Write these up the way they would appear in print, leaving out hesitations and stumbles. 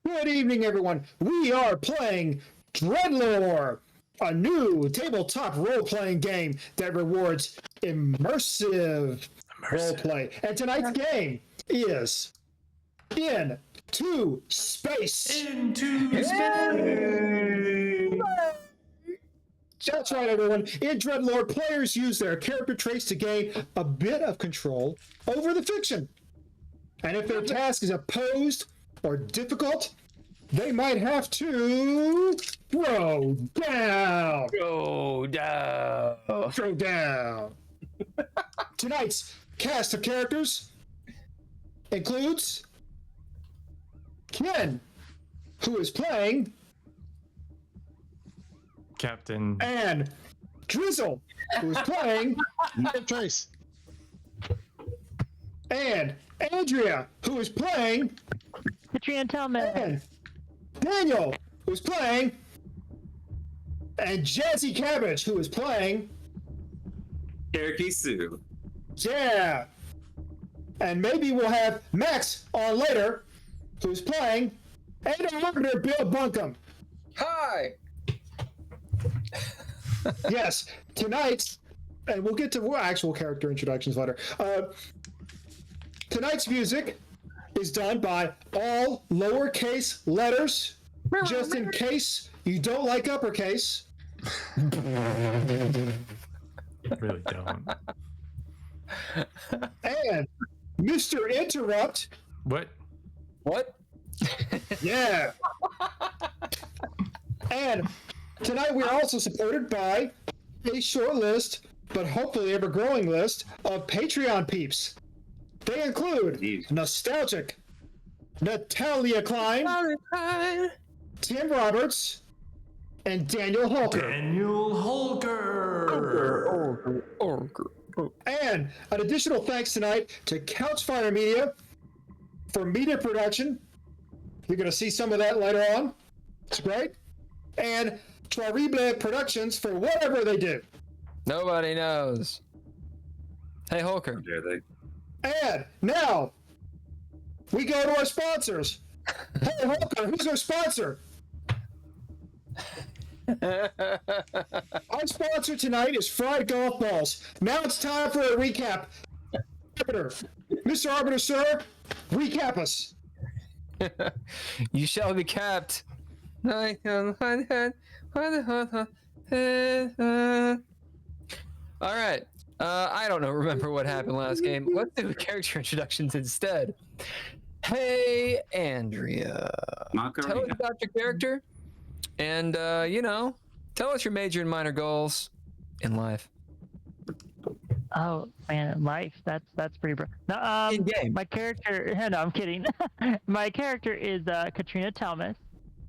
Good evening, everyone. We are playing DreadLore, a new tabletop role-playing game that rewards immersive roleplay. And tonight's game is Into Space. Into space. That's right, everyone. In DreadLore, players use their character traits to gain a bit of control over the fiction. And if their task is opposed or difficult, they might have to throw down. Throw down. Tonight's cast of characters includes Ken, who is playing Captain. And Drizzle, who is playing Trace. And Andrea, who is playing Katrina Tellman. And Daniel, who is playing and Jazzi Cabbage, who is playing Cherokee Sue. Yeah. And maybe we'll have Max on later, who's playing and Arbiter Bill Bunkum. Hi. Yes, tonight, and we'll get to actual character introductions later. Tonight's music is done by all lowercase letters, just in case you don't like uppercase. Really don't. And Mr. Interrupt. What? Yeah. And tonight we're also supported by a short list, but hopefully ever-growing list of Patreon peeps. They include Nostalgic, Natalia Cline, Tim Roberts, and Daniel Holker. Daniel Holker. And an additional thanks tonight to Couchfire Media for media production. You're going to see some of that later on. It's great. And Terrible Productions for whatever they do. Nobody knows. Hey, Holker. Dare they? And now we go to our sponsors. Hey, Holker, who's our sponsor? Our sponsor tonight is Fried Golf Balls. Now it's time for a recap. Arbiter. Mr. Arbiter, sir, recap us. You shall be capped. All right. I don't know. Remember what happened last game. Let's do character introductions instead. Hey, Andrea. Tell us about your character, and tell us your major and minor goals in life. Oh man, life. That's pretty bro. No, In game. My character. No, I'm kidding. My character is Katrina Tellman.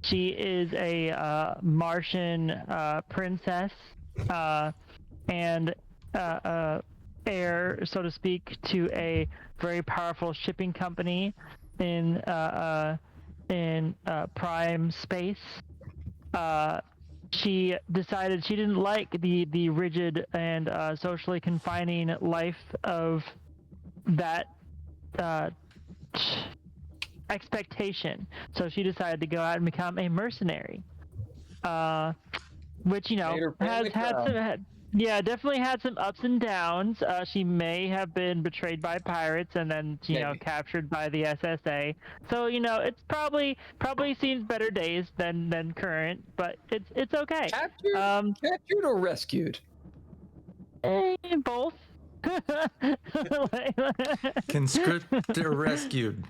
She is a Martian princess and heir, so to speak, to a very powerful shipping company in Prime Space. She decided she didn't like the rigid and socially confining life of that expectation. So she decided to go out and become a mercenary, which has definitely had some ups and downs. She may have been betrayed by pirates and then captured by the SSA. So it's probably seems better days than current, but it's okay. Captured or rescued? Both. Conscripted or rescued.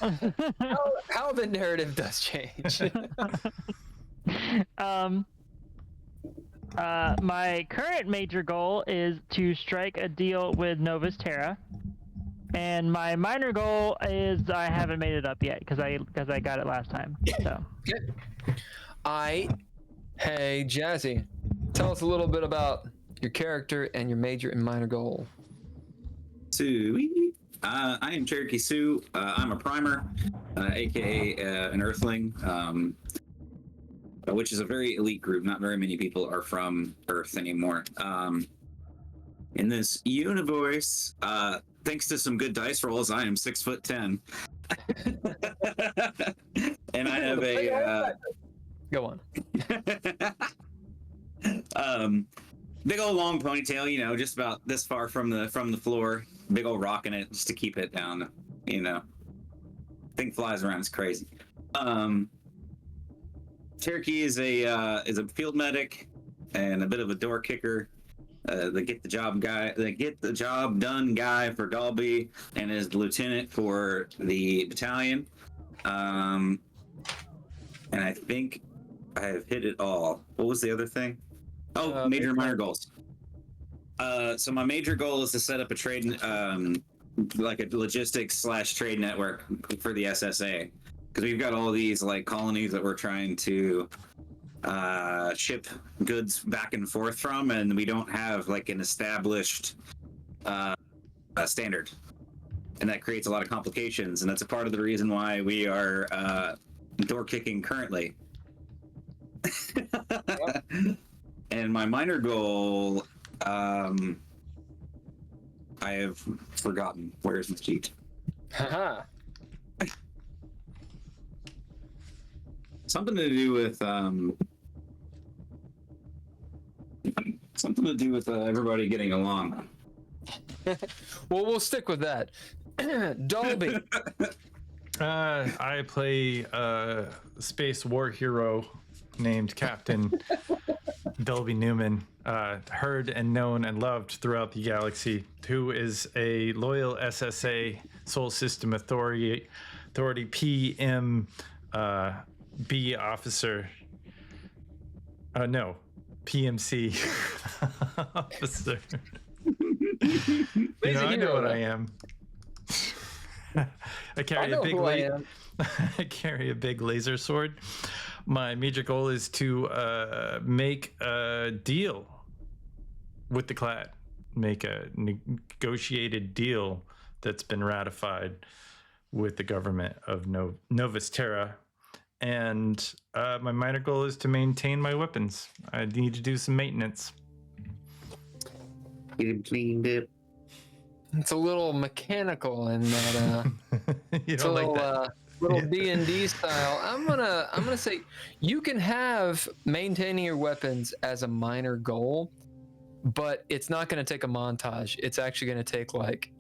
How the narrative does change. My current major goal is to strike a deal with Novus Terra, and my minor goal is I haven't made it up yet because I got it last time. So. Hey, Jazzi, tell us a little bit about your character and your major and minor goal. Sue. I am Cherokee Sue. I'm a primer, aka an Earthling. Which is a very elite group. Not very many people are from Earth anymore. In this universe, thanks to some good dice rolls, I am 6'10". have a Go on. big old long ponytail, you know, just about this far from the floor. Big old rock in it just to keep it down, you know. Thing flies around, it's crazy. Cherokee is a field medic and a bit of a door kicker. The get the job done guy for Dalby, and is the lieutenant for the battalion. And I think I have hit it all. What was the other thing? Oh, major and minor goals. So my major goal is to set up a trade, like a logistics / trade network for the SSA, because we've got all these like colonies that we're trying to ship goods back and forth from, and we don't have like an established standard, and that creates a lot of complications, and that's a part of the reason why we are door kicking currently. And my minor goal, I have forgotten. Where's the sheet? Haha. Something to do with everybody getting along. Well, we'll stick with that. Dalby. I play a space war hero named Captain Dolby Newman, heard and known and loved throughout the galaxy, who is a loyal SSA Sol System Authority PM B officer. No, PMC officer. I know what I am. I carry I carry a big laser sword. My major goal is to make a deal with the Clad, make a negotiated deal that's been ratified with the government of Novus Terra. And my minor goal is to maintain my weapons. I need to do some maintenance. Get him cleaned up. It's a little mechanical in that. You don't like that? Little D&D style. I'm gonna say you can have maintaining your weapons as a minor goal, but it's not gonna take a montage. It's actually gonna take like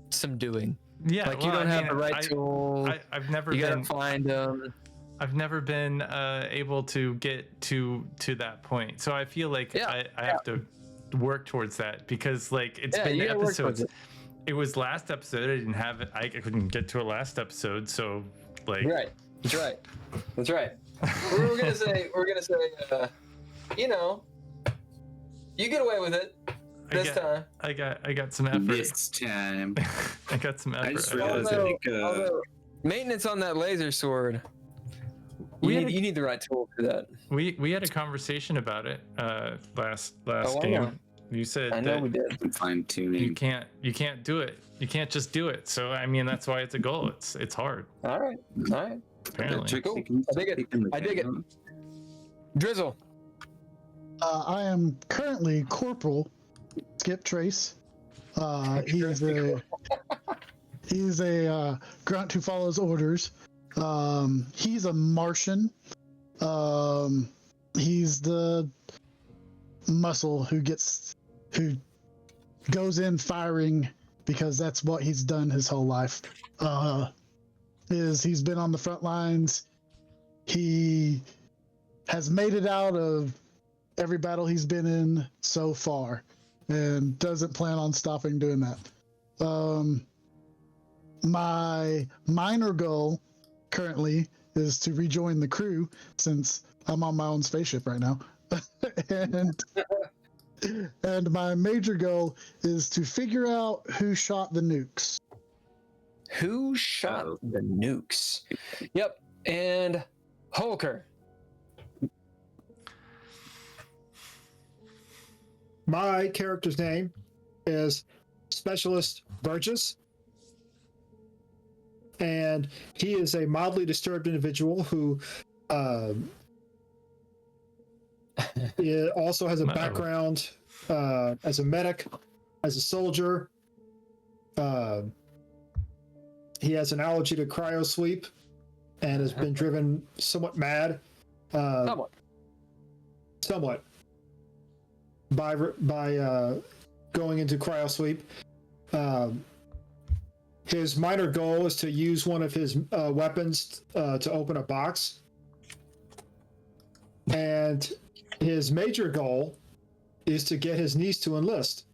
some doing. Yeah, like you don't have the right tools. I've never you been. gotta find them. I've never been able to get to that point, so I feel like I have to work towards that, because like it's been episodes. It was last episode. I didn't have it. I couldn't get to a last episode, so like. Right. That's right. we're gonna say, you know, you get away with it this time. I got some effort. This time. I got some effort. I just realized although maintenance on that laser sword. You need the right tool for that. We had a conversation about it last game. Know. You said I know we did. Fine tuning. You can't do it. You can't just do it. So I mean, that's why it's a goal. It's hard. All right. Apparently. Cool. I dig it. Drizzle. I am currently Corporal Skip Trace. He's a grunt who follows orders. He's a Martian. He's the muscle who goes in firing because that's what he's done his whole life. He's been on the front lines. He has made it out of every battle he's been in so far and doesn't plan on stopping doing that. My minor goal currently is to rejoin the crew, since I'm on my own spaceship right now. and my major goal is to figure out who shot the nukes. Who shot the nukes? Yep. And Holker. My character's name is Specialist Burgess, and he is a mildly disturbed individual who also has a background as a medic, as a soldier. He has an allergy to cryosleep, and has been driven somewhat mad. Somewhat. By going into cryosleep. His minor goal is to use one of his weapons to open a box. And his major goal is to get his niece to enlist.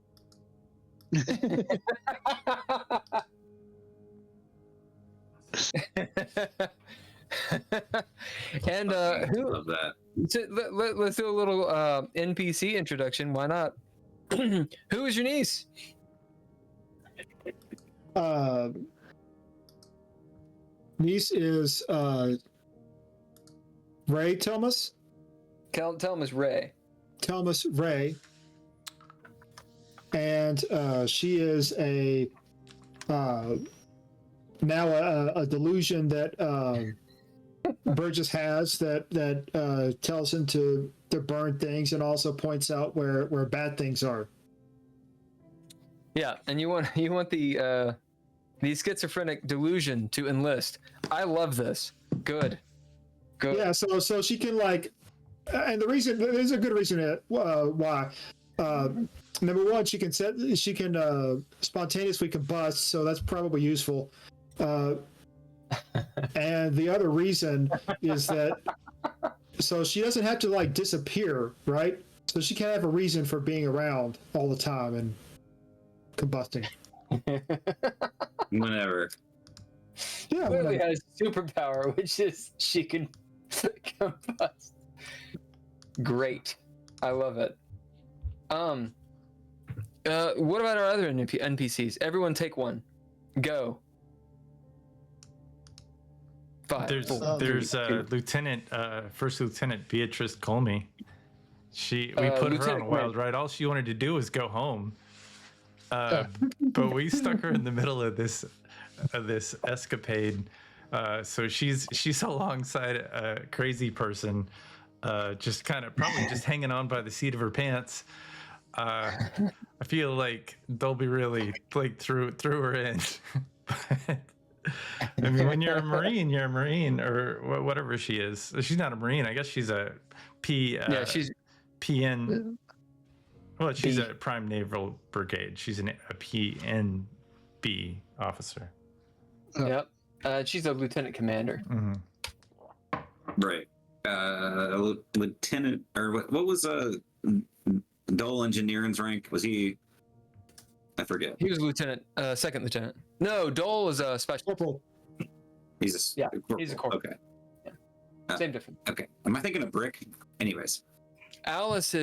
And who? Love that. So let's do a little NPC introduction. Why not? Who is your niece? Niece is Ray Thomas. Tell him is Ray. Thomas Ray. And she is now a delusion that Burgess has that tells him to burn things and also points out where bad things are. Yeah, and you want the schizophrenic delusion to enlist. I love this. Good. Yeah, so she can and the reason there's a good reason why. Number one, she can spontaneously combust, so that's probably useful. And the other reason is that so she doesn't have to disappear, right? So she can have a reason for being around all the time and combusting. Whenever. Yeah, Clearly has a superpower, which is she can combust. Great, I love it. What about our other NPCs? Everyone, take one. Go. 5. There's First Lieutenant Beatrice Colmy. We put her on a wild ride. All she wanted to do was go home. But we stuck her in the middle of this escapade. So she's alongside a crazy person, just kind of probably just hanging on by the seat of her pants. I feel like Dolby really threw her in. I mean, when you're a Marine, or whatever she is. She's not a Marine. I guess she's a she's PN. Well, she's a Prime Naval Brigade. She's a PNB officer. Yep. She's a lieutenant commander. Mm-hmm. Right. Lieutenant, or what was Dole Engineering's rank? Was he? I forget. He was lieutenant, second lieutenant. No, Dole was a special. Corporal. He's a corporal. He's a corporal. Okay. Yeah. Same difference. Okay. Am I thinking of Brick? Anyways. Alice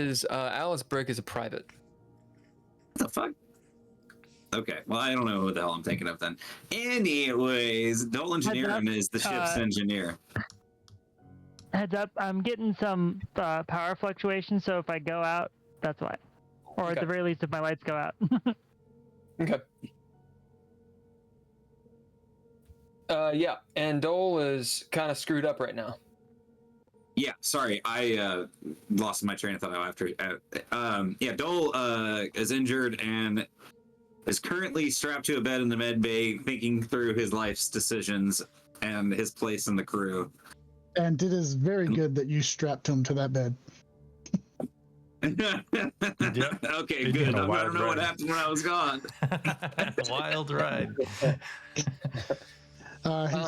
Brick is a private. What the fuck? Okay. Well, I don't know who the hell I'm thinking of then. Anyways, Dole Engineering is the ship's engineer. Heads up, I'm getting some power fluctuations, so if I go out, that's why. Or at the very least, if my lights go out. Okay. Yeah, and Dole is kind of screwed up right now. Yeah, sorry, I lost my train of thought after. Dole is injured and is currently strapped to a bed in the med bay, thinking through his life's decisions and his place in the crew. And it is very good that you strapped him to that bed. Yep. Okay, good. I don't know what happened when I was gone. Wild ride. He's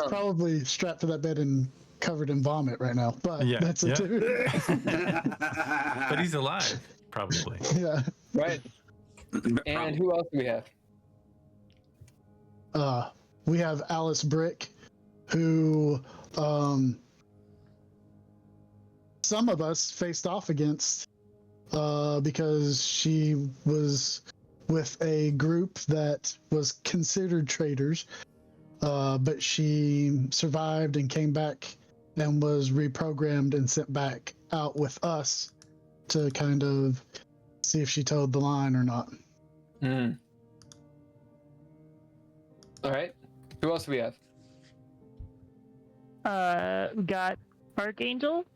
probably strapped to that bed and covered in vomit right now, but that's it too. But he's alive, probably. Yeah. Right. And who else do we have? We have Alice Brick, who some of us faced off against because she was with a group that was considered traitors, but she survived and came back and was reprogrammed and sent back out with us to kind of see if she toed the line or not. All right. Who else do we have? We got Archangel.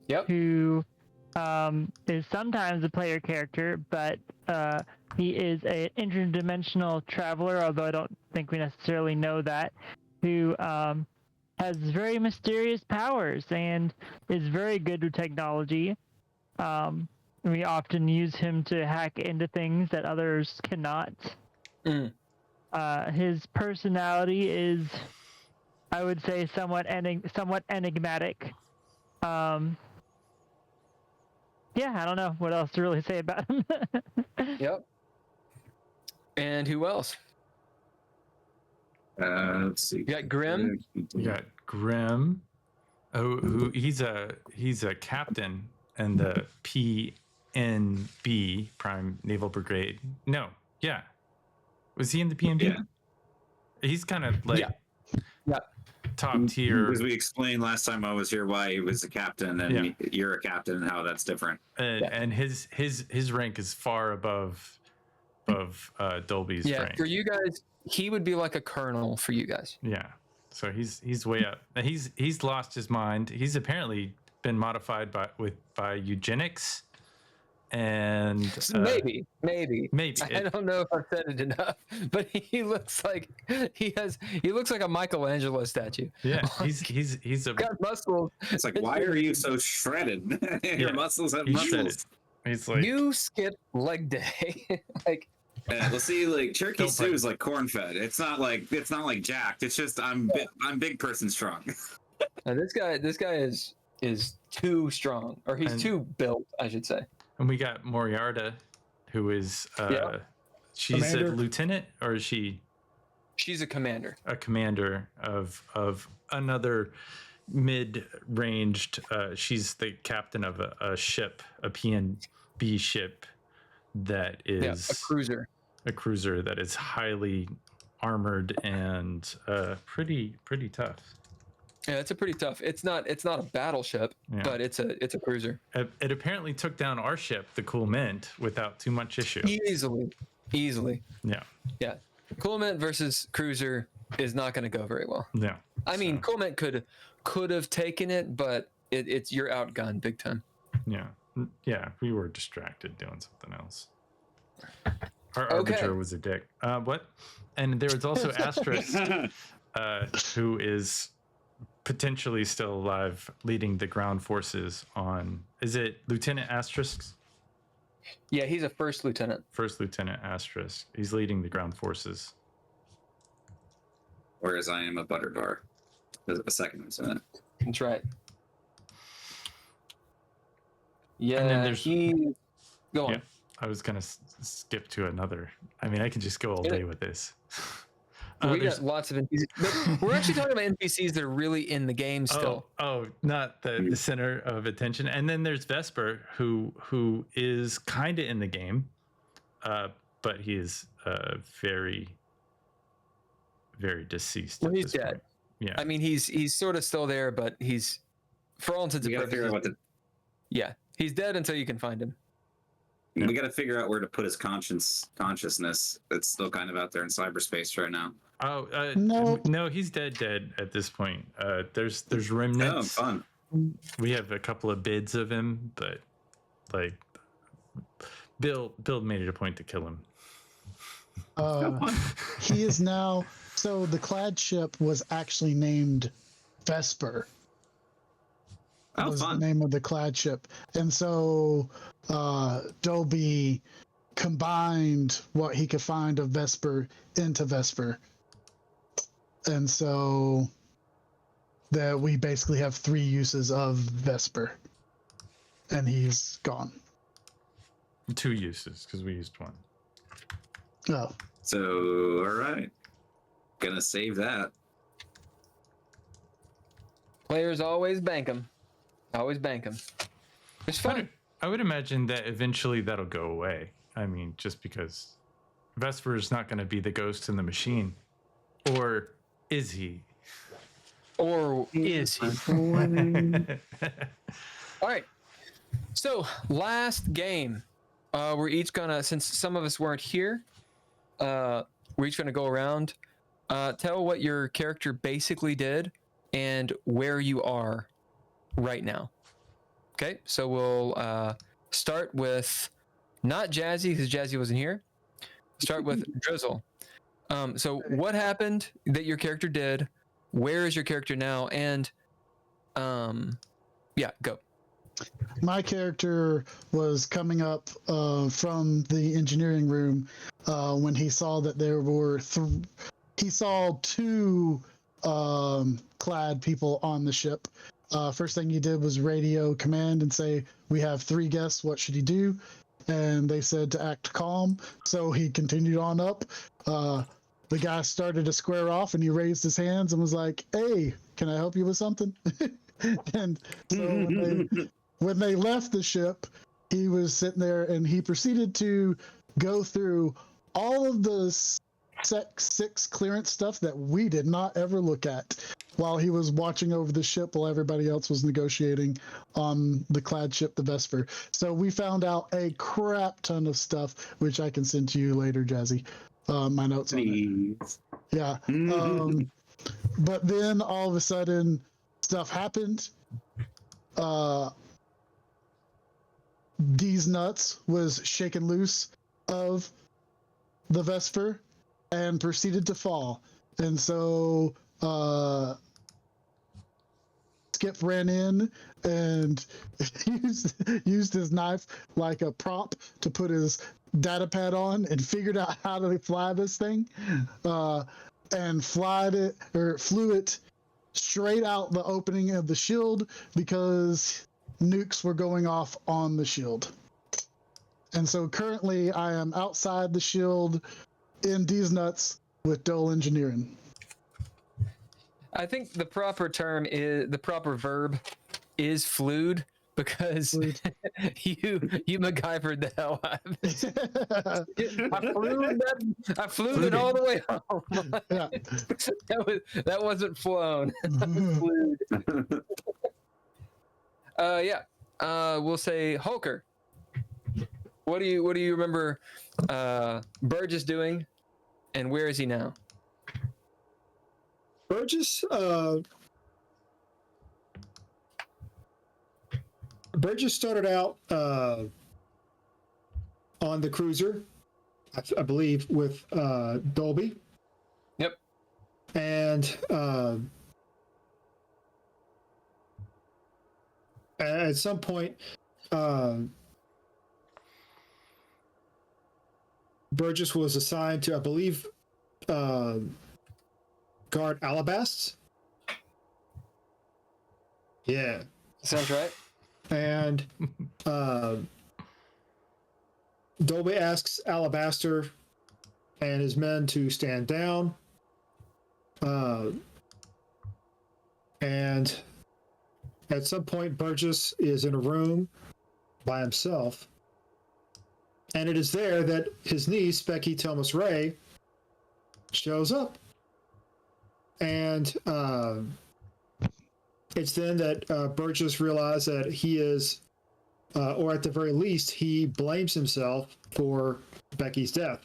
Yep. Who is sometimes a player character, but he is an interdimensional traveler, although I don't think we necessarily know that, who has very mysterious powers and is very good with technology. We often use him to hack into things that others cannot. His personality is, I would say, somewhat enigmatic. Yeah, I don't know what else to really say about him. Yep. And who else? Let's see. You got Grim. You got Grim. Oh, who he's a captain in the PNB Prime Naval Brigade. No, yeah. Was he in the PNB? Yeah. He's kind of like top tier. Because we explained last time I was here why he was a captain and you're a captain and how that's different. And his rank is far above Dolby's rank. For you guys, he would be like a colonel for you guys. Yeah. So he's way up. And he's lost his mind. He's apparently been modified by eugenics. And maybe I don't know if I've said it enough, but he looks like a Michelangelo statue. Yeah, he's got muscles. It's like, why are you so shredded? Your muscles have muscles. He's like, you skip leg day. Like, well, see, like Cherokee Sue is like corn fed. It's not like jacked. It's just I'm big person strong. This guy is too strong, or he's too built, I should say. And we got Moriarta, who is she's Commander. a lieutenant, or is she? She's a commander. A commander of another mid-ranged. She's the captain of a ship, a PNB ship that is a cruiser. A cruiser that is highly armored and pretty tough. Yeah, it's a pretty tough. It's not a battleship, but it's a cruiser. It apparently took down our ship, the Cool Mint, without too much issue. Easily. Yeah. Yeah. Cool Mint versus cruiser is not going to go very well. Yeah. I mean, Cool Mint could have taken it, but it's you're outgunned big time. Yeah. Yeah. We were distracted doing something else. Our arbiter was a dick. What? And there was also Asterisk, who is potentially still alive, leading the ground forces on. Is it Lieutenant Asterisk? Yeah, he's a first lieutenant. First Lieutenant Asterisk. He's leading the ground forces. Whereas I am a butter bar. A second lieutenant. That's right. Yeah, and then there's go on. Yeah, I was gonna skip to another. I mean, I can just go all day with this. We got lots of NPCs. But we're actually talking about NPCs that are really in the game still. Oh, not the center of attention. And then there's Vesper, who is kind of in the game, but he is very, very deceased. Well, he's dead. Point. Yeah. I mean, he's sort of still there, but he's, for all intents and purposes, he's dead until you can find him. We got to figure out where to put his consciousness. It's still kind of out there in cyberspace right now. No, he's dead at this point. There's remnants. Oh, fun. We have a couple of bids of him, but like Bill made it a point to kill him. He is now. So the clad ship was actually named Vesper. Was fun. the name of the clad ship, and so Dolby combined what he could find of Vesper into Vesper, and so that we basically have 3 uses of Vesper, and he's gone. 2 uses because we used 1. Oh, So all right, gonna save that. Players always bank them. Always bank them. It's fun. I would imagine that eventually that'll go away. I mean, just because Vesper is not going to be the ghost in the machine. Or is he? Or is he? All right. So, last game. We're each gonna, since some of us weren't here, we're each gonna go around, tell what your character basically did and where you are right now. Okay, so we'll start with not Jazzi, because Jazzi wasn't here. Start with Drizzle. So what happened that your character did? where is your character now? And yeah, go. My character was coming up from the engineering room when he saw that there were he saw two clad people on the ship. First thing he did was radio command and say, "We have 3 guests, what should he do?" And they said to act calm, so he continued on up. The guy started to square off and he raised his hands and was like, "Hey, can I help you with something?" And so when they left the ship, he was sitting there and he proceeded to go through all of the Sec 6 clearance stuff that we did not ever look at while he was watching over the ship while everybody else was negotiating on the clad ship, the Vesper. So we found out a crap ton of stuff, which I can send to you later, Jazzy. My notes on it. Yeah. But then all of a sudden, stuff happened. D's nuts was shaken loose of the Vesper and proceeded to fall. And so Skip ran in and used his knife like a prop to put his data pad on and figured out how to fly this thing and flew it straight out the opening of the shield because nukes were going off on the shield. And so currently I am outside the shield in D's nuts with Dole Engineering. I think the proper term is, the proper verb is flued, because you MacGyvered the hell out of it. I flew it all the way home. Yeah. that wasn't flown. We'll say Holker. What do you remember Burgess doing, and where is he now? Burgess started out on the cruiser, I believe, with Dolby. Yep. And at some point, Burgess was assigned to, I believe, guard Alabasts. Yeah. Sounds right. And Dolby asks Alabaster and his men to stand down. And at some point, Burgess is in a room by himself. And it is there that his niece, Becky Thomas Ray, shows up. And it's then that Burgess realized that he is, or at the very least, he blames himself for Becky's death.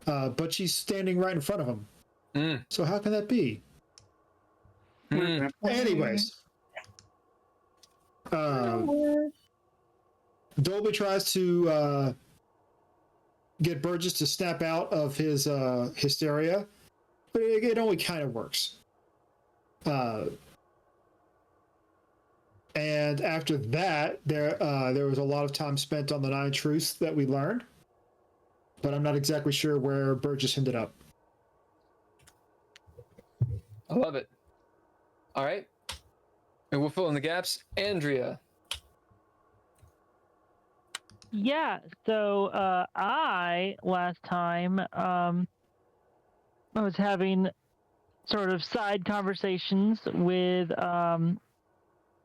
But she's standing right in front of him. So how can that be? Anyways. Dolby tries to get Burgess to snap out of his hysteria, but it only kind of works. And after that, there was a lot of time spent on the 9 truths that we learned, but I'm not exactly sure where Burgess ended up. I love it. All right. And we'll fill in the gaps. Andrea. Yeah, so I last time I was having sort of side conversations with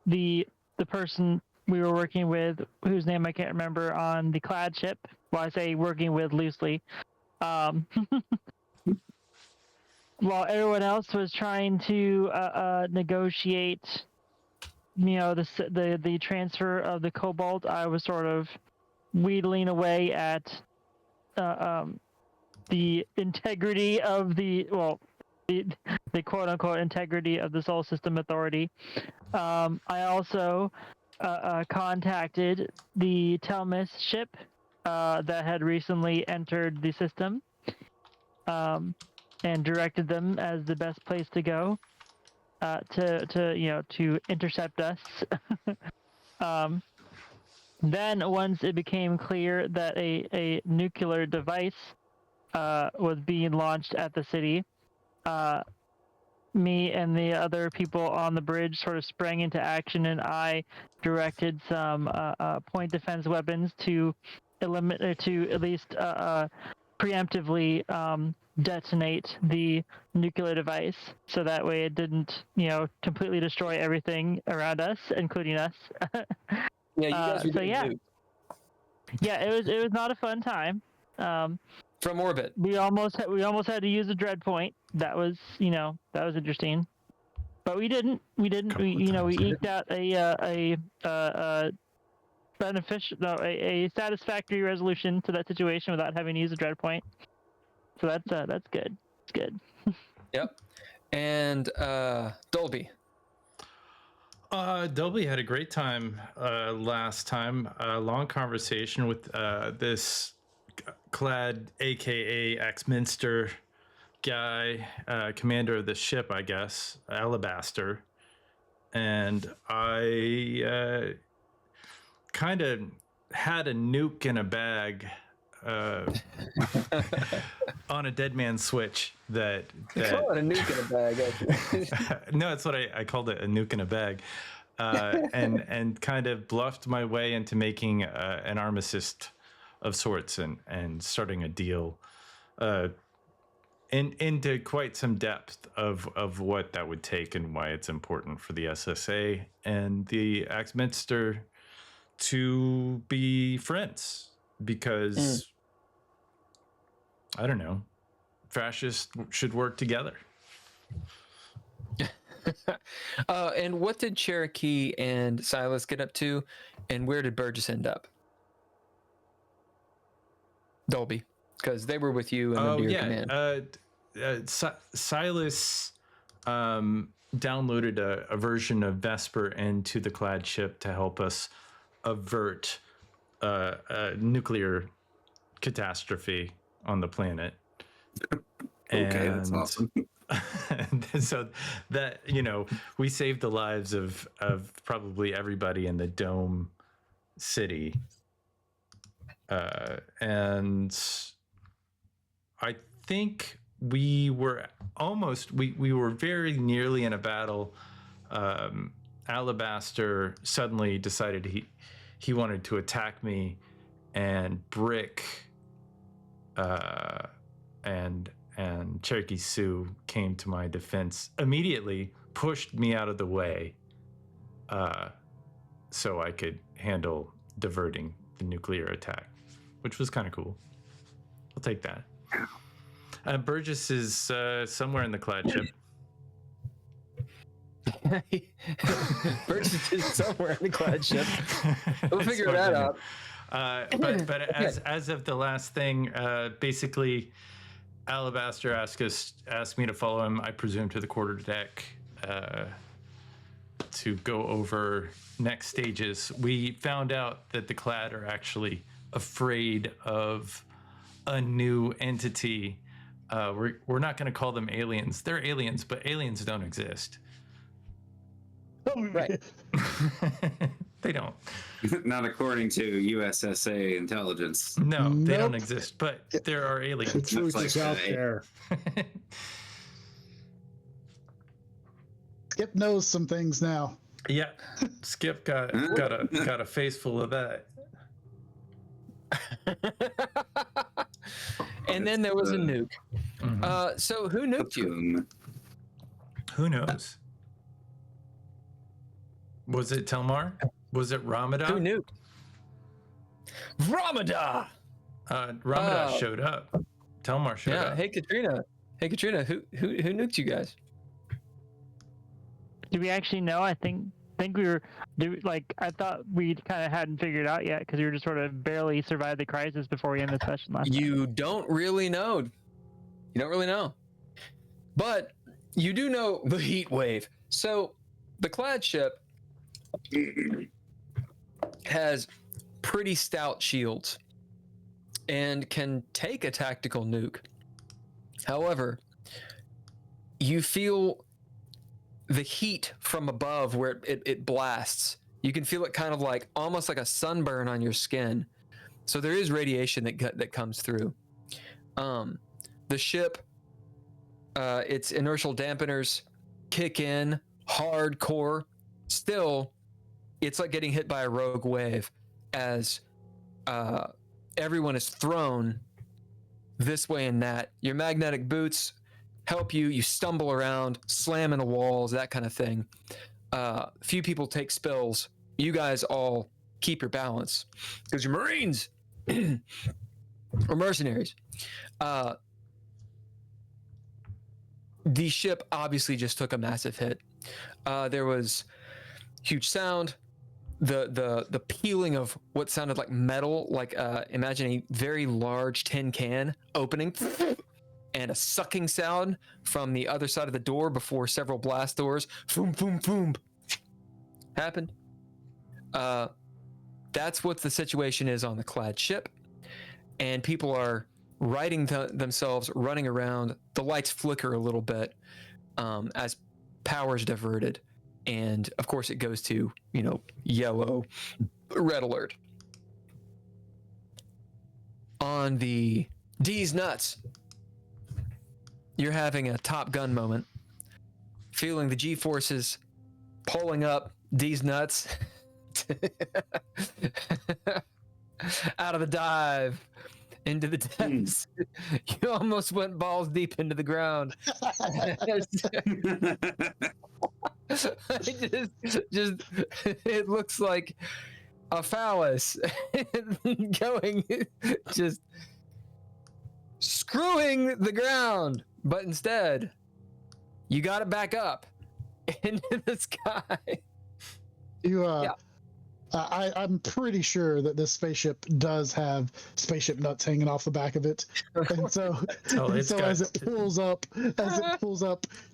the person we were working with, whose name I can't remember, on the clad ship. Well, I say working with loosely. While everyone else was trying to negotiate, the transfer of the cobalt, I was sort of wheedling away at the integrity of the quote-unquote integrity of the Sol System Authority. I also contacted the Telmis ship that had recently entered the system, and directed them as the best place to go. to intercept us. Then once it became clear that a nuclear device was being launched at the city, me and the other people on the bridge sort of sprang into action, and I directed some point defense weapons to eliminate, to at least preemptively detonate the nuclear device, so that way it didn't, completely destroy everything around us, including us. Yeah, you guys were so getting yeah, nuked yeah, it was not a fun time. from orbit. We almost had to use a dread point. That was interesting, but we didn't. We eked out a satisfactory resolution to that situation without having to use a dread point. So that's good. It's good. Yep. And Dolby. Dolby had a great time last time. A long conversation with this clad, aka Axminster guy, commander of the ship, I guess, Alabaster, and I kind of had a nuke in a bag on a dead man switch that Call it a nuke in a bag, actually. no, that's what I called it, a nuke in a bag, and kind of bluffed my way into making an armistice of sorts and starting a deal into quite some depth of what that would take and why it's important for the SSA and the Axminster to be friends, because I don't know, fascists should work together. And what did Cherokee and Silas get up to, and where did Burgess end up? Dolby, because they were with you and under your command. Silas downloaded a version of Vesper into the clad ship to help us avert a nuclear catastrophe on the planet. Okay, that's awesome. So that, we saved the lives of probably everybody in the Dome City. And I think we were very nearly in a battle. Alabaster suddenly decided he wanted to attack me, and Brick and Cherokee Sioux came to my defense immediately, pushed me out of the way so I could handle diverting the nuclear attack, which was kind of cool. I'll take that. Burgess is somewhere in the clad ship. Burgess is somewhere in the clad ship. We'll figure that out. But as of the last thing, basically, Alabaster asked me to follow him, I presume, to the quarterdeck to go over next stages. We found out that the clad are actually afraid of a new entity. We're not going to call them aliens. They're aliens, but aliens don't exist. Right. They don't. Not according to USSA intelligence. No, they Nope. don't exist, but there are aliens. The truth like is out that. there. Skip knows some things now. Yeah, Skip got a face full of that. And then there was a nuke. Mhm. So who nuked you? Who knows? Was it Telmar? Was it Ramadan? Who nuked? Ramadan! Ramadan showed up. Telmar showed up. Hey Katrina, who nuked you guys? Do we actually know? I think we were, I thought we kind of hadn't figured out yet, because we were just sort of barely survived the crisis before we ended the session last time. You don't really know. But you do know the heat wave. So the clad ship has pretty stout shields and can take a tactical nuke. However, you feel the heat from above where it blasts. You can feel it kind of like almost like a sunburn on your skin. So there is radiation that comes through. The ship, its inertial dampeners kick in hardcore. Still, it's like getting hit by a rogue wave as everyone is thrown this way and that. Your magnetic boots help you. You stumble around, slam into walls, that kind of thing. Few people take spills. You guys all keep your balance because you're Marines or mercenaries. The ship obviously just took a massive hit. There was huge sound. The peeling of what sounded like metal, like imagine a very large tin can opening, and a sucking sound from the other side of the door before several blast doors, boom, boom, boom, happened. That's what the situation is on the clad ship, and people are righting themselves, running around. The lights flicker a little bit as power's diverted, and of course it goes to, yellow, red alert. On the D's nuts, you're having a Top Gun moment, feeling the G-forces pulling up D's nuts out of the dive into the depths. You almost went balls deep into the ground. It looks like a phallus going, just screwing the ground, but instead you got it back up into the sky. I'm pretty sure that this spaceship does have spaceship nuts hanging off the back of it, and so, as it pulls up,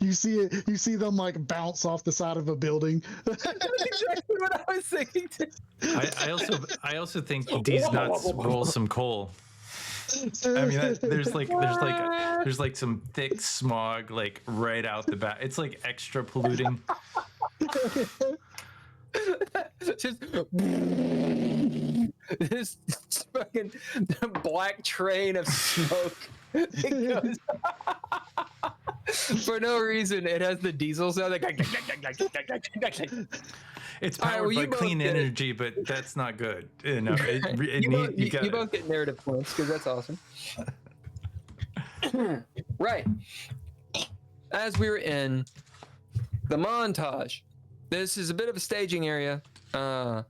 you see them like bounce off the side of a building. That's exactly what I was thinking too. I also think these nuts roll some coal. I mean, there's like some thick smog like right out the back. It's like extra polluting. Just this fucking black train of smoke. It goes for no reason. It has the diesel sound. Like, it's powered by clean energy, but that's not good. You both get narrative points because that's awesome. Right. As we were in the montage, this is a bit of a staging area for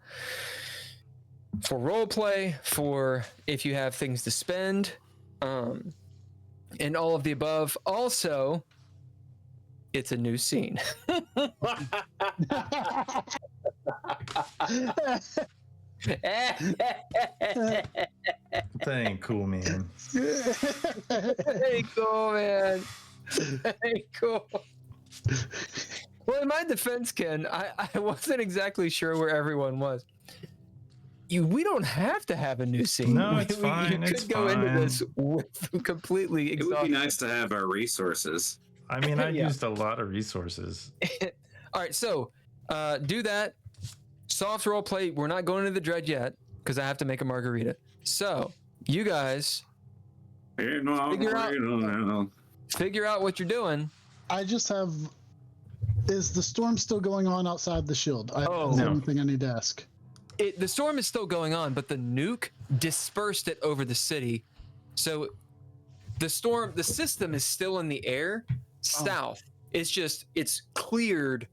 role play, for if you have things to spend, and all of the above. Also, it's a new scene. That ain't cool, man. That ain't cool, man. That ain't cool. Well, in my defense, Ken, I wasn't exactly sure where everyone was. We don't have to have a new scene. No, it's fine. You could go into this with completely exhausted. It would be nice to have our resources. I mean, I used a lot of resources. All right, so do that. Soft role play. We're not going to the Dread yet because I have to make a margarita. So you guys figure out what you're doing. I just have. Is the storm still going on outside the shield? Is there anything I need to ask? The storm is still going on, but the nuke dispersed it over the city. So the system is still in the air south. It's cleared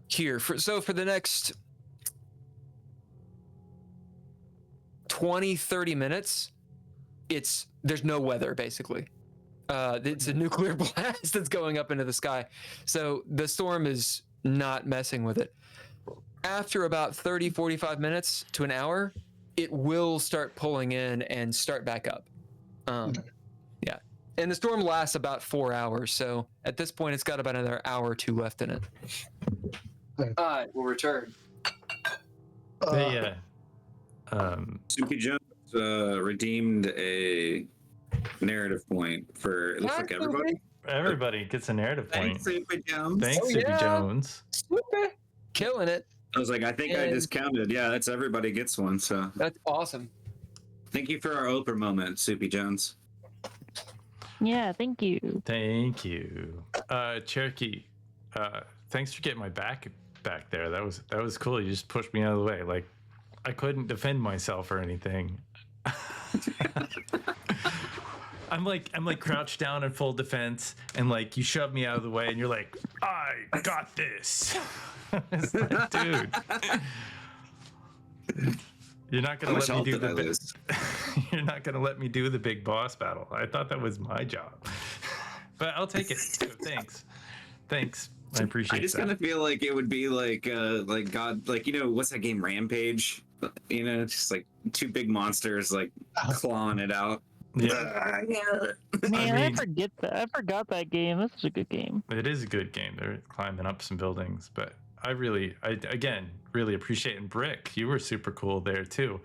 here. For the next 20, 30 minutes, there's no weather, basically. It's a nuclear blast that's going up into the sky. So the storm is not messing with it. After about 30, 45 minutes to an hour, it will start pulling in and start back up. Yeah. And the storm lasts about 4 hours. So at this point, it's got about another hour or two left in it. We'll return. Suki Jones redeemed a narrative point for, it looks like everybody. Everybody gets a narrative point. Thanks, Super Jones. Thanks, Oh, Soupy yeah. Jones. Super. Killing it. I was like, I think I just counted. Yeah, that's everybody gets one. So That's awesome. thank you for our Oprah moment, Soupy Jones. Yeah, thank you. Thank you. Cherokee, thanks for getting my back there. That was cool. You just pushed me out of the way. Like I couldn't defend myself or anything. I'm like crouched down in full defense, and like you shove me out of the way, and you're like, I got this. It's like, dude, you're not gonna let me do the you're not gonna let me do the big boss battle. I thought that was my job, but I'll take it. So thanks. I appreciate. I just that. kind of feel like it would be like God, like what's that game, Rampage? Just like two big monsters like clawing it out. Yeah. Man, I mean- forgot that game. This is a good game. It is a good game. They're climbing up some buildings, but I again really appreciate. And Brick, you were super cool there too.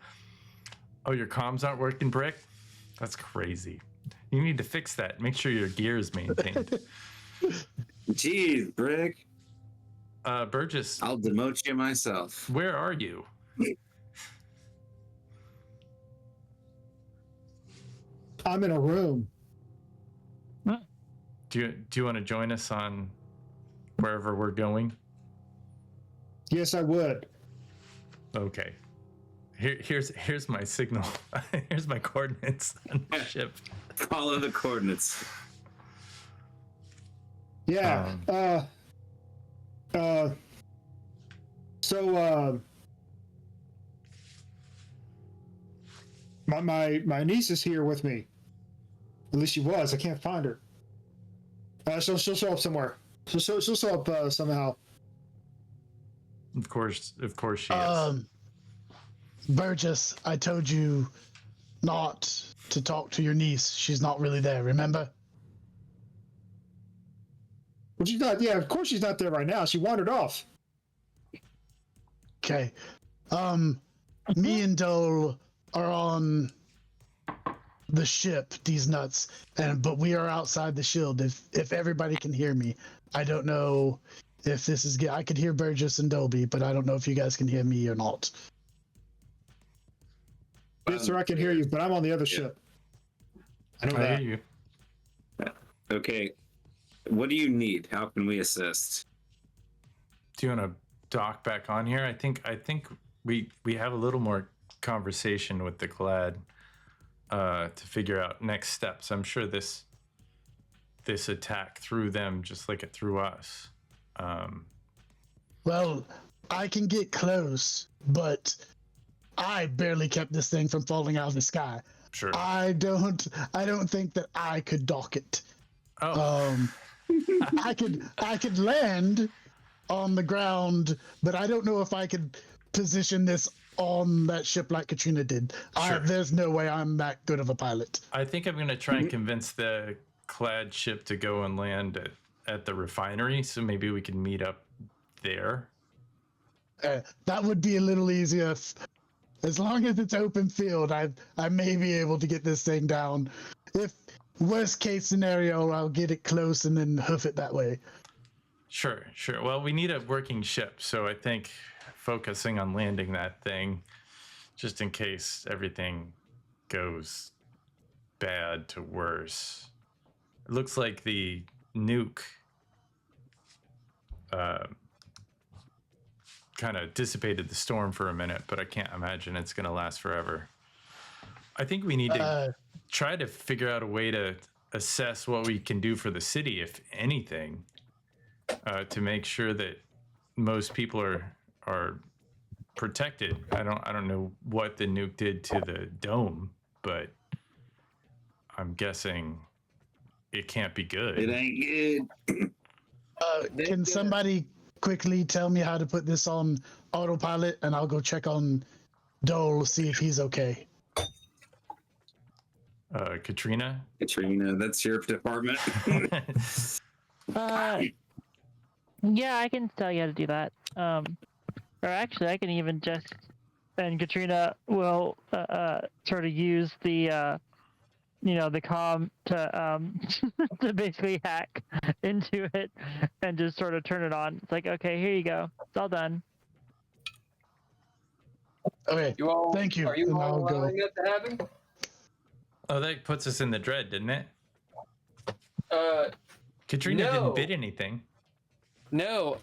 Oh, your comms aren't working, Brick? That's crazy. You need to fix that. Make sure your gear is maintained. Jeez, Brick. Burgess, I'll demote you myself. where are you? I'm in a room. Do you want to join us on wherever we're going? Yes, I would. Okay. Here's my signal. Here's my coordinates on the ship. Follow the coordinates. Yeah. My niece is here with me. At least she was. I can't find her. She'll show up somewhere. She'll show up somehow. Of course she is. Burgess, I told you not to talk to your niece. She's not really there, remember? Well, she's not. Yeah, of course she's not there right now. She wandered off. Okay. Me and Dole are on the ship, these nuts, but we are outside the shield. If everybody can hear me, I don't know if this is good. I could hear Burgess and Dolby, but I don't know if you guys can hear me or not. Yes, sir, I can hear you, but I'm on the other ship. I know I that. hear you. Okay. What do you need? How can we assist? Do you want to dock back on here? I think we have a little more conversation with the Clad to figure out next steps. I'm sure this attack threw them just like it threw us. Well, I can get close, but I barely kept this thing from falling out of the sky. Sure. I don't think that I could dock it. Oh. I could land on the ground, but I don't know if I could position this on that ship like Katrina did. Sure. There's no way I'm that good of a pilot. I think I'm going to try and convince the Clad ship to go and land at the refinery, so maybe we can meet up there. That would be a little easier. As long as it's open field, I may be able to get this thing down. If worst case scenario, I'll get it close and then hoof it that way. Sure. Well, we need a working ship, so I think focusing on landing that thing, just in case everything goes bad to worse. It looks like the nuke kind of dissipated the storm for a minute, but I can't imagine it's going to last forever. I think we need to try to figure out a way to assess what we can do for the city, if anything, to make sure that most people are protected. I don't know what the nuke did to the dome, but I'm guessing it can't be good. It ain't good. Can somebody quickly tell me how to put this on autopilot, and I'll go check on Dole, see if he's okay. Katrina, that's your department. Yeah, I can tell you how to do that. Or actually, I can even and Katrina will sort of use the the comm to to basically hack into it and just sort of turn it on. It's like, okay, here you go. It's all done. Okay. Thank you. Are you And all I'll go. allowing that to happen? Oh, that puts us in the dread, didn't it? Katrina No. didn't bid anything. No.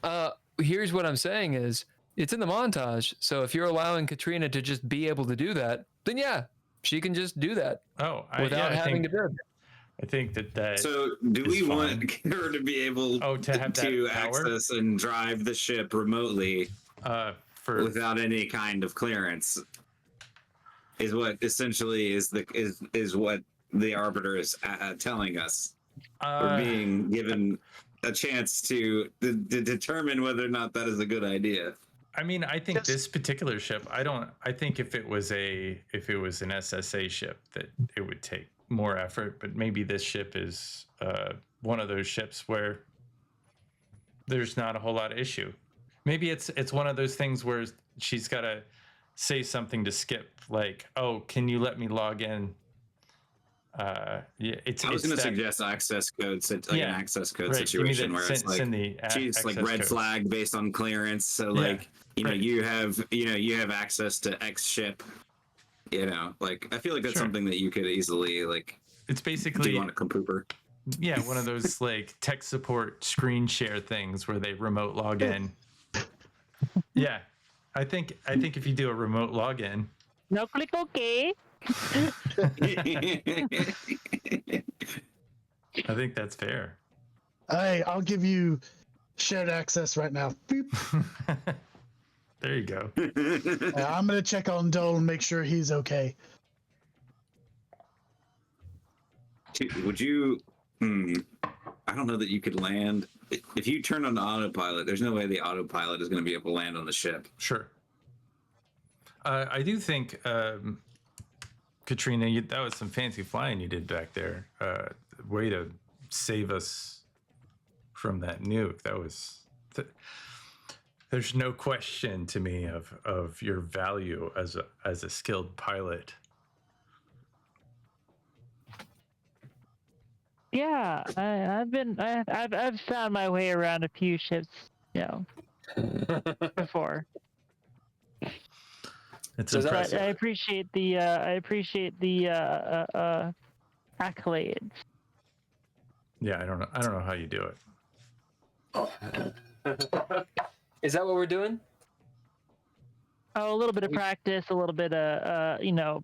Here's what I'm saying is it's in the montage. So if you're allowing Katrina to just be able to do that, then yeah, she can just do that Oh, without having to bid. I think that. So, do we is want her to be able to have to that power? access and drive the ship remotely without any kind of clearance? Is what essentially is what the arbiter is telling us. We're being given a chance to determine whether or not that is a good idea. I mean, I think this particular ship. I think if it was an SSA ship, that it would take more effort. But maybe this ship is one of those ships where there's not a whole lot of issue. Maybe it's one of those things where she's got to say something to Skip, like, "Oh, can you let me log in?" I was going to suggest access codes, an access code right. situation where it's like she's like red flag based on clearance. So like you have access to X ship. Like I feel like that's something that you could easily like. It's basically do on a computer. Yeah, one of those like tech support screen share things where they remote log in. Yeah, I think if you do a remote login. No click OK. I think that's fair. Hey, I'll give you shared access right now. Boop. There you go. I'm gonna check on Dole and make sure he's okay. Would you? I don't know that you could land if you turn on the autopilot. There's no way the autopilot is going to be able to land on the ship. Sure. I do think, Katrina, that was some fancy flying you did back there. Way to save us from that nuke. That was. There's no question to me of your value as a skilled pilot. Yeah, I've found my way around a few ships, before. It's impressive. I appreciate the accolades. Yeah, I don't know how you do it. Is that what we're doing? Oh, a little bit of practice, a little bit of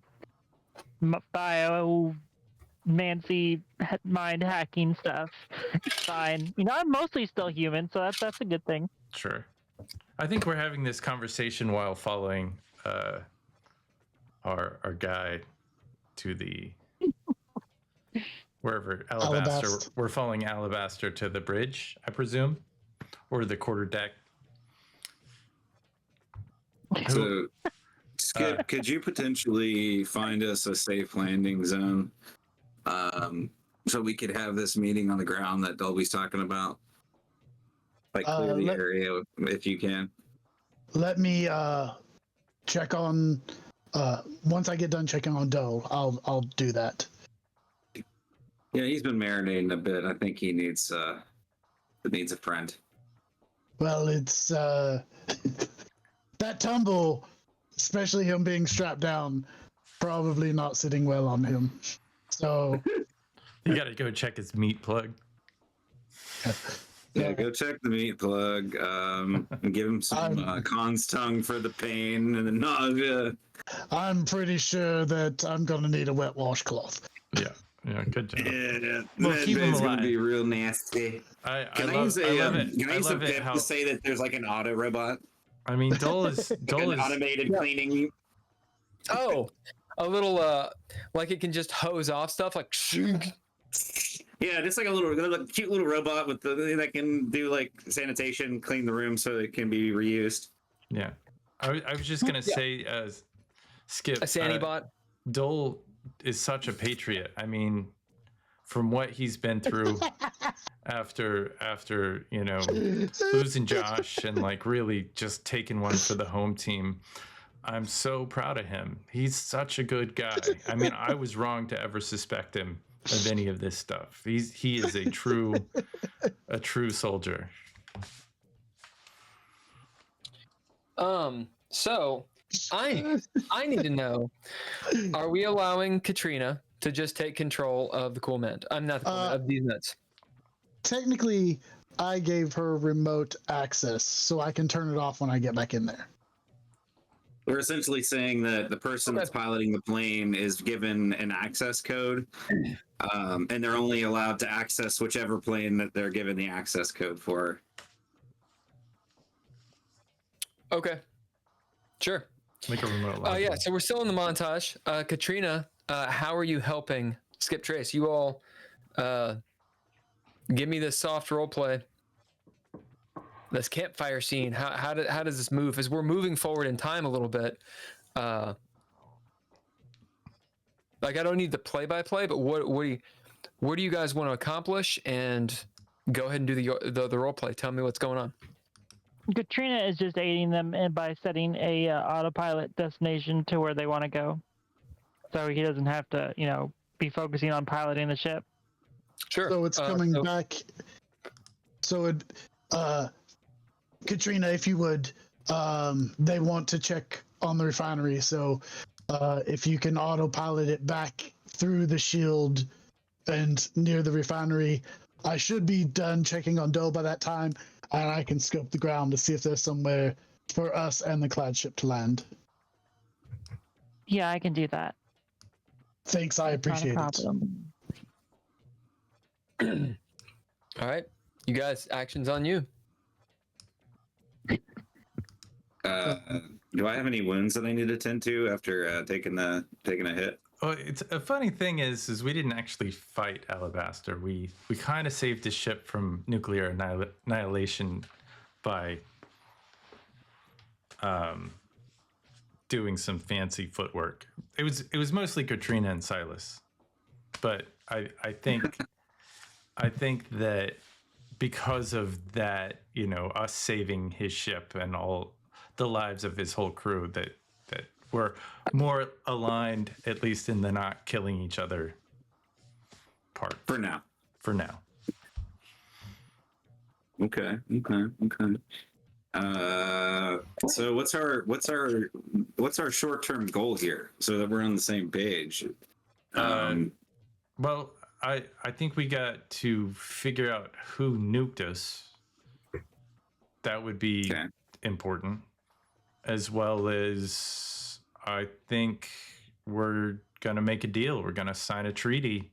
bio. Mancy mind hacking stuff. It's fine. I'm mostly still human, so that's a good thing. Sure. I think we're having this conversation while following our guy to the wherever Alabaster. We're following Alabaster to the bridge, I presume, or the quarter deck. So, Skip, could you potentially find us a safe landing zone? So we could have this meeting on the ground that Dolby's talking about. Like clear the area if you can. Let me check on once I get done checking on Dole, I'll do that. Yeah, he's been marinating a bit. I think he needs a friend. Well, it's that tumble, especially him being strapped down, probably not sitting well on him. So you got to go check his meat plug. Yeah, go check the meat plug. And give him some Khan's tongue for the pain and the nausea. I'm pretty sure that I'm gonna need a wet washcloth. Yeah, good job. Yeah, well, keep him alive. Gonna be real nasty. Can I use a pip to say that there's like an auto robot? I mean, Dole is automated cleaning. Oh, a little like it can just hose off stuff like. Yeah, just like a cute little robot with that can do like sanitation, clean the room so it can be reused. Yeah, I was just gonna say, Skip, a Sanibot. Dole is such a patriot. I mean, from what he's been through after losing Josh and like really just taking one for the home team. I'm so proud of him. He's such a good guy. I mean, I was wrong to ever suspect him of any of this stuff. He is a true soldier. So I need to know: are we allowing Katrina to just take control of the Cool Mint? I'm not the Cool Mint, of these nuts. Technically, I gave her remote access, so I can turn it off when I get back in there. We're essentially saying that the person that's piloting the plane is given an access code, and they're only allowed to access whichever plane that they're given the access code for. Okay. Sure. Make a remote. Yeah, so we're still in the montage. Katrina, how are you helping Skip Trace? You all give me this soft role play. This campfire scene. How does this move? As we're moving forward in time a little bit, like I don't need the play-by-play, but what do you guys want to accomplish? And go ahead and do the role play. Tell me what's going on. Katrina is just aiding them by setting a autopilot destination to where they want to go, so he doesn't have to, be focusing on piloting the ship. Sure. So it's coming back. So Katrina, if you would, they want to check on the refinery. So if you can autopilot it back through the shield and near the refinery, I should be done checking on Doe by that time, and I can scope the ground to see if there's somewhere for us and the clad ship to land. Yeah, I can do that. Thanks, I appreciate it. All right, you guys, action's on you. Do I have any wounds that I need to tend to after taking a hit? Oh, it's a funny thing is we didn't actually fight Alabaster. We kind of saved the ship from nuclear annihilation by doing some fancy footwork. It was mostly Katrina and Silas, but I think that because of that, us saving his ship and all the lives of his whole crew, that we're more aligned, at least in the not killing each other part. For now. Okay. So what's our short-term goal here, so that we're on the same page? Well, I think we got to figure out who nuked us. That would be important, as well as I think we're gonna make a deal. We're gonna sign a treaty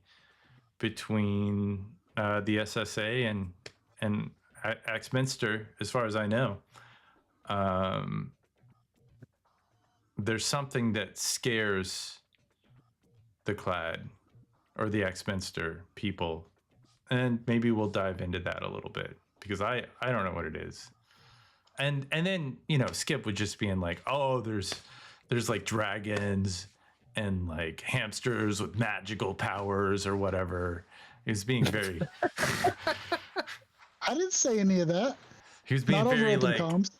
between the SSA and Axminster, as far as I know. There's something that scares the Clad or the Axminster people, and maybe we'll dive into that a little bit, because I don't know what it is. And then Skip would just being like, oh, there's like dragons and like hamsters with magical powers or whatever. He was being very I didn't say any of that. He was being Not very like comms.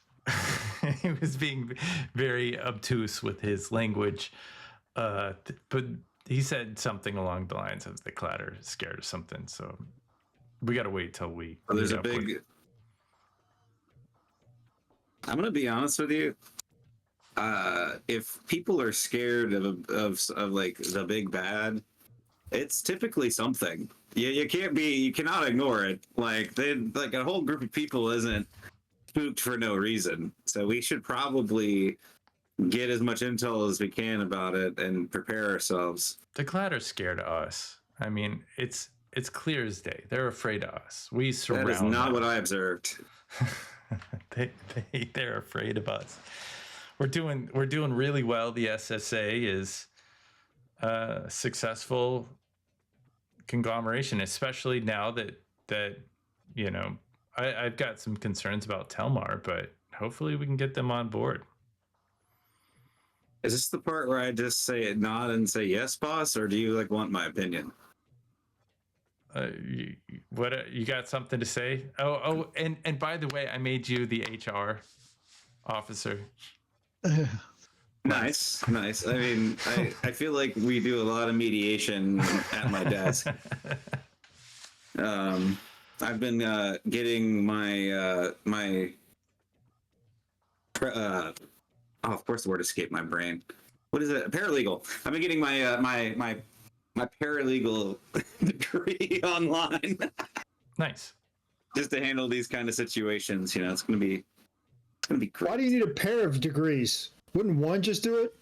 he was being very obtuse with his language, but he said something along the lines of the Clatter scared or something. So we got to wait till we. There's a big. I'm gonna be honest with you. If people are scared of like the big bad, it's typically something. You cannot ignore it. Like a whole group of people isn't spooked for no reason. So we should probably get as much intel as we can about it and prepare ourselves. The Clatter's scared of us. I mean, it's clear as day. They're afraid of us. We surround. That is not them. what I observed. They're afraid of us. We're doing really well. The SSA is a successful conglomeration, especially now that I've got some concerns about Telmar, but hopefully we can get them on board. Is this the part where I just say nod and say yes, boss, or do you want my opinion? You got something to say? Oh, and by the way, I made you the HR officer. Nice. I mean, I feel like we do a lot of mediation at my desk. I've been getting my of course the word escaped my brain. What is it? Paralegal. I've been getting my my paralegal degree online. Nice. Just to handle these kind of situations, it's gonna be great. Why do you need a pair of degrees? Wouldn't one just do it?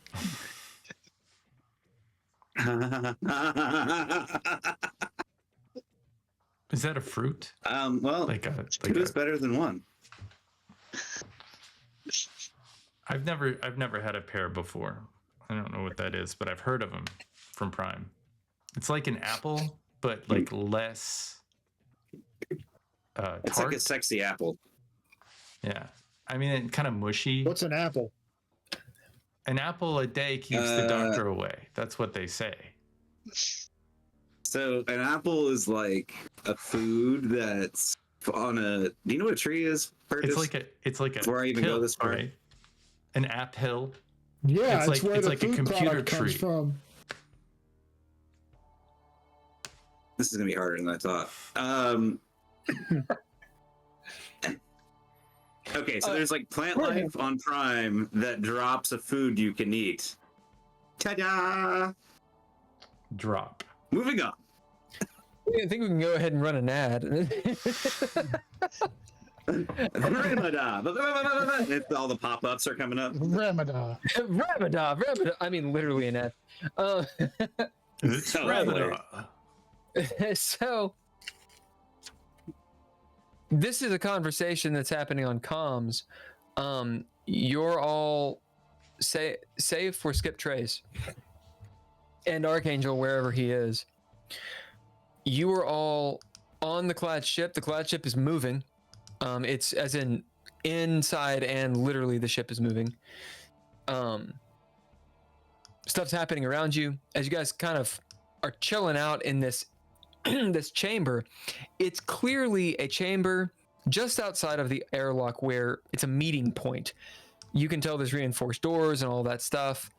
Is that a fruit? Well, two is better than one. I've never had a pear before. I don't know what that is, but I've heard of them from Prime. It's like an apple, but like less It's tart. like a sexy apple. Yeah. I mean, it's kind of mushy. What's an apple? An apple a day keeps the doctor away. That's what they say. So an apple is like a food that's on a. Do you know what a tree is? It's like a. Before I even pill, go this far, right? An apple. Yeah, It's where it's the like a food computer product comes tree. from. this is gonna be harder than I thought. Okay, so there's like Plant Life on Prime that drops a food you can eat. Ta-da! Drop. Moving on. I think we can go ahead and run an ad. It's all the pop-ups are coming up. Ramadan. Ramadan. I mean, literally an ad. It's Oh, rather. So, this is a conversation that's happening on comms. You're all save for Skip Trace and Archangel, wherever he is. You are all on the clad ship. The clad ship is moving. It's as in inside, and literally the ship is moving. Stuff's happening around you as you guys kind of are chilling out in this this chamber. It's clearly a chamber just outside of the airlock where it's a meeting point. You can tell there's reinforced doors and all that stuff.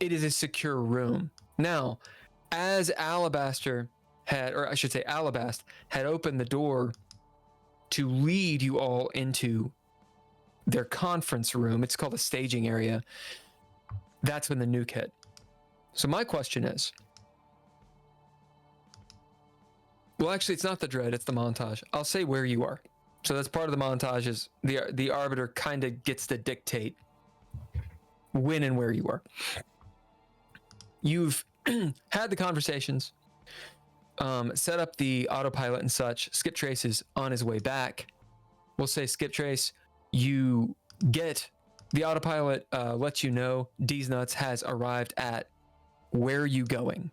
It is a secure room. Now, as Alabast had opened the door to lead you all into their conference room, it's called a staging area, that's when the nuke hit. So my question is, well, actually, it's not the dread, it's the montage. I'll say where you are. So that's part of the montage is the arbiter kind of gets to dictate when and where you are. You've had the conversations, set up the autopilot and such. Skip Trace is on his way back. We'll say Skip Trace, you get the autopilot, lets you know D's Nuts has arrived at. Where are you going?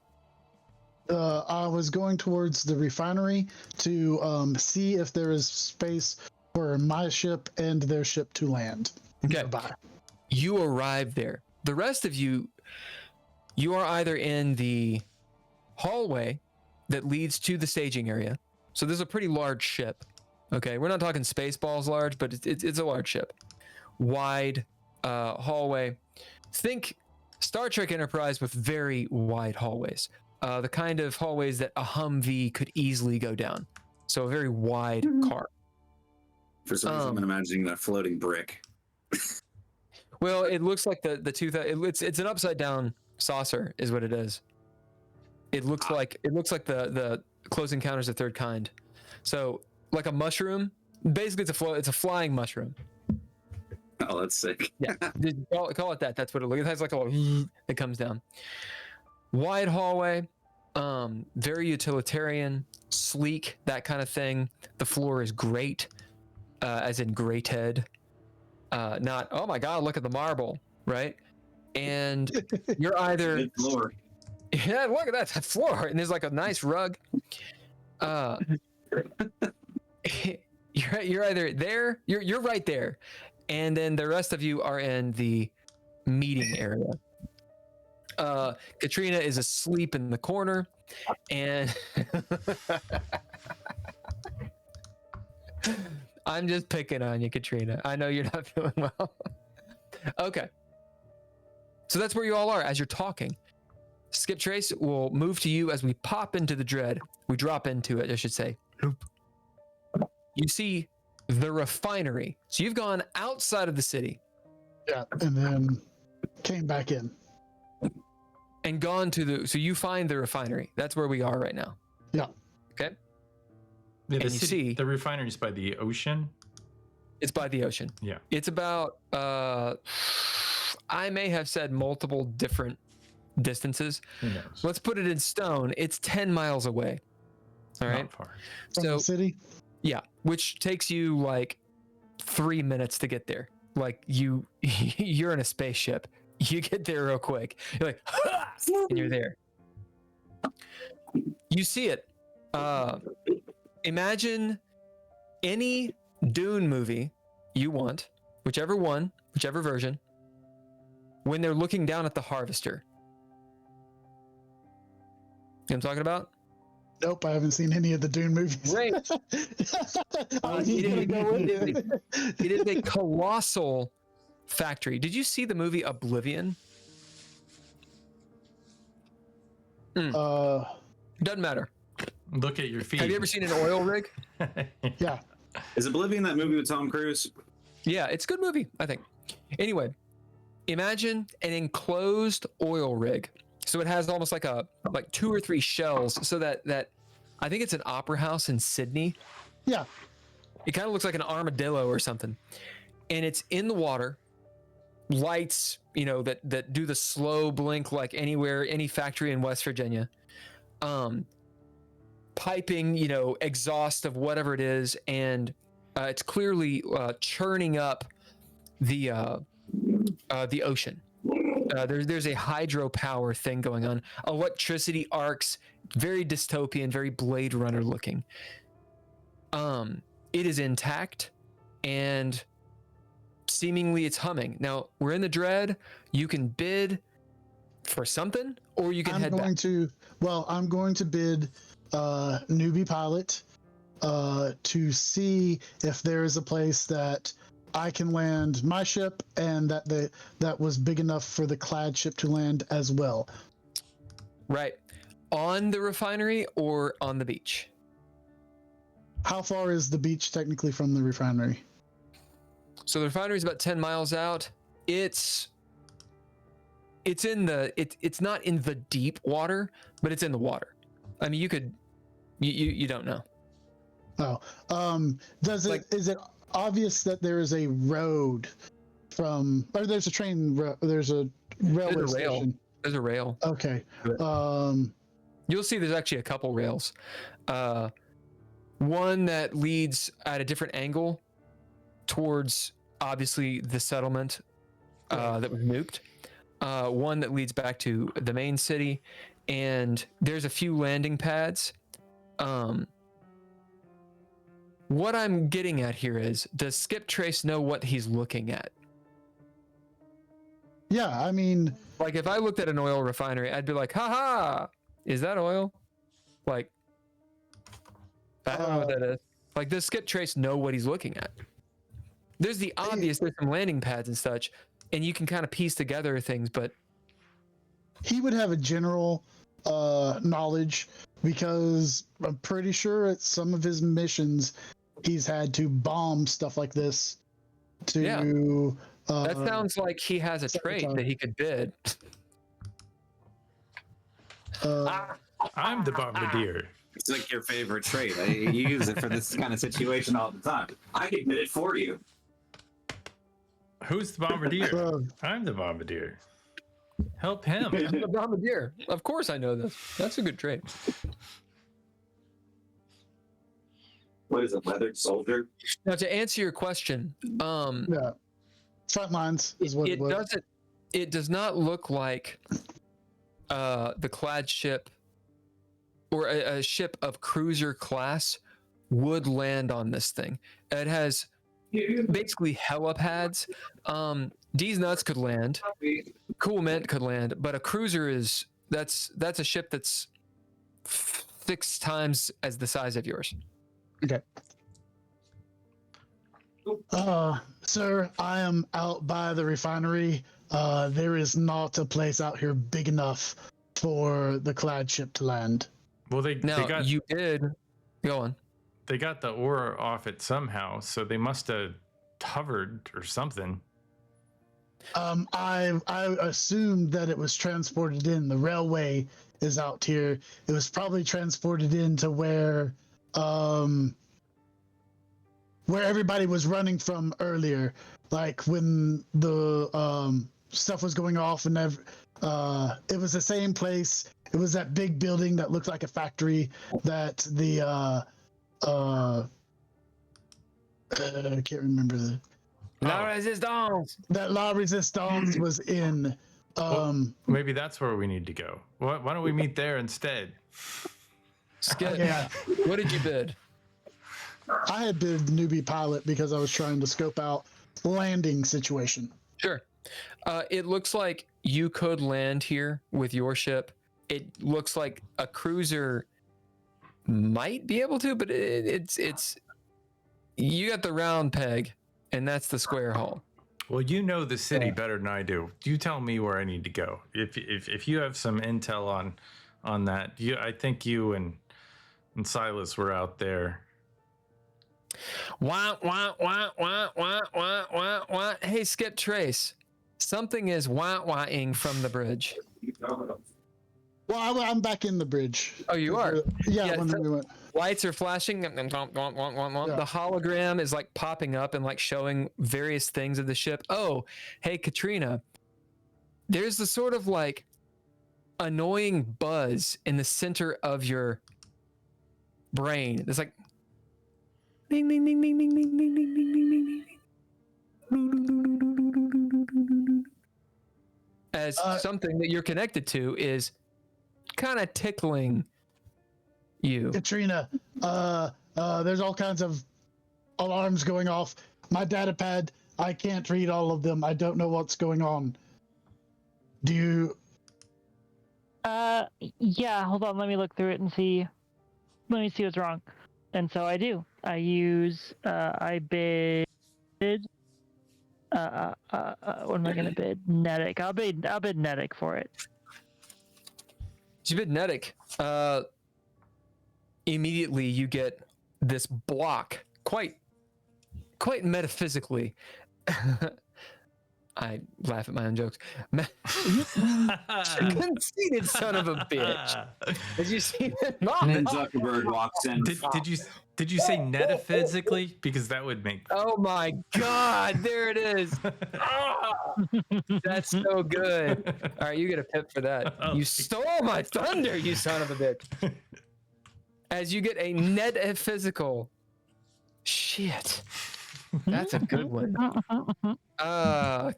I was going towards the refinery to see if there is space for my ship and their ship to land nearby. You arrive there. The rest of you are either in the hallway that leads to the staging area. So there's a pretty large ship. Okay, we're not talking Spaceballs large, but it's a large ship. Wide hallway. Think Star Trek Enterprise with very wide hallways. The kind of hallways that a Humvee could easily go down. So a very wide car. For some reason, I'm imagining a floating brick. Well, it looks like the it's an upside down saucer is what it is. It looks like the Close Encounters of the Third Kind. So like a mushroom. Basically, it's a flying mushroom. Oh, that's sick. Yeah, call it that. That's what it looks. It has like a it comes down. Wide hallway, very utilitarian, sleek, that kind of thing. The floor is great, as in grated. Not, oh my God, look at the marble, right? And you're either Good floor. yeah, look at that floor, and there's like a nice rug. You're either there, you're right there, and then the rest of you are in the meeting area. Katrina is asleep in the corner, and I'm just picking on you, Katrina. I know you're not feeling well. Okay. So that's where you all are as you're talking. Skip Trace will move to you as we pop into the Dread. We drop into it, I should say. You see the refinery. So you've gone outside of the city. Yeah, and then came back in. And gone to the... So you find the refinery. That's where we are right now. Yeah. Okay. Yeah, And you see... the refinery's by the ocean. It's by the ocean. Yeah. It's about... I may have said multiple different distances. Who knows? Let's put it in stone. It's 10 miles away. All right. Not far. From the city? Yeah, which takes you like 3 minutes to get there. Like you're in a spaceship. You get there real quick. You're like, ha! And you're there. You see it. Imagine any Dune movie you want, whichever one, whichever version, when they're looking down at the harvester. You know what I'm talking about? Nope, I haven't seen any of the Dune movies. Great. It is a colossal factory. Did you see the movie Oblivion? Doesn't matter. Look at your feet. Have you ever seen an oil rig? Yeah. Is Oblivion that movie with Tom Cruise? Yeah, it's a good movie, I think. Anyway, imagine an enclosed oil rig. So it has almost like 2 or 3 shells, so that I think it's an opera house in Sydney. Yeah. It kind of looks like an armadillo or something. And it's in the water. Lights, that do the slow blink like any factory in West Virginia. Piping, exhaust of whatever it is, and it's clearly churning up the ocean. There's a hydropower thing going on. Electricity arcs, very dystopian, very Blade Runner looking. It is intact, and seemingly it's humming. Now, we're in the Dread. You can bid for something, or you can head back. I'm going to bid newbie pilot to see if there is a place that I can land my ship, and that was big enough for the clad ship to land as well. Right. On the refinery or on the beach? How far is the beach technically from the refinery? So the refinery is about 10 miles out. It's it's not in the deep water, but it's in the water. I mean, you don't know. Oh, is it obvious that there is a road or there's a train, there's a railway station? There's a rail. Okay. You'll see there's actually a couple rails. One that leads at a different angle towards, obviously, the settlement that was nuked. One that leads back to the main city. And there's a few landing pads. What I'm getting at here is, does Skip Trace know what he's looking at? Yeah, I mean... Like, if I looked at an oil refinery, I'd be like, haha, is that oil? Like, I don't know what that is. Like, does Skip Trace know what he's looking at? There's the obvious, there's some landing pads and such, and you can kind of piece together things, but... He would have a general knowledge, because I'm pretty sure at some of his missions, he's had to bomb stuff like this to... Yeah. That sounds like he has a trait that he could bid. I'm the bombardier. It's like your favorite trait. You use it for this kind of situation all the time. I can bid it for you. Who's the bombardier? I'm the bombardier. Help him. I'm the bombardier. Of course I know this. That's a good trait. What is a leathered soldier? Now, to answer your question, yeah. Front lines is what it was. It does not look like the clad ship or a ship of cruiser class would land on this thing. It has basically helipads. D's Nuts could land. Cool Mint could land, but a cruiser that's a ship that's 6 times as the size of yours. Okay. Sir, I am out by the refinery. There is not a place out here big enough for the clad ship to land. Well, they got you did. Go on. they got the ore off it somehow, so they must have hovered or something. I assumed that it was transported in. The railway is out here. It was probably transported into where everybody was running from earlier, like when the stuff was going off, and it was the same place. It was that big building that looked like a factory that the I can't remember the La Resistance. that La Resistance was in. Maybe that's where we need to go. Why don't we meet there instead? Skip. Yeah. What did you bid? I had bid newbie pilot because I was trying to scope out landing situation. Sure. It looks like you could land here with your ship. It looks like a cruiser might be able to, but it's you got the round peg, and that's the square hole. Well, you know the city better than I do. You tell me where I need to go. If you have some intel on that, I think you and Silas were out there. Wah, wah, wah, wah, wah, wah, wah, wah. Hey, Skip Trace. Something is wah-wahing from the bridge. Well, I'm back in the bridge. Oh, you are? Yeah, when we went. Lights are flashing. The hologram is like popping up and like showing various things of the ship. Oh, hey, Katrina. There's the sort of like annoying buzz in the center of your brain. It's like ding, ding, ding, ding, ding, ding, ding, ding, ding, ding, ding. As something that you're connected to is kind of tickling you. Katrina, there's all kinds of alarms going off. My data pad, I can't read all of them. I don't know what's going on. Do you? Yeah, hold on, let me look through it and see. Let me see what's wrong. And so I do. I use, I bid, what am I gonna bid? Netic. I'll bid Netic for it. You bid Netic. Immediately you get this block, quite metaphysically. I laugh at my own jokes. Conceited son of a bitch. Did you see that? And then Zuckerberg walks in. Did you say metaphysically? Because that would make. Oh my God! There it is. That's so good. All right, you get a pip for that. You stole my thunder, you son of a bitch. As you get a net physical. Shit. That's a good one.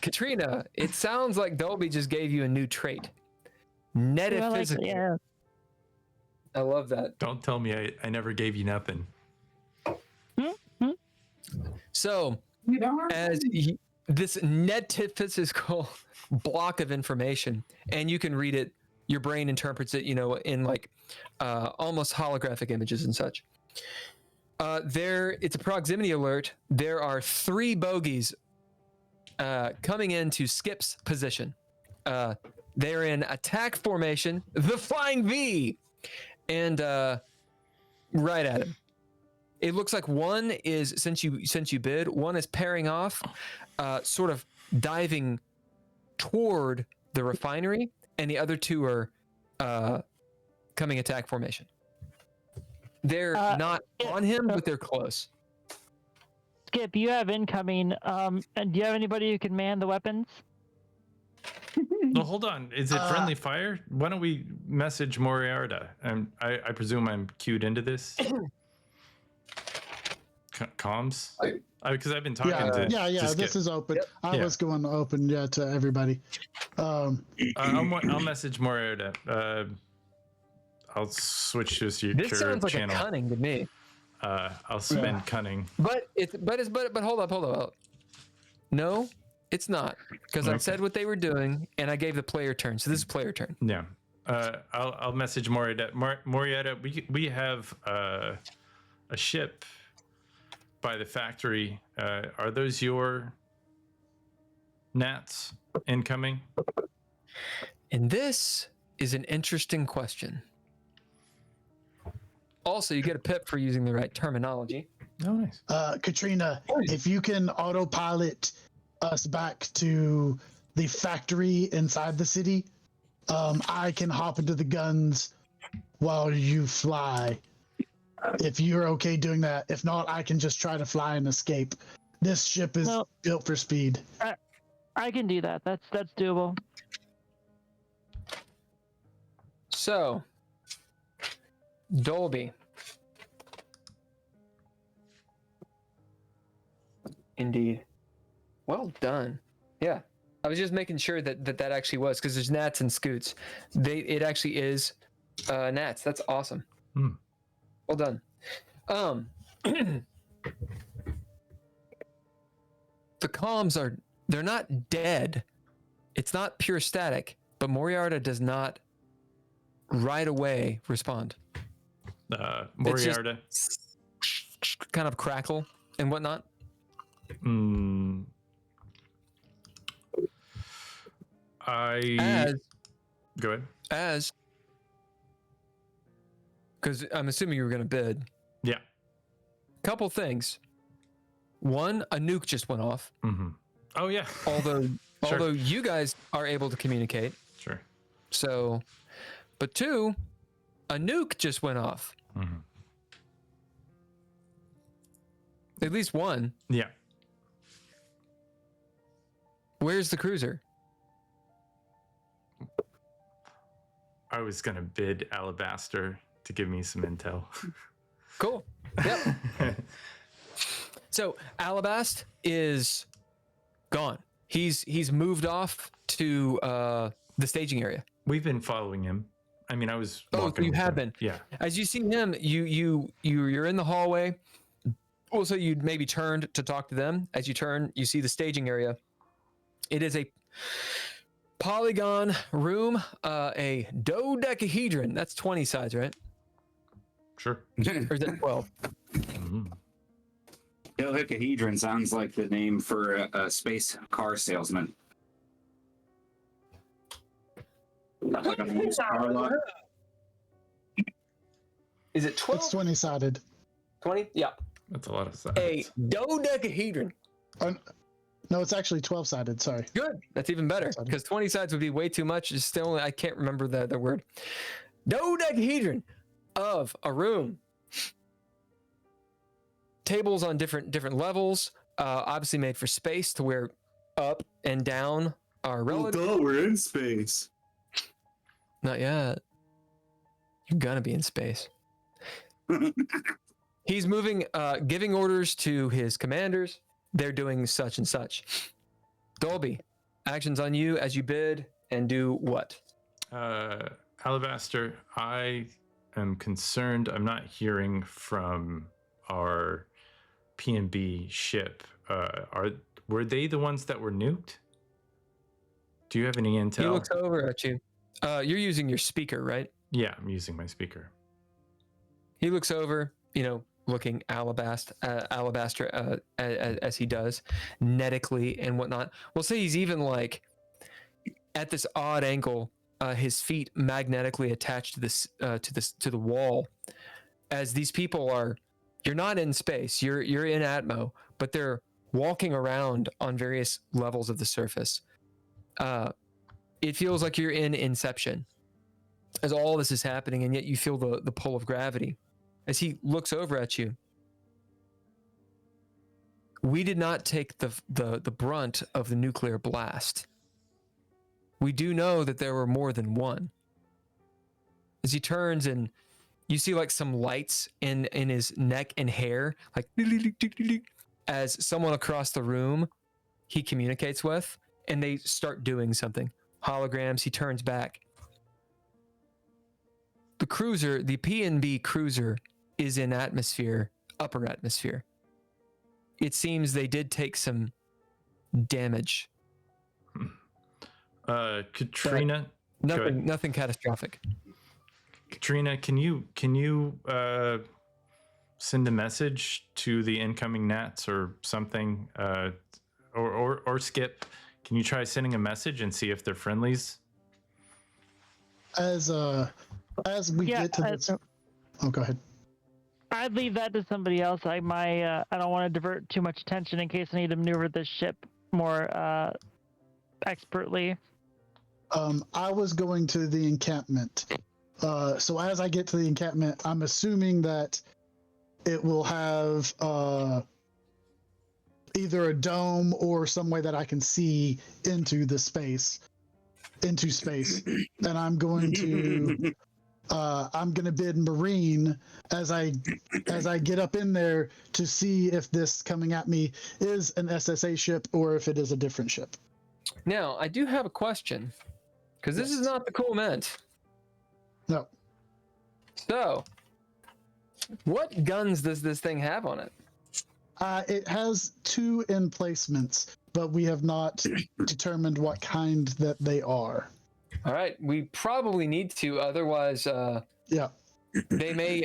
Katrina, it sounds like Dolby just gave you a new trait. Metaphysical. Yeah. I love that. Don't tell me I never gave you nothing. So, as this metaphysical block of information, and you can read it, your brain interprets it, in like almost holographic images and such. It's a proximity alert. There are 3 bogies coming into Skip's position. They're in attack formation, the Flying V, and right at him. It looks like one is, since you bid, one is pairing off, sort of diving toward the refinery, and the other 2 are coming attack formation. They're not on him, but they're close. Skip, you have incoming. And do you have anybody who can man the weapons? Well, hold on. Is it friendly fire? Why don't we message Moriarty? I presume I'm cued into this. Comms? Because I've been talking to. Yeah. This is open. Yep. I was going to open to everybody. I'll message Moriarty. I'll switch to your This sounds like channel. a cunning to me. I'll spend cunning. But hold up. No, it's not, because I said what they were doing and I gave the player turn. So this is player turn. Yeah. I'll message Moriarty. Moriarty, we have a ship by the factory. Are those your gnats incoming? And this is an interesting question. Also, you get a pip for using the right terminology. Oh, nice. Katrina, if you can autopilot us back to the factory inside the city, I can hop into the guns while you fly. If you're okay doing that. If not, I can just try to fly and escape. This ship is built for speed. I can do that. That's doable. So, Dolby. Indeed. Well done. Yeah. I was just making sure that actually was, because there's gnats and scoots. It actually is gnats. That's awesome. Well done. The comms they're not dead. It's not pure static, but Moriarty does not right away respond. Moriarty. Kind of crackle and whatnot. Go ahead. Because I'm assuming you were going to bid. Yeah. Couple things. One, a nuke just went off. Mm-hmm. Oh yeah. Although Sure. you guys are able to communicate. Sure. So, but two, a nuke just went off. Mm-hmm. At least one. Yeah. Where's the cruiser? I was gonna bid Alabaster to give me some intel. Cool. Yep. So Alabast is gone. He's moved off to the staging area. We've been following him. I mean, I was. Oh, you have been. Yeah. As you see him, you're in the hallway. Also, you'd maybe turned to talk to them. As you turn, you see the staging area. It is a polygon room, a dodecahedron. That's 20 sides, right? Sure. Or is that 12? Mm-hmm. Dodecahedron sounds like the name for a space car salesman. Like a used car lot. Is it 12? It's 20-sided. 20? Yeah. That's a lot of sides. A dodecahedron. No, it's actually 12-sided. Sorry. Good. That's even better, because 20 sides would be way too much. It's still, I can't remember the word. Dodecahedron of a room. Tables on different levels, obviously made for space, to where up and down are relative. Oh, we're in space. Not yet. You're gonna be in space. He's moving, giving orders to his commanders. They're doing such and such. Dolby, actions on you as you bid and do what? Alabaster, I am concerned. I'm not hearing from our P&B ship. Were they the ones that were nuked? Do you have any intel? He looks over at you. You're using your speaker, right? Yeah, I'm using my speaker. He looks over, looking alabaster as he does, netically and whatnot. We'll say he's even like at this odd angle, his feet magnetically attached to this to the wall. As these people are, you're not in space, you're in Atmo, but they're walking around on various levels of the surface. It feels like you're in Inception as all this is happening, and yet you feel the pull of gravity. As he looks over at you, we did not take the brunt of the nuclear blast. We do know that there were more than one. As he turns, and you see like some lights in his neck and hair, like as someone across the room he communicates with, and they start doing something. Holograms, he turns back. The cruiser, the P&B cruiser, is in atmosphere, upper atmosphere. It seems they did take some damage. Katrina, nothing catastrophic. Katrina, can you send a message to the incoming Nats or something, or Skip? Can you try sending a message and see if they're friendlies? As we get to this, go ahead. I'd leave that to somebody else. I don't want to divert too much attention in case I need to maneuver this ship more expertly. I was going to the encampment. So as I get to the encampment, I'm assuming that it will have either a dome or some way that I can see into space. And I'm going to bid Marine as I get up in there to see if this coming at me is an SSA ship or if it is a different ship. Now, I do have a question, because this is not the cool mint. No. So, what guns does this thing have on it? It has 2 emplacements, but we have not determined what kind that they are. All right, we probably need to, otherwise, yeah, they may,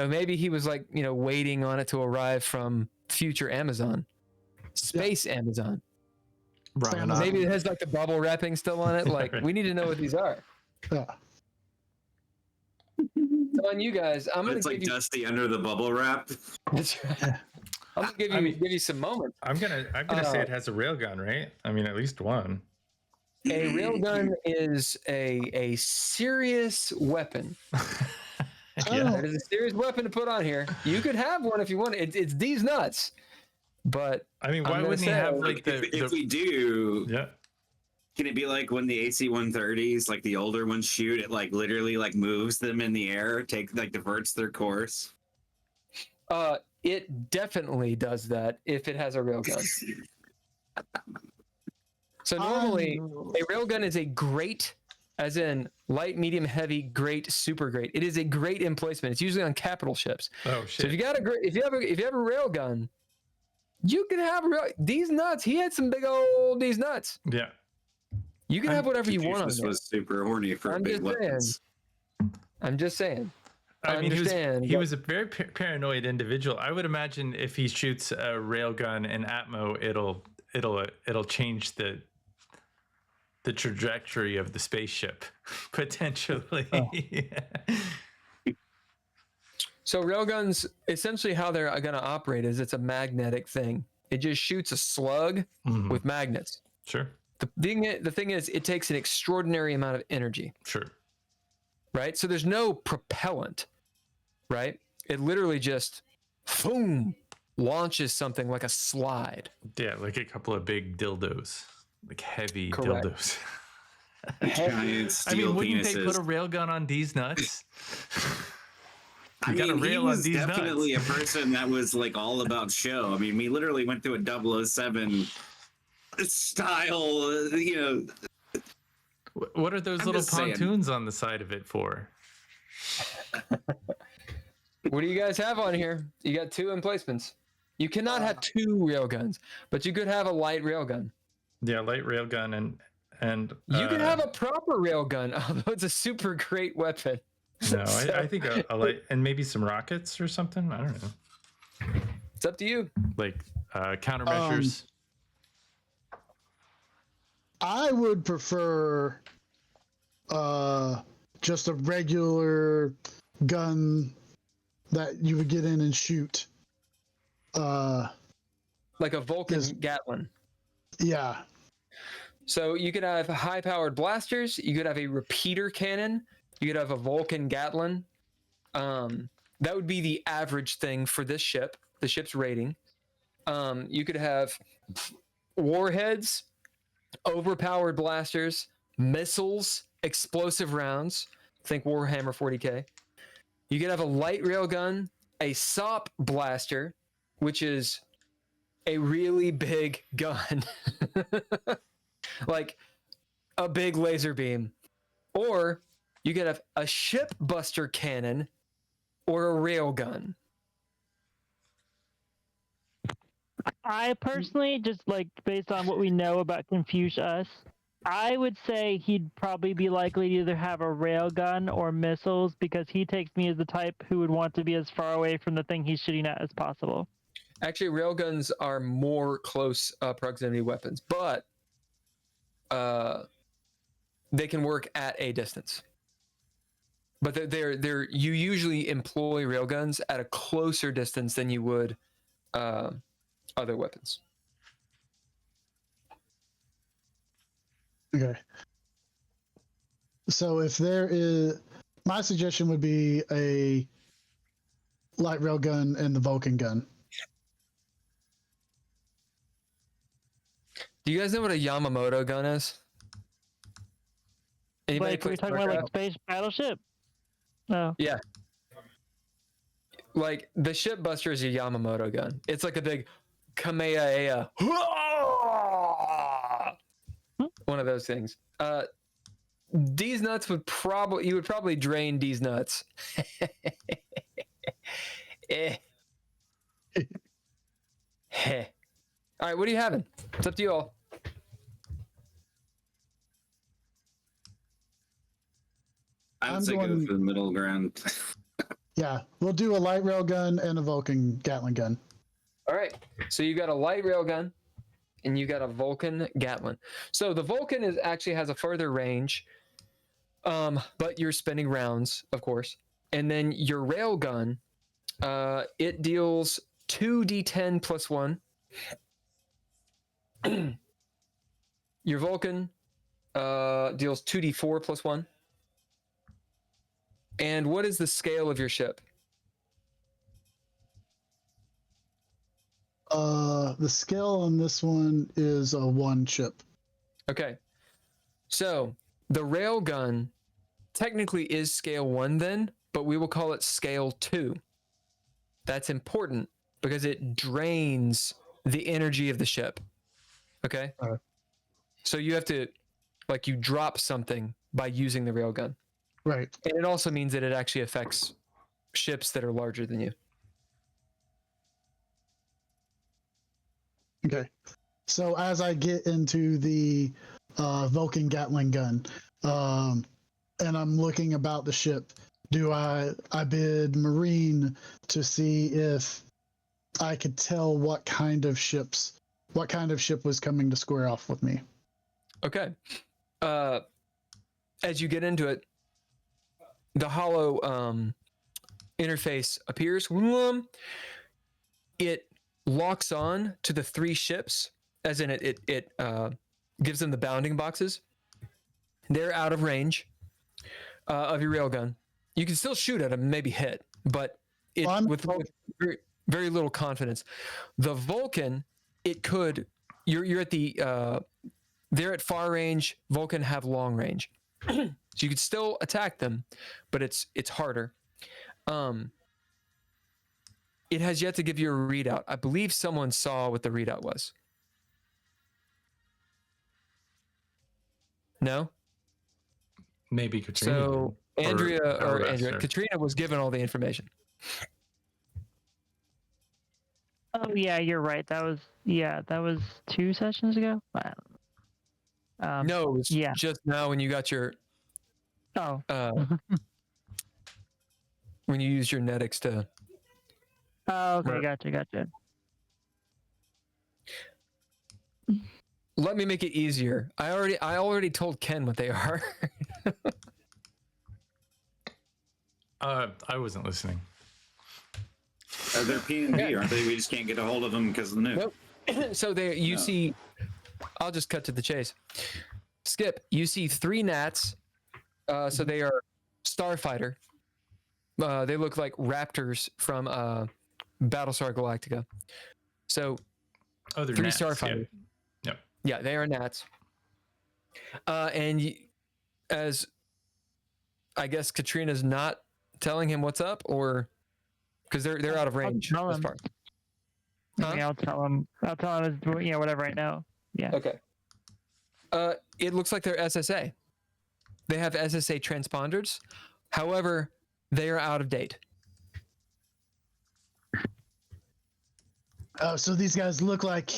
maybe he was like, waiting on it to arrive from future Amazon, space Amazon. Right. Maybe it has like the bubble wrapping still on it. Like, we need to know what these are. Yeah. So on you guys, I'm gonna it's give like you dusty under the bubble wrap. That's right. I'm gonna give you some moments. I'm gonna say it has a railgun, right? I mean, at least one. A railgun is a serious weapon. Yeah. It is a serious weapon to put on here. You could have one if you want. It's these nuts. But I mean, why wouldn't he have like if we do? Yeah. Can it be like when the AC-130s, like the older ones, shoot? It like literally like moves them in the air, diverts their course. It definitely does that if it has a railgun. So normally, a railgun is a great, as in light, medium, heavy, great, super great. It is a great emplacement. It's usually on capital ships. Oh shit! So if you have a railgun, you can have these nuts. He had some big old these nuts. Yeah. You can have whatever you want on This there. was super horny for big weapons. I'm just saying. I mean, he was a very paranoid individual. I would imagine if he shoots a railgun in Atmo, it'll change the trajectory of the spaceship potentially. Oh. So railguns, essentially how they're going to operate is it's a magnetic thing. It just shoots a slug with magnets. Sure. The thing is, it takes an extraordinary amount of energy. Sure. Right? So there's no propellant, right? It literally just, boom, launches something like a slide. Yeah, like a couple of big dildos, like heavy Correct. dildos. Giant steel wouldn't penises. they put a railgun on these nuts? I got a mean, he rail on was these definitely nuts. a person that was like all about show. I mean, we literally went through a 007 style, What are those I'm little just saying. pontoons on the side of it for? What do you guys have on here? You got 2 emplacements. You cannot have 2 railguns, but you could have a light railgun. Yeah, light railgun and You could have a proper railgun, although it's a super great weapon. no, I think a light and maybe some rockets or something. I don't know. It's up to you. Like countermeasures. I would prefer just a regular gun that you would get in and shoot. Like a Vulcan Yes. Gatling. Yeah. So you could have high-powered blasters. You could have a repeater cannon. You could have a Vulcan Gatling. That would be the average thing for this ship, the ship's rating. You could have warheads, overpowered blasters, missiles, explosive rounds. Think Warhammer 40K. You could have a light railgun, a SOP blaster, which is a really big gun. Like a big laser beam. Or you could have a ship buster cannon or a railgun. I personally, just like based on what we know about Confuse Us, I would say he'd probably be likely to either have a railgun or missiles because he takes me as the type who would want to be as far away from the thing he's shooting at as possible. Actually, railguns are more close proximity weapons, but they can work at a distance. But they're you usually employ railguns at a closer distance than you would other weapons. Okay. So if there is, my suggestion would be a light rail gun and the Vulcan gun. Do you guys know what a Yamamoto gun is? Anybody Like, are we play talking about like StarCraft? space battleship? No. Yeah. Like the ship buster is a Yamamoto gun. It's like a big Kamehameha. One of those things. D's nuts would probably drain D's nuts. Eh. Heh. All right, what are you having? It's up to you all. I I'm would say go going- for the middle ground. Yeah, we'll do a light rail gun and a Vulcan Gatling gun. All right. So you got a light railgun and you got a Vulcan Gatling. So the Vulcan actually has a further range, but you're spending rounds, of course. And then your railgun, it deals 2d10 plus 1. Your Vulcan deals 2d4 plus 1. And what is the scale of your ship? The scale on this one is a 1 ship. Okay. So the railgun technically is scale 1 then, but we will call it scale 2. That's important because it drains the energy of the ship. Okay? So you have to, like, you drop something by using the railgun. Right. And it also means that it actually affects ships that are larger than you. Okay. So as I get into the Vulcan Gatling gun, and I'm looking about the ship, do I bid Marine to see if I could tell what kind of ship was coming to square off with me? Okay. As you get into it, the hollow interface appears. It locks on to the 3 ships, as in it gives them the bounding boxes. They're out of range of your railgun. You can still shoot at them, maybe hit, but with very, very little confidence. The Vulcan, it could. You're at the. They're at far range. Vulcan have long range, so you could still attack them, but it's harder. It has yet to give you a readout. I believe someone saw what the readout was. No? Maybe Katrina. So did. Or Katrina was given all the information. Oh yeah, you're right. That was 2 sessions ago. No, it was yeah. just now when you got your Oh. when you used your netics to. Oh, okay, Right. gotcha. Let me make it easier. I already told Ken what they are. I wasn't listening. They're P&D, aren't they? We just can't get a hold of them because of the nuke. Nope. So there you see. I'll just cut to the chase. Skip. You see 3 gnats. So they are starfighter. They look like raptors from Battlestar Galactica. So Oh, they're 3 gnats, starfighters. Yep. Yeah, they are gnats. And as I guess Katrina's not telling him what's up, or because they're out of range. tell This him. part. I'll tell him. Whatever right now. Yeah. Okay. It looks like they're SSA. They have SSA transponders. However, they are out of date. So these guys look like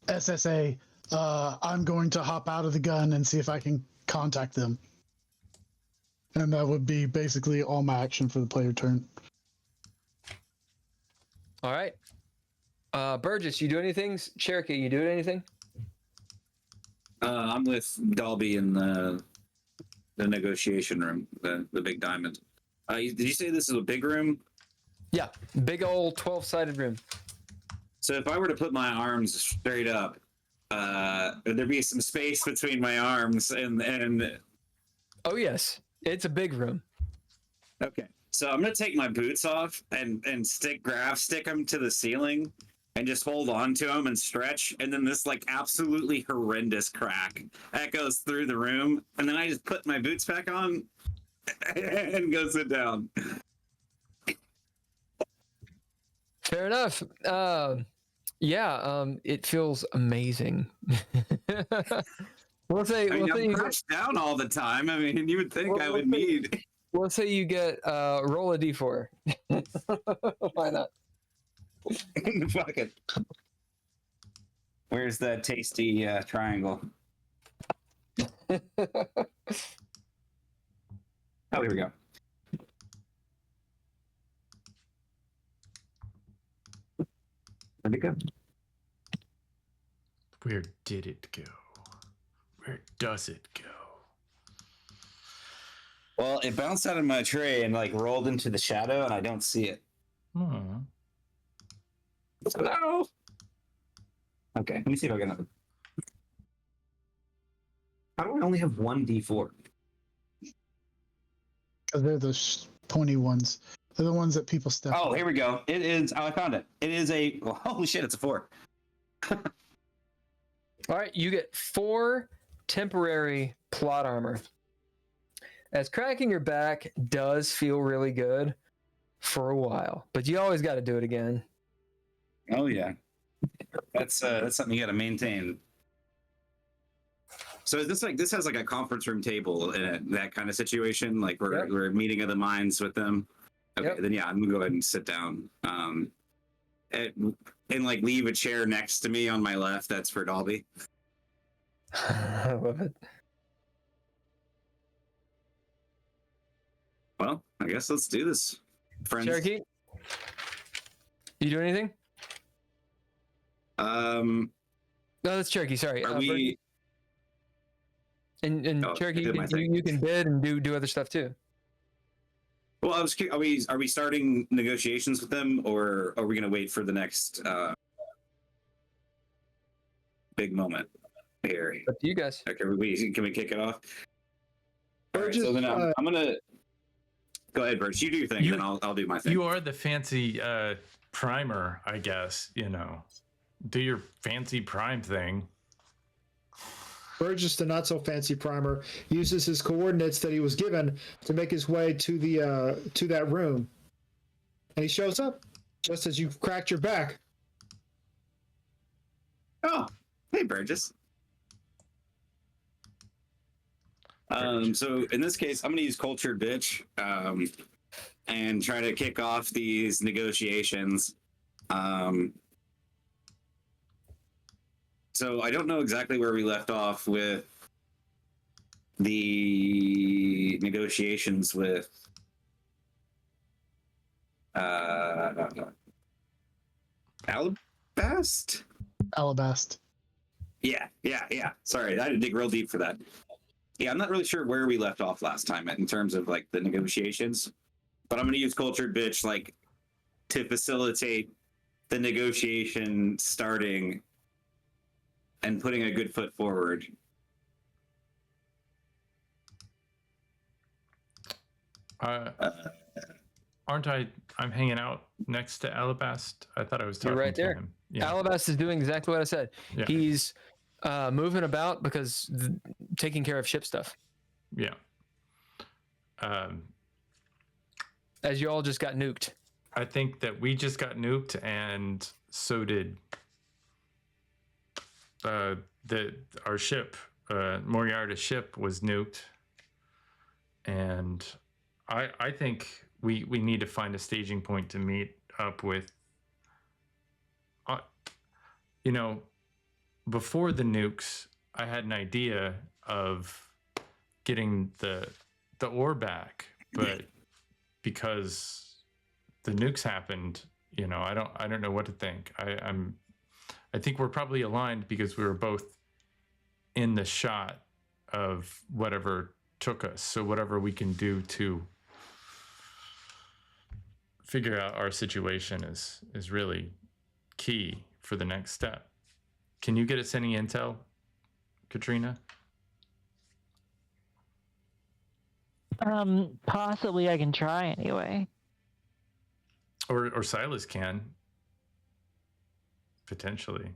SSA, I'm going to hop out of the gun and see if I can contact them. And that would be basically all my action for the player turn. All right. Burgess, you do anything? Cherokee, you do anything? I'm with Dalby in the negotiation room, the big diamond. Did you say this is a big room? Yeah, big old 12-sided room. So if I were to put my arms straight up, would there be some space between my arms and? Oh yes, it's a big room. Okay, so I'm gonna take my boots off and stick them to the ceiling and just hold on to them and stretch, and then this like absolutely horrendous crack echoes through the room, and then I just put my boots back on and go sit down. Fair enough. It feels amazing. We'll say I'm crouched down all the time. I mean, you would think I would need. We'll say you get roll a d4. Why not? Fuck it. Where's that tasty triangle? Oh, here we go. Where'd it go? Where did it go? Where does it go? Well, it bounced out of my tray and like rolled into the shadow, and I don't see it. Hmm. Hello. Okay, let me see if I can. How do I only have one D4? Because they're the pointy ones. They're the ones that people step Oh, on. here we go. It is. Oh, I found it. It is a. Well, holy shit! It's a 4. All right, you get 4 temporary plot armor. As cracking your back does feel really good for a while, but you always got to do it again. Oh yeah, that's something you got to maintain. So is this like this has like a conference room table in it, that kind of situation, like we're meeting of the minds with them. Okay, then yeah, I'm gonna go ahead and sit down. And like leave a chair next to me on my left. That's for Dalby. I love it. Well, I guess let's do this, friends. Cherokee, you do anything? No, that's Cherokee. Sorry. Are we? And Cherokee, you can bid and do other stuff too. Well, I was. Are we starting negotiations with them, or are we going to wait for the next big moment here? Up to you guys. Okay, can we kick it off? All right, Just, so then I'm gonna go ahead, Birch. You do your thing, then I'll do my thing. You are the fancy primer, I guess. You know, do your fancy prime thing. Burgess, the not so fancy primer, uses his coordinates that he was given to make his way to the to that room, and he shows up just as you've cracked your back. Oh, hey, Burgess. So in this case, I'm going to use Cultured Bitch and try to kick off these negotiations. So I don't know exactly where we left off with the negotiations with Alabast? Alabast. Yeah. Sorry, I had to dig real deep for that. Yeah, I'm not really sure where we left off last time in terms of like the negotiations, but I'm going to use Cultured Bitch like to facilitate the negotiation starting and putting a good foot forward. Aren't I? I'm hanging out next to Alabast. I thought I was talking You're right to there. him. Yeah. Alabast is doing exactly what I said. Yeah. He's moving about because taking care of ship stuff. Yeah. As you all just got nuked. I think that we just got nuked, and so did our ship. Moriarty's ship was nuked, and I think we need to find a staging point to meet up with. before the nukes, I had an idea of getting the ore back, but because the nukes happened, you know, I don't know what to think. I think we're probably aligned because we were both in the shot of whatever took us. So whatever we can do to figure out our situation is really key for the next step. Can you get us any intel, Katrina? Possibly I can try anyway. Or Silas can. Potentially.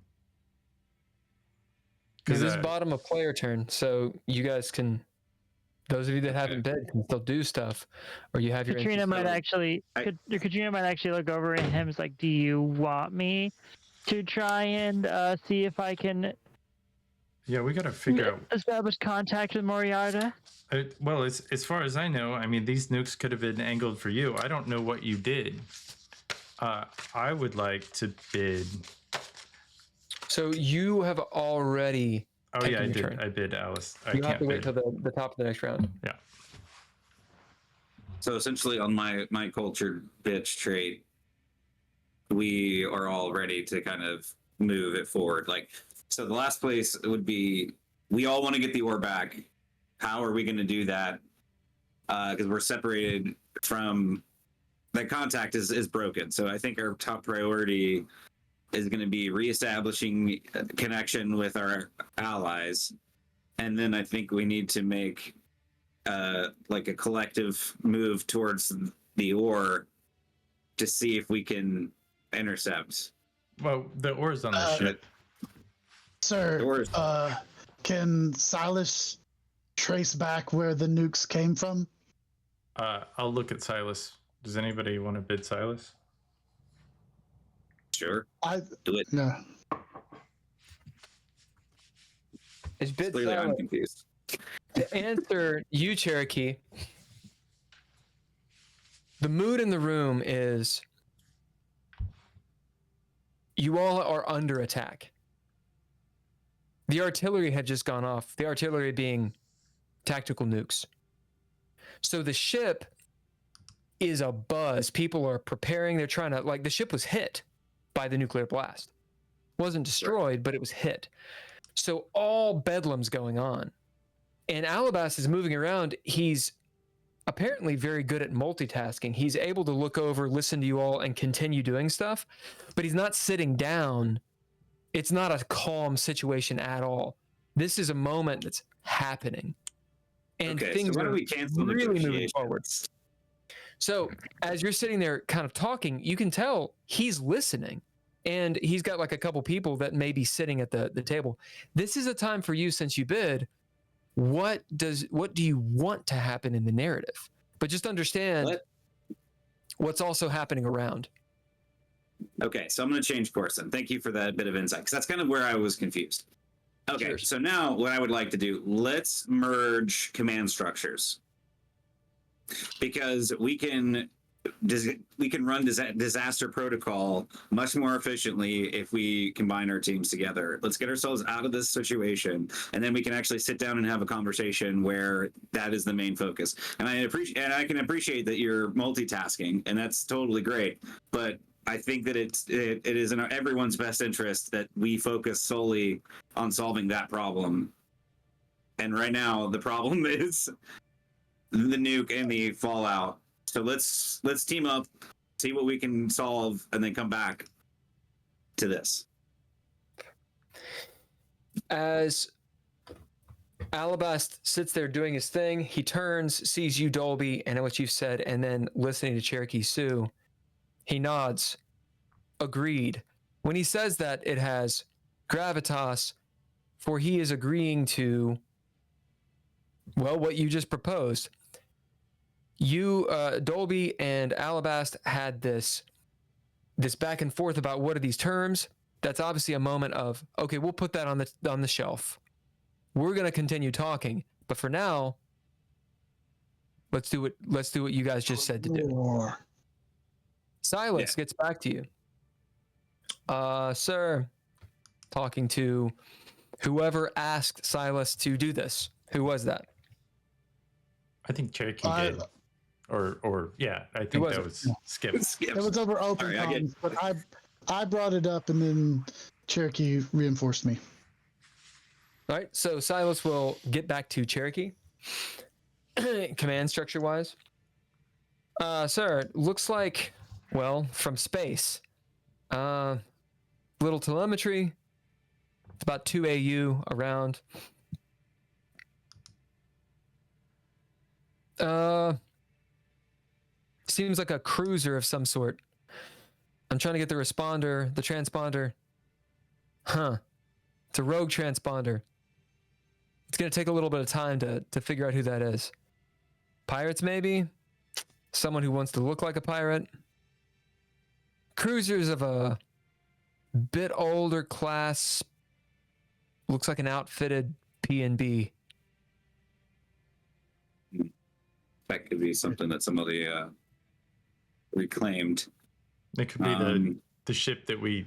Because this is bottom of player turn, so you guys can, those of you that haven't been can still do stuff, or you have your Katrina might actually look over at him. It's like, do you want me to try and see if I can? Yeah, we got to figure out. Establish contact with Moriarty. Well, as far as I know, I mean, these nukes could have been angled for you. I don't know what you did. I would like to bid. So you have already. Oh yeah, I did. Turn. I bid, Alice. You have to wait till the top of the next round. Yeah. So essentially, on my cultured bitch trait, we are all ready to kind of move it forward. Like, so the last place would be, we all want to get the ore back. How are we going to do that? Because we're separated from, that contact is broken. So I think our top priority is going to be reestablishing connection with our allies. And then I think we need to make like a collective move towards the ore to see if we can intercept. Well, the ore's on the ship. Sir, can Silas trace back where the nukes came from? I'll look at Silas. Does anybody want to bid Silas? Sure. Do it. No. It's bid Clearly, Silas. I'm confused. To answer you, Cherokee, the mood in the room is you all are under attack. The artillery had just gone off. The artillery being tactical nukes. So the ship is a buzz. People are preparing. They're trying to, like, the ship was hit by the nuclear blast. It wasn't destroyed, but it was hit. So all bedlam's going on. And Alabas is moving around. He's apparently very good at multitasking. He's able to look over, listen to you all, and continue doing stuff, but he's not sitting down. It's not a calm situation at all. This is a moment that's happening. And things so why are don't we cancel really moving forward. So as you're sitting there kind of talking, you can tell he's listening. And he's got like a couple people that may be sitting at the table. This is a time for you, since you bid. What do you want to happen in the narrative? But just understand what's also happening around. Okay, so I'm going to change course then. Thank you for that bit of insight, because that's kind of where I was confused. Okay, sure. So now what I would like to do, let's merge command structures. Because we can run disaster protocol much more efficiently if we combine our teams together. Let's get ourselves out of this situation, and then we can actually sit down and have a conversation where that is the main focus. And I can appreciate that you're multitasking, and that's totally great. But I think that it is in everyone's best interest that we focus solely on solving that problem. And right now, the problem is the nuke and the fallout. So let's team up, see what we can solve, and then come back to this. As Alabast sits there doing his thing, he turns, sees you, Dolby, and what you've said, and then listening to Cherokee Sue, he nods. Agreed. When he says that, it has gravitas, for he is agreeing to, well, what you just proposed. You, Dolby and Alabast had this back and forth about what are these terms. That's obviously a moment of, okay, we'll put that on the shelf. We're going to continue talking, but for now, let's do what you guys just said to do. Silas gets back to you. Sir, talking to whoever asked Silas to do this. Who was that? I think Cherokee did. Or yeah, I think was that it? was Skip. It was over open Sorry, I get- comms, but I brought it up, and then Cherokee reinforced me. All right, so Silas will get back to Cherokee. Command structure wise. Sir, looks like, well, from space. Little telemetry. It's about 2 AU around. Seems like a cruiser of some sort. I'm trying to get the responder, the transponder. Huh. It's a rogue transponder. It's going to take a little bit of time to figure out who that is. Pirates, maybe? Someone who wants to look like a pirate? Cruisers of a bit older class. Looks like an outfitted P&B. That could be something that somebody reclaimed. It could be the ship that we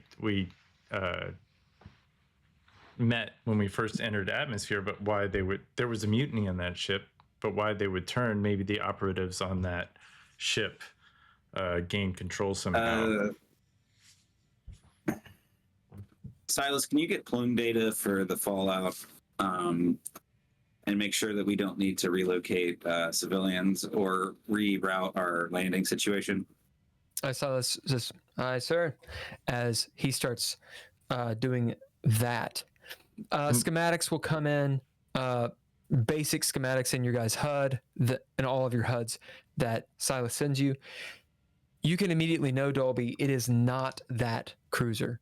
met when we first entered atmosphere, but why there was a mutiny on that ship, but why they would turn, maybe the operatives on that ship gained control somehow. Silas, can you get plume data for the fallout and make sure that we don't need to relocate civilians or reroute our landing situation? Silas says, "Aye, sir," as he starts doing that. Schematics will come in, basic schematics in your guys' HUD, and all of your HUDs that Silas sends you. You can immediately know, Dolby, it is not that cruiser.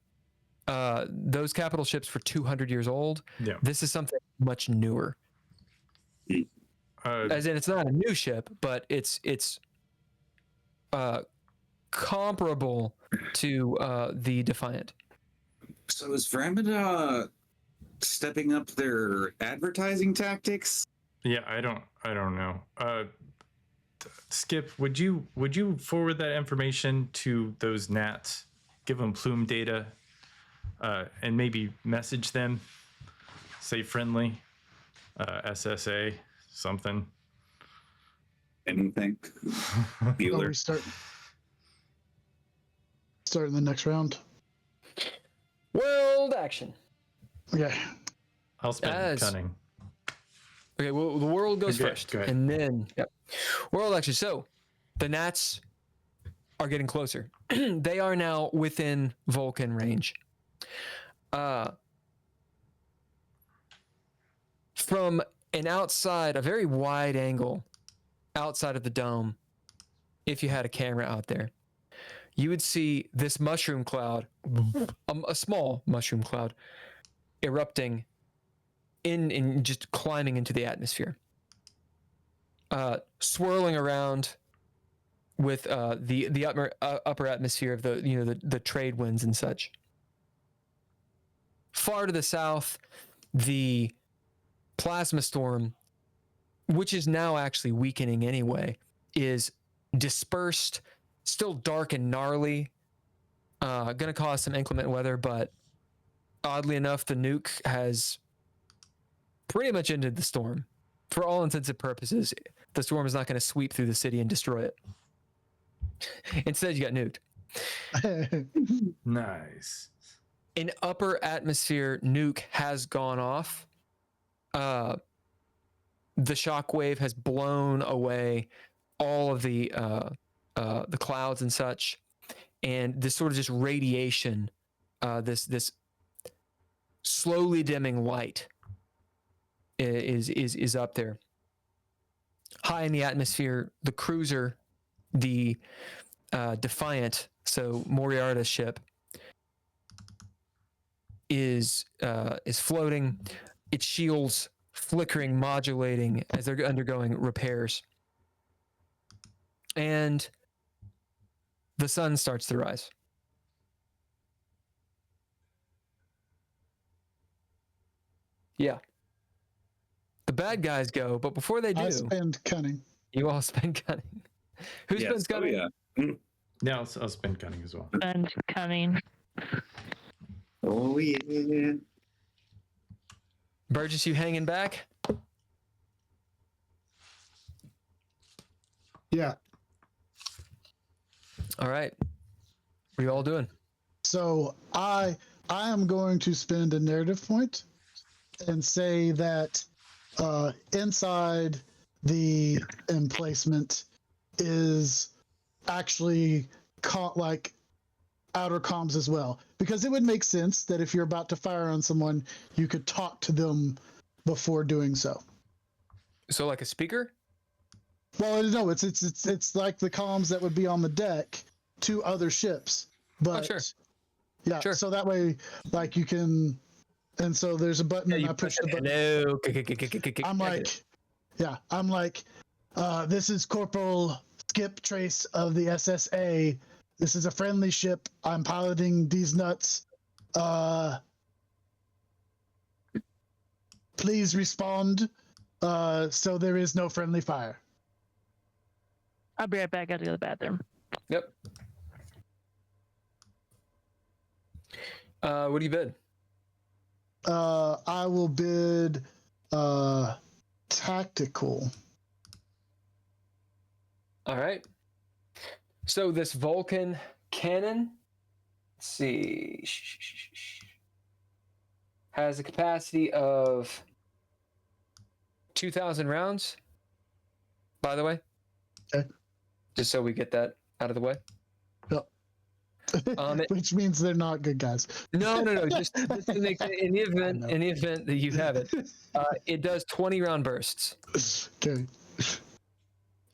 Those capital ships were 200 years old. Yeah. This is something much newer. As in, it's not a new ship, but it's comparable to the Defiant. So is Vermida stepping up their advertising tactics? Yeah, I don't know. Skip, would you forward that information to those Nats? Give them plume data, and maybe message them. Say friendly, SSA, something. Anything? Oh, Bueller. we starting the next round. World action. Okay. I'll spend cunning. Okay, well, the world goes Okay, first, go ahead. and then world action. So, the Nats are getting closer. They are now within Vulcan range. From an outside, a very wide angle, outside of the dome, if you had a camera out there, you would see this mushroom cloud, a small mushroom cloud, erupting in just climbing into the atmosphere, swirling around with the upper atmosphere of the trade winds and such. Far to the south, the plasma storm, which is now actually weakening anyway, is dispersed, still dark and gnarly, gonna cause some inclement weather, but oddly enough, the nuke has pretty much ended the storm. For all intents and purposes, the storm is not going to sweep through the city and destroy it. Instead, you got nuked. Nice. An upper atmosphere nuke has gone off. The shockwave has blown away all of the clouds and such, and this sort of just radiation, this slowly dimming light is up there. High in the atmosphere, the cruiser, the Defiant, so Moriarta's ship, is floating. Its shields flickering, modulating as they're undergoing repairs. And the sun starts to rise. Yeah. The bad guys go, but before they do, I spend cunning. you all spend cunning. Who spends cunning? Oh, yeah. Yeah, I'll spend cunning as well. And cunning. Oh yeah. Burgess, you hanging back? Yeah. All right. What are you all doing? So I am going to spend a narrative point and say that inside the emplacement is actually like outer comms as well, because it would make sense that if you're about to fire on someone, you could talk to them before doing so. So like a speaker? Well, no, it's like the comms that would be on the deck to other ships. But sure. Yeah, Sure. so that way, like, you can, and so there's a button and I push the button. Hello. I'm like, this is Corporal Skip Trace of the SSA. This is a friendly ship. I'm piloting these nuts. Please respond. So there is no friendly fire. I'll be right back. I have to go to the bathroom. Yep. What do you bid? I will bid tactical. All right. So this Vulcan cannon, let's see, has a capacity of 2,000 rounds, by the way. Okay. Just so we get that out of the way. Yep. Which means they're not good guys. No. Just to make in the event that you have it, it does 20-round bursts. Okay.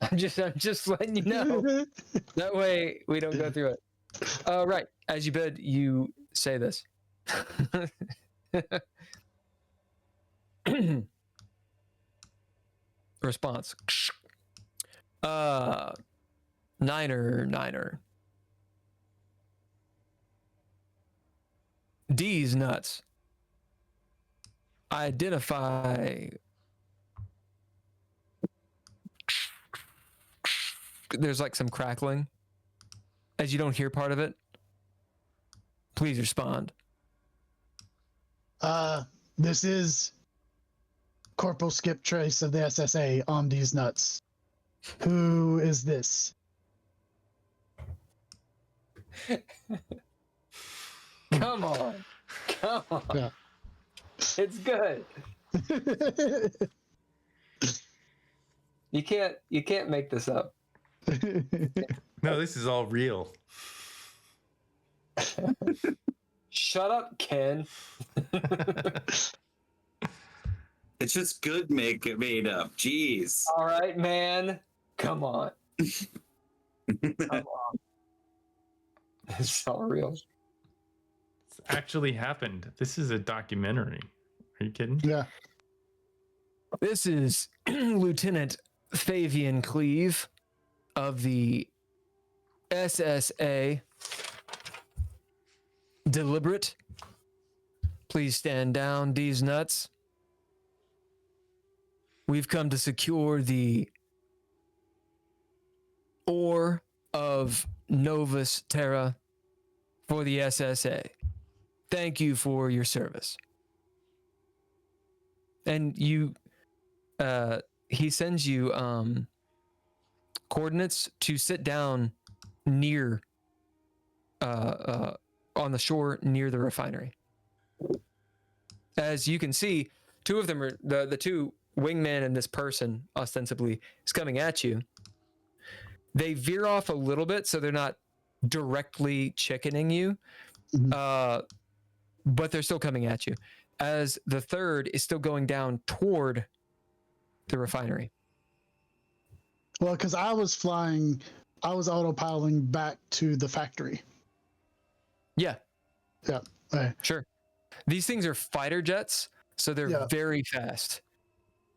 I'm just letting you know. That way we don't go through it. Right. As you bid, you say this. Response. Niner. D's nuts. Identify. There's like some crackling. As you don't hear part of it, please respond. This is Corporal Skip Trace of the SSA on these nuts. Who is this? Come on. Yeah. It's good. You can't make this up. No, this is all real. Shut up, Ken. It's just good made up. Jeez. All right, man. Come on. Come on. It's all real. It's actually happened. This is a documentary. Are you kidding? Yeah. This is Lieutenant Fabian Cleave of the SSA. Deliberate. Please stand down, these nuts. We've come to secure the ore of Novus Terra for the SSA. Thank you for your service. And he sends you coordinates to sit down near on the shore near the refinery. As you can see, two of them are the two wingman and this person ostensibly is coming at you. They veer off a little bit so they're not directly chickening you, but they're still coming at you. As the third is still going down toward the refinery. Well, because I was autopiloting back to the factory. Yeah. Yeah. Okay. Sure. These things are fighter jets, so they're very fast.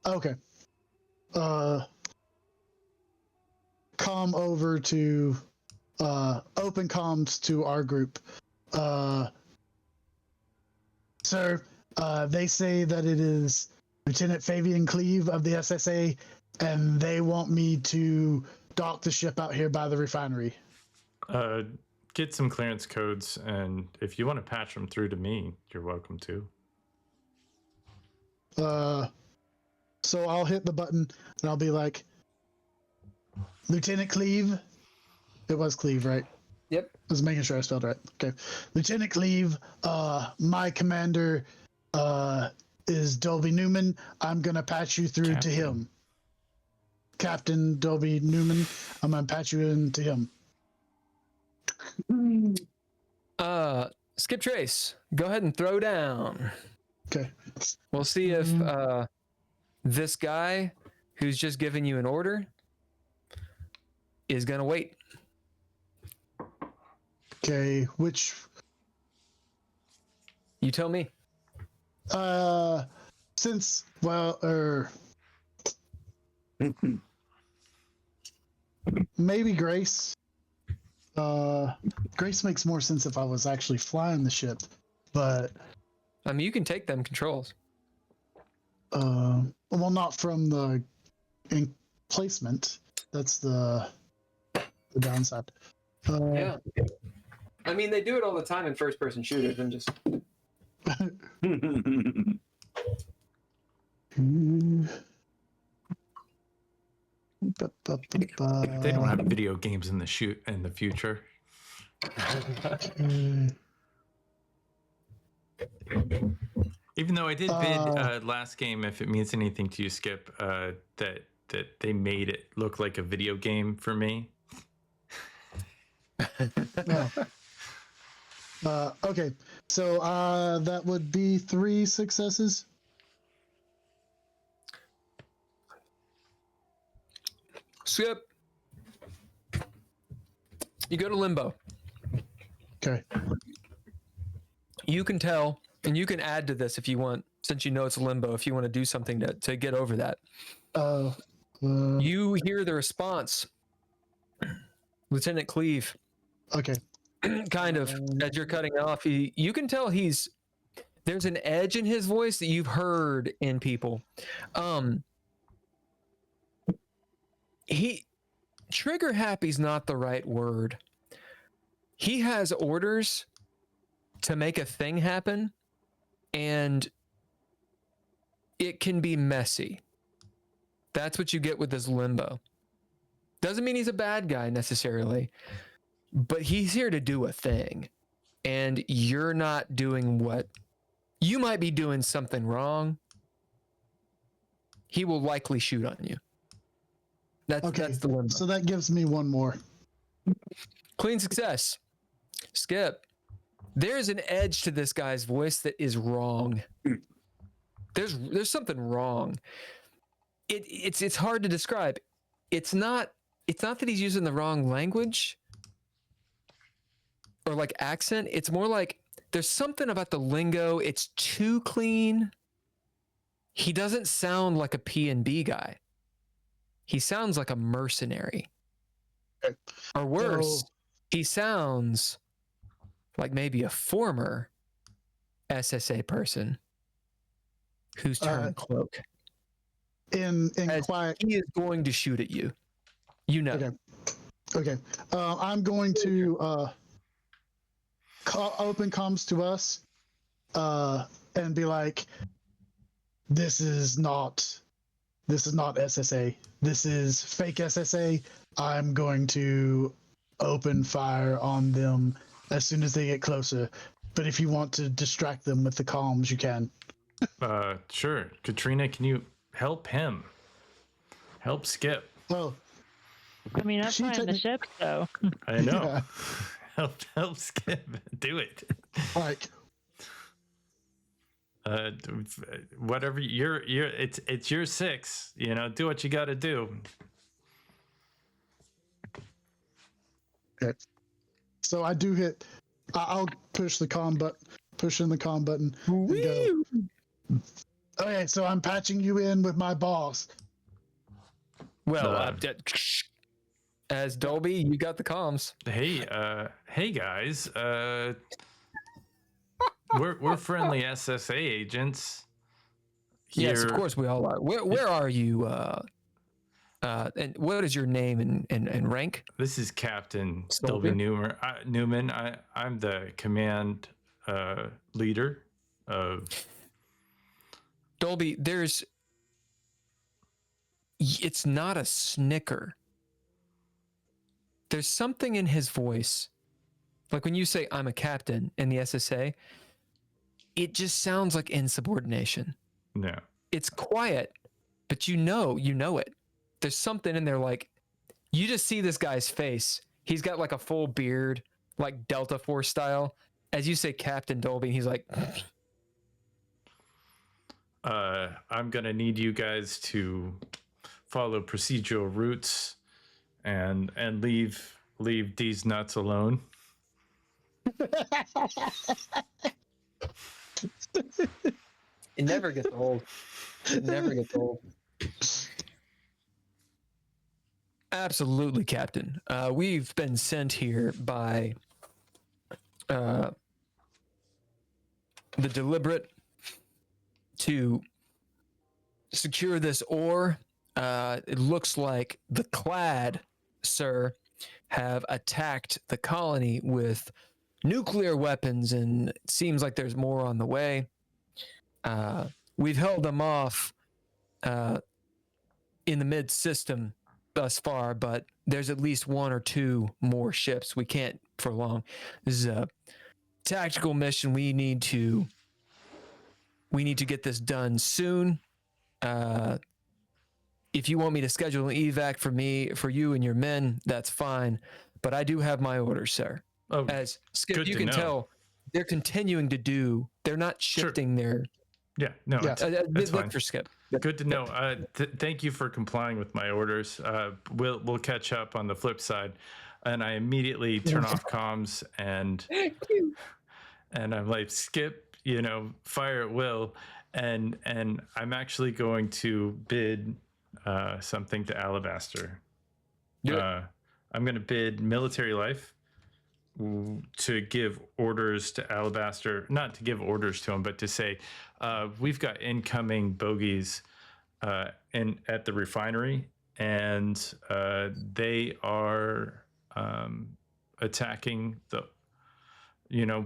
Okay. Comm over to open comms to our group. Sir, they say that it is Lieutenant Fabian Cleave of the SSA, and they want me to dock the ship out here by the refinery. get some clearance codes, and if you want to patch them through to me, you're welcome to. So I'll hit the button and I'll be like, Lieutenant Cleve. It was Cleve, right? Yep. I was making sure I spelled right. Okay. Lieutenant Cleve, my commander is Dolby Newman. I'm going to patch you through to him. Captain Dolby Newman, I'm going to patch you into him. Skip Trace, go ahead and throw down. Okay. We'll see if this guy who's just giving you an order is going to wait. Okay, which... You tell me. Since, well, maybe Grace. Grace makes more sense if I was actually flying the ship, but... I mean, you can take them controls. Well, not from the placement. That's the downside. Yeah. I mean, they do it all the time in first-person shooters. I'm just... They don't have video games in the future. Even though I did bid last game, if it means anything to you, Skip, that they made it look like a video game for me. Okay, so that would be 3 successes. Skip. You go to limbo. Okay. You can tell, and you can add to this if you want, since you know it's limbo, if you want to do something to get over that. You hear the response, Lieutenant Cleve. Okay. Kind of, as you're cutting off, you can tell there's an edge in his voice that you've heard in people. Trigger happy's not the right word. He has orders to make a thing happen, and it can be messy. That's what you get with this limbo. Doesn't mean he's a bad guy necessarily, but he's here to do a thing, and you're not doing what you might be doing something wrong. He will likely shoot on you. That's the limbo. So that gives me one more. Clean success. Skip. There's an edge to this guy's voice that is wrong. There's something wrong. It's hard to describe. It's not that he's using the wrong language or like accent. It's more like there's something about the lingo. It's too clean. He doesn't sound like a P&B guy. He sounds like a mercenary. Or worse, he sounds like maybe a former SSA person who's turned cloak. In quiet, he is going to shoot at you. You know. Okay. I'm going to open comms to us and be like, this is not SSA. This is fake SSA. I'm going to open fire on them as soon as they get closer. But if you want to distract them with the comms, you can. Sure. Katrina, can you help him? Help Skip. Well, I mean, I'm flying the ship, so. I know. Yeah. Help Skip. Do it. Like. Whatever it's your 6, do what you got to do. Okay. So I do hit, I'll push in the comm button and go. Okay, so I'm patching you in with my boss. Well, as Dolby, you got the comms. Hey guys, we're friendly SSA agents. Yes, of course we all are. Where are you? And what is your name and rank? This is Captain Dolby? Newman. I'm the command leader of. Dolby, it's not a snicker. There's something in his voice. Like when you say, I'm a captain in the SSA, it just sounds like insubordination. No. It's quiet, but you know it. There's something in there, like, you just see this guy's face. He's got like a full beard, like Delta Force style. As you say Captain Dolby, he's like... I'm going to need you guys to follow procedural routes and leave these nuts alone. It never gets old. It never gets old. Absolutely, Captain. We've been sent here by the Deliberate to secure this ore. It looks like the Clad, sir, have attacked the colony with nuclear weapons, and it seems like there's more on the way. We've held them off in the mid-system thus far, but there's at least one or two more ships. We can't for long. This is a tactical mission. We need to get this done soon. If you want me to schedule an evac for you and your men, that's fine. But I do have my orders, sir. Oh, as Skip, you can tell, they're continuing to do. They're not shifting their. Yeah, no, yeah. That's Look fine. for Skip. Good to know. Thank you for complying with my orders. We'll catch up on the flip side. And I immediately turn off comms and I'm like, Skip, fire at will. And I'm actually going to bid something to Alabaster. I'm going to bid military life to give orders to Alabaster, not to give orders to him, but to say, we've got incoming bogeys at the refinery, and they are attacking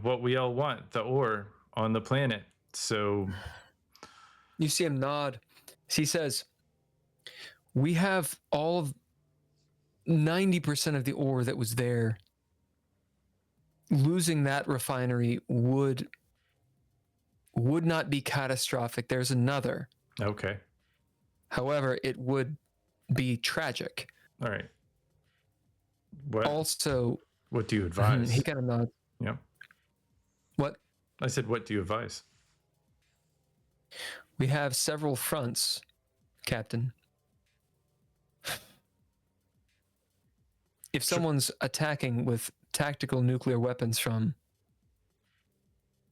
what we all want, the ore on the planet. So you see him nod. He says, we have all of 90% of the ore that was there. Losing that refinery would not be catastrophic. There's another. Okay. However, it would be tragic. All right. Also, what do you advise? He kind of nods. Yeah. What? I said, what do you advise? We have several fronts, Captain. If someone's attacking with tactical nuclear weapons from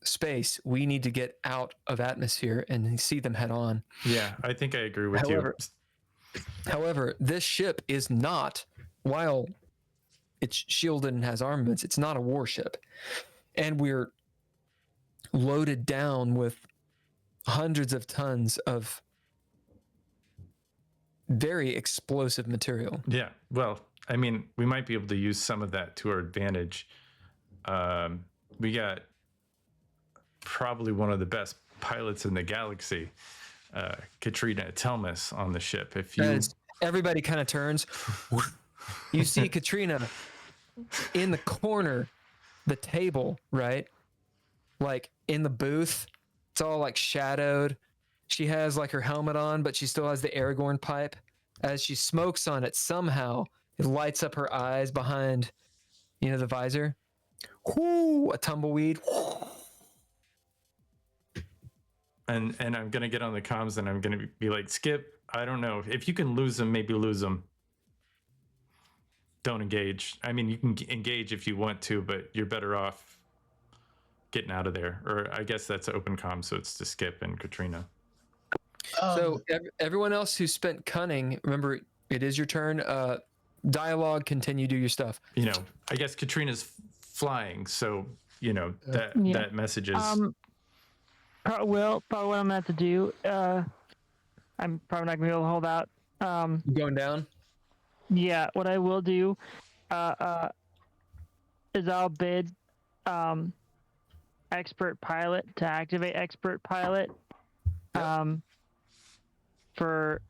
space, we need to get out of atmosphere and see them head on. Yeah, I think I agree with you. However, this ship is not, while it's shielded and has armaments, it's not a warship. And we're loaded down with hundreds of tons of very explosive material. Yeah, well, I mean, we might be able to use some of that to our advantage. We got probably one of the best pilots in the galaxy, Katrina Telmus, on the ship. Everybody kind of turns. You see Katrina in the corner, the table, right? Like in the booth. It's all like shadowed. She has like her helmet on, but she still has the Aragorn pipe. As she smokes on it, somehow it lights up her eyes behind, the visor. Whoo, a tumbleweed. And I'm going to get on the comms and I'm going to be like, Skip, I don't know. If you can lose them, maybe lose them. Don't engage. I mean, you can engage if you want to, but you're better off getting out of there. Or I guess that's open comm, so it's to Skip and Katrina. So everyone else who spent cunning, remember, it is your turn. Dialogue, continue, do your stuff. I guess Katrina's flying, so that message is. Probably what I'm gonna have to do. I'm probably not gonna be able to hold out Going down? Yeah, what I will do is I'll bid expert pilot to activate expert pilot. For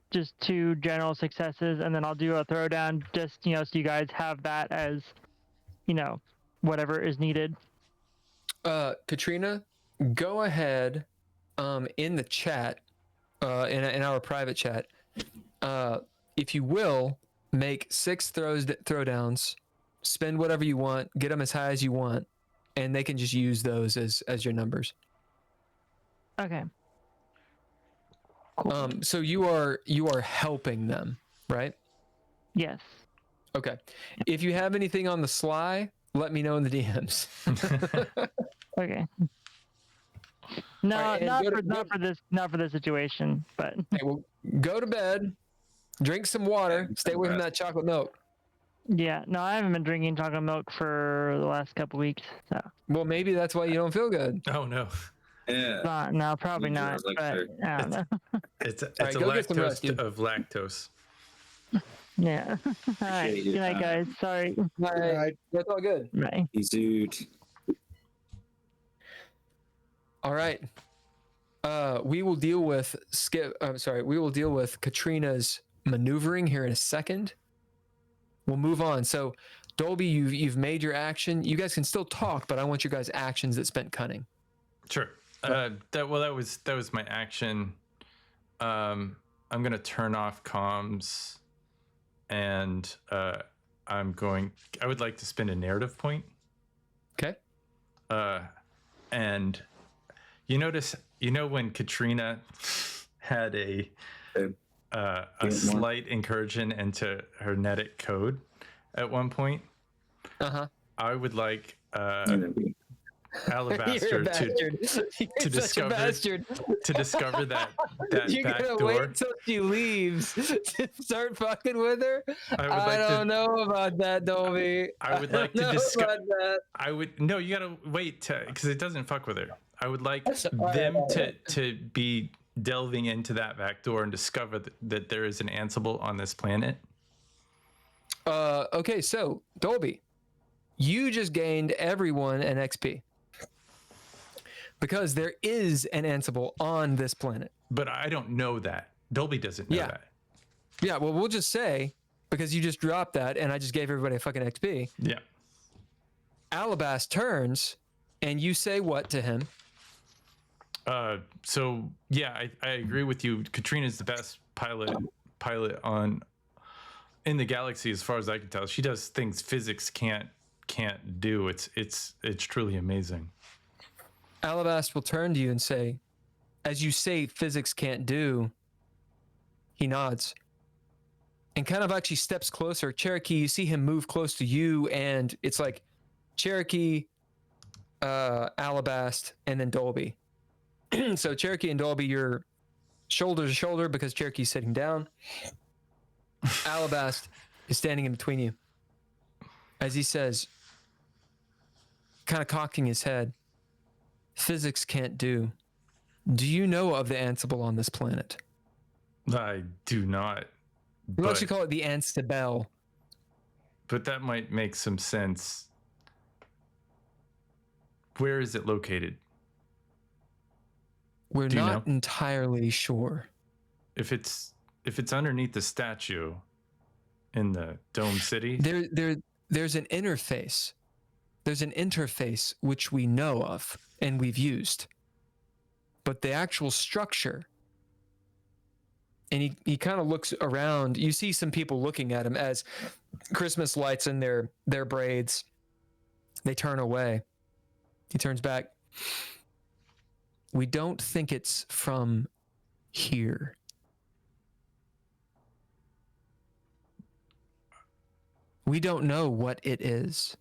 just 2 general successes, and then I'll do a throwdown just so you guys have that as whatever is needed. Katrina, go ahead in the chat, in our private chat, if you will, make 6 throwdowns, spend whatever you want, get them as high as you want, and they can just use those as your numbers. Okay. Cool. So you are helping them, right? Yes. Okay. If you have anything on the sly, let me know in the DMs. Okay. No, right, not for this situation, but hey, well, go to bed, drink some water, stay away from that chocolate milk. yeah, no, I haven't been drinking chocolate milk for the last couple weeks. So. Well, maybe that's why you don't feel good. Oh no. Yeah. No, probably not. But I don't know. It's right, a lactose of lactose. Yeah. All right. Good night, guys. Sorry. Right. That's all good. Bye. Dude. All right. We will deal with we will deal with Katrina's maneuvering here in a second. We'll move on. So, Dolby, you've made your action. You guys can still talk, but I want your guys' actions that spent cunning. Sure. That was my action. I'm gonna turn off comms, and I would like to spend a narrative point. Okay. And you notice, when Katrina had a slight incursion into hermetic code at one point. I would like Alabaster to discover that You're back gonna door. wait till she leaves to start fucking with her? I don't know about that, Dolby. I would like to discover that. No, you gotta wait because it doesn't fuck with her. I would like them to be delving into that back door and discover that there is an Ansible on this planet. Okay, so Dolby, you just gained everyone an XP because there is an Ansible on this planet. But I don't know that. Dolby doesn't know that. Yeah, well, we'll just say, because you just dropped that and I just gave everybody a fucking XP. Yeah. Alabast turns and you say what to him? So yeah, I agree with you. Katrina's the best pilot in the galaxy, as far as I can tell. She does things physics can't do. It's truly amazing. Alabast will turn to you and say, as you say physics can't do, he nods and kind of actually steps closer. Cherokee, you see him move close to you, and it's like Cherokee, Alabast, and then Dolby. So Cherokee and Dolby, you're shoulder to shoulder because Cherokee's sitting down. Alabast is standing in between you. As he says, kind of cocking his head, physics can't do. Do you know of the Ansible on this planet? I do not. We actually call it the Ansible. But that might make some sense. Where is it located? We're not entirely sure. If it's underneath the statue in the Dome City, there's an interface. There's an interface which we know of and we've used. But the actual structure, and he kind of looks around. You see some people looking at him as Christmas lights in their braids. They turn away. He turns back. We don't think it's from here. We don't know what it is.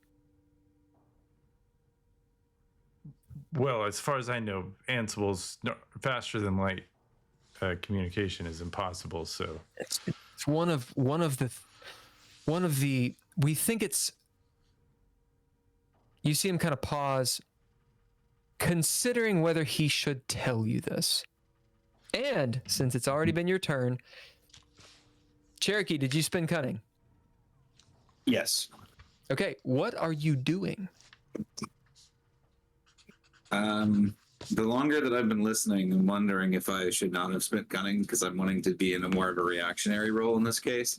Well, as far as I know, Ansible's faster than light communication is impossible. So it's one of the. We think it's. You see him kind of pause, considering whether he should tell you this. And since it's already been your turn, Cherokee, did you spend cunning? Yes. Okay, what are you doing? The longer that I've been listening, I'm wondering if I should not have spent cunning because I'm wanting to be in a more of a reactionary role in this case.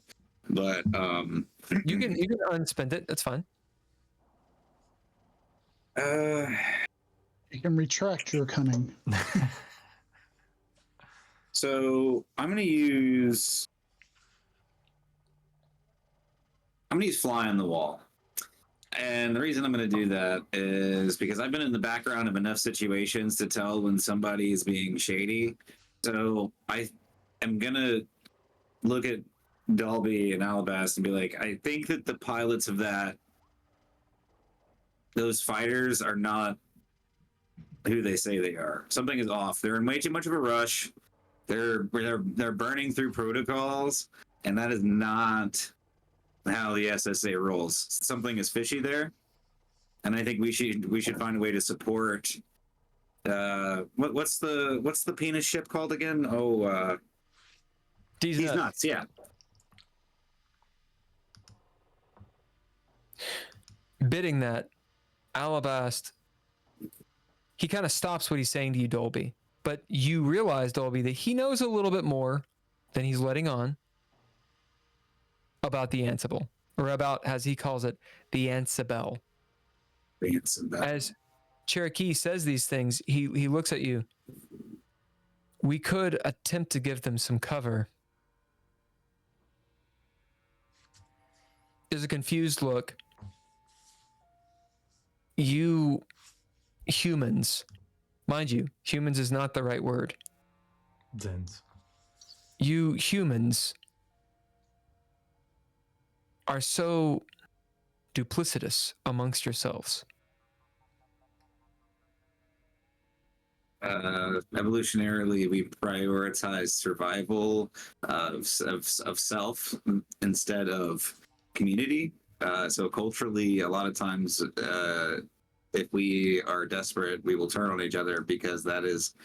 But You can unspend it. That's fine. You can retract your cunning. So I'm gonna use fly on the wall. And the reason I'm going to do that is because I've been in the background of enough situations to tell when somebody is being shady. So I am going to look at Dolby and Alabast and be like, I think that the pilots of those fighters are not who they say they are. Something is off. They're in way too much of a rush. They're burning through protocols, and that is not how the SSA rolls. Something is fishy there, and I think we should find a way to support. What's the penis ship called again? Oh, These nuts. Yeah. Bidding that, Alabast, he kind of stops what he's saying to you, Dolby. But you realize, Dolby, that he knows a little bit more than he's letting on about the Ansible, or about, as he calls it, the Ansible. As Cherokee says these things, he looks at you. We could attempt to give them some cover. There's a confused look. You humans, mind you, humans is not the right word. Zens. You humans are so duplicitous amongst yourselves. Evolutionarily, we prioritize survival of self instead of community. So culturally, a lot of times, if we are desperate, we will turn on each other because that is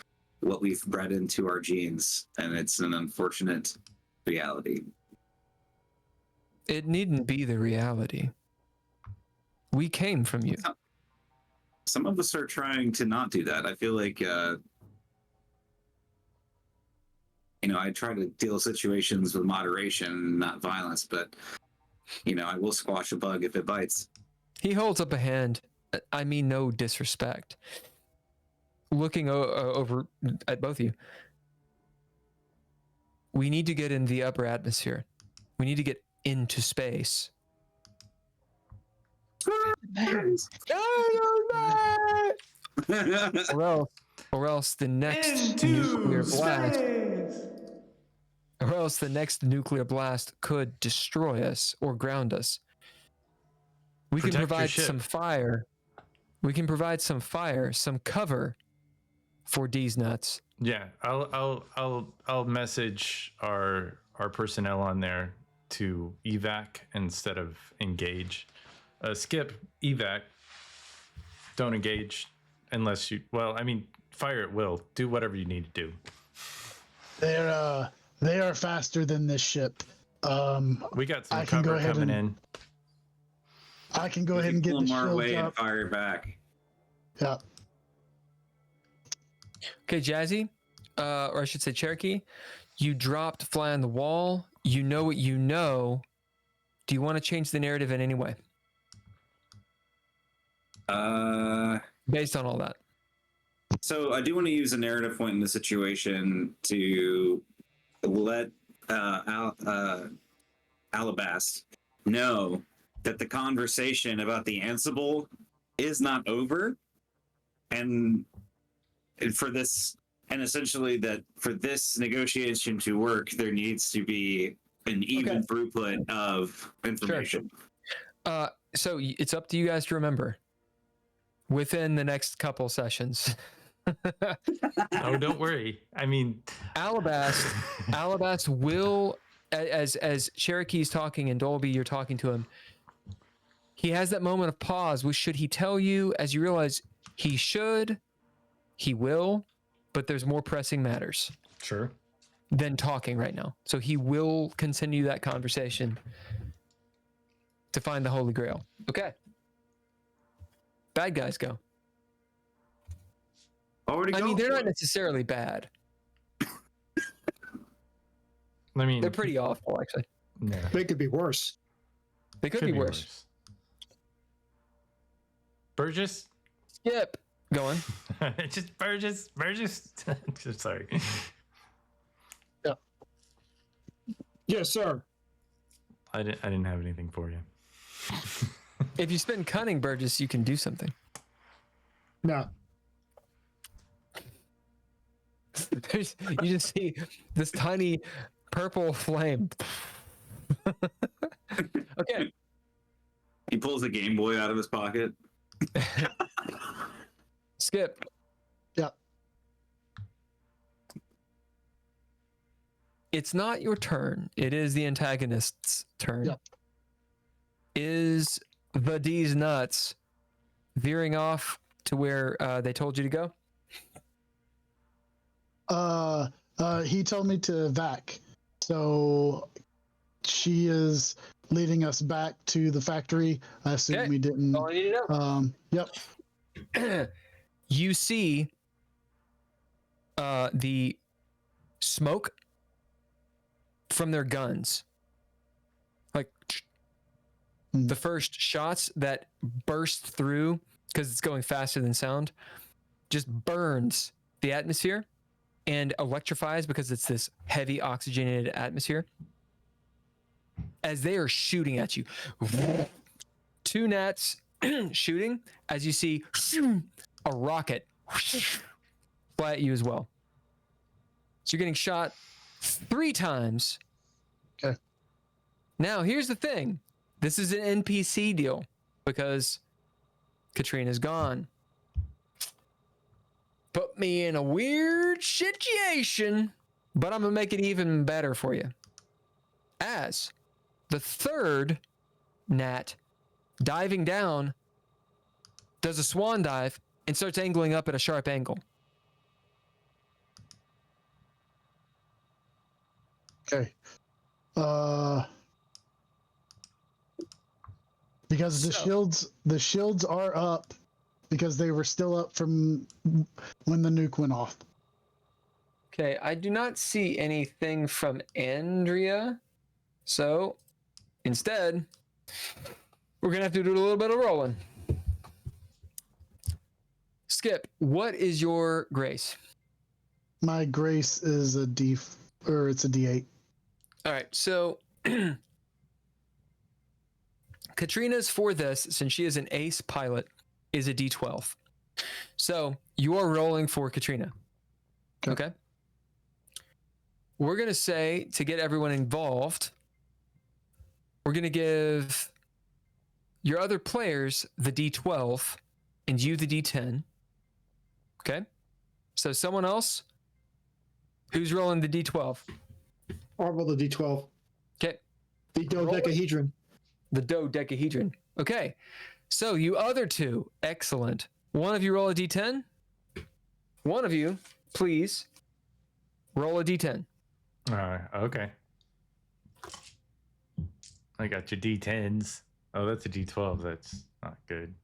what we've bred into our genes, and it's an unfortunate reality. It needn't be the reality. We came from you. Some of us are trying to not do that. I feel like, I try to deal with situations with moderation, not violence, but, I will squash a bug if it bites. He holds up a hand. I mean, no disrespect. Looking over at both of you. We need to get in the upper atmosphere. We need to get into space. Or else the next nuclear blast. Or else the next nuclear blast could destroy us or ground us. We can provide some fire. We can provide some fire, some cover for D's nuts. Yeah, I'll message our personnel on there to evac instead of engage. Skip evac. Don't engage unless you. Well, I mean, fire at will. Do whatever you need to do. They are faster than this ship. We got some cover coming in. I can go ahead and get the shields away up. And fire back. Yeah. Okay, Jazzi, or I should say Cherokee, you dropped Fly on the Wall. You know what you know. Do you want to change the narrative in any way? Based on all that. So I do want to use a narrative point in the situation to let Alabast know that the conversation about the Ansible is not over, and for this, and essentially that for this negotiation to work, there needs to be an even throughput of information. Sure. So it's up to you guys to remember within the next couple sessions. Oh, don't worry. I mean, Alabast will, as Cherokee's talking and Dolby, you're talking to him. He has that moment of pause, which should he tell you as you realize he should, he will, but there's more pressing matters. Sure. than talking right now. So he will continue that conversation to find the Holy Grail. Okay. Bad guys go. Already I mean, going they're for not it. necessarily bad. I mean, They're pretty awful, actually. yeah, They could be worse. They could be worse. Burgess? Skip. Go on. Just Burgess. Sorry. Yes, sir. I didn't have anything for you. If you spend cunning, Burgess, you can do something. No. You just see this tiny purple flame. Okay. He pulls a Game Boy out of his pocket. Skip. Yeah. It's not your turn. It is the antagonist's turn. Yep. Is the D's nuts veering off to where they told you to go? He told me to vac. So she is leading us back to the factory. I assume Okay. we didn't. All I need to know. Yep. You see the smoke from their guns. Like the first shots that burst through, because it's going faster than sound, just burns the atmosphere and electrifies because it's this heavy oxygenated atmosphere as they are shooting at you. Two gnats shooting as you see a rocket fly at you as well. So you're getting shot 3 times. Okay. Now here's the thing. This is an NPC deal because Katrina's gone. Put me in a weird situation, but I'm gonna make it even better for you. As the third gnat diving down does a swan dive and starts angling up at a sharp angle. Okay. Because the shields are up because they were still up from when the nuke went off. Okay, I do not see anything from Andrea. So instead, we're gonna have to do a little bit of rolling. Skip, what is your grace? My grace is a it's a D8. All right, so Katrina's for this, since she is an ace pilot, is a D12. So you are rolling for Katrina. Okay. We're going to say, to get everyone involved, we're going to give your other players the D12 and you the D10. Okay. So someone else who's rolling the D12. I'll roll the D12. Okay. The dodecahedron. The dodecahedron. Okay. So you other two, excellent. One of you roll a D10. One of you, please, roll a D10. Okay. I got your D10s. Oh, that's a D12. That's not good.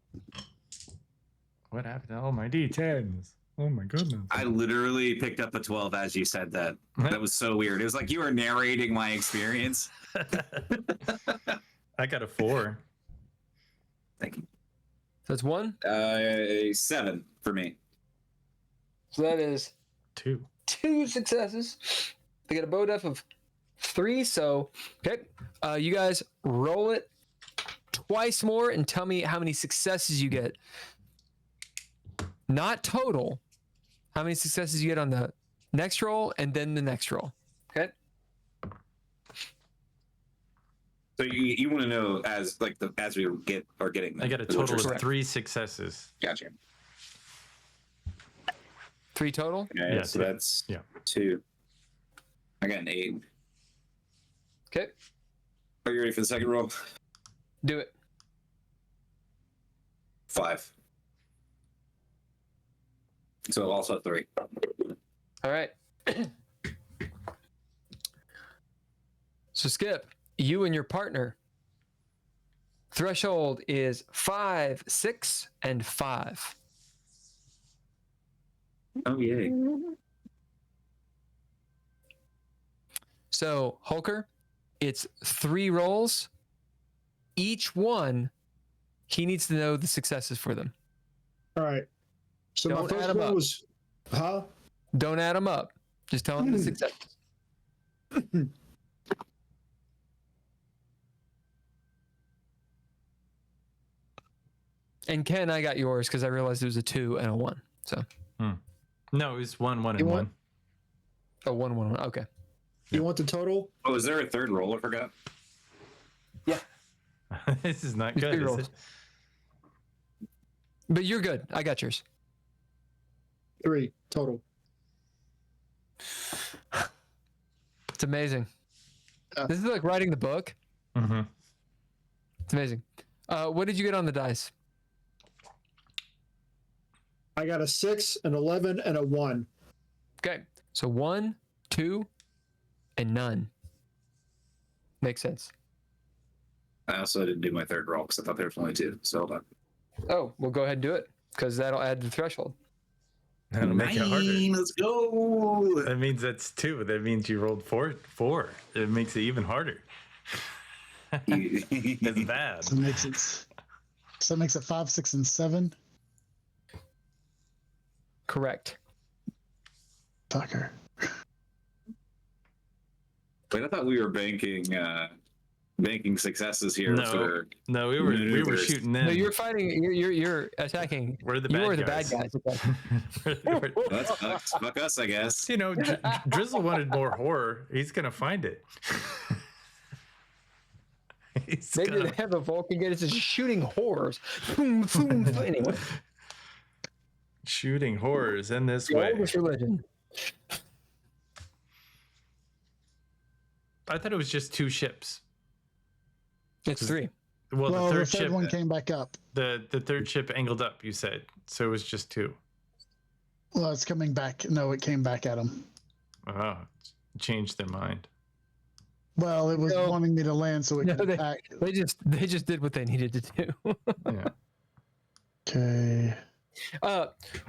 What happened to all my D10s? Oh my goodness. I literally picked up a 12 as you said that. That was so weird. It was like you were narrating my experience. I got a 4. Thank you. So that's 1. 7 for me. So that is 2. 2 successes. They get a bow def of 3. So, okay. You guys roll it twice more and tell me how many successes you get. Not total. How many successes you get on the next roll and then the next roll. Okay. So you want to know as we are getting them. I got a is what total you're of saying. 3 successes. Gotcha. 3 total? Okay, Yeah, so 2. that's Yeah. 2. I got an 8. Okay. Are you ready for the second roll? Do it. 5. So also 3. All right. So Skip, you and your partner. Threshold is 5, 6, and 5. Oh, yay. So, Hulker, it's 3 rolls. Each one, he needs to know the successes for them. All right. So Don't my first add 'em one up. was, huh? Don't add them up. Just tell him the successes. And Ken, I got yours because I realized it was a 2 and a 1. So. No, it was 1, 1, You and want- 1. Oh, 1, 1, 1. Okay. You want the total? Oh, is there a third roll? I forgot. Yeah. This is not It's good, three is rolls. it? But you're good. I got yours. 3 total. It's amazing. Yeah. This is like writing the book. Mm-hmm. It's amazing. What did you get on the dice? I got a 6, an 11, and a 1. Okay. So 1, 2, and none. Makes sense. I also didn't do my third roll because I thought there was only 2. So hold on. Oh, well, go ahead and do it because that'll add to the threshold. That'll make it harder. Let's go. That means that's 2. That means you rolled 4. It makes it even harder. It's bad. So it makes it 5, 6, and 7. Correct. Fucker. Wait, I thought we were banking successes here. For No, we were maneuvers. shooting them. No, you're fighting. You're attacking. We're the You bad are the guys. bad guys. Okay. Well, that sucks. Fuck us, I guess. You know, Drizzle wanted more horror. He's gonna find it. He's Maybe gonna- they have a Vulcan get it's just shooting horrors. Boom, boom, boom. Anyway, shooting horrors in this the way. oldest religion. I thought it was just 2 ships. It's 3. Well, Well, the the third third ship, one came back up. the third ship angled up. You said so. It was just 2. Well, it's coming back. No, it came back at them. Oh, changed their mind. Well, it was No. wanting me to land, so it No, came they- back. They just did what they needed to do. Yeah. Okay.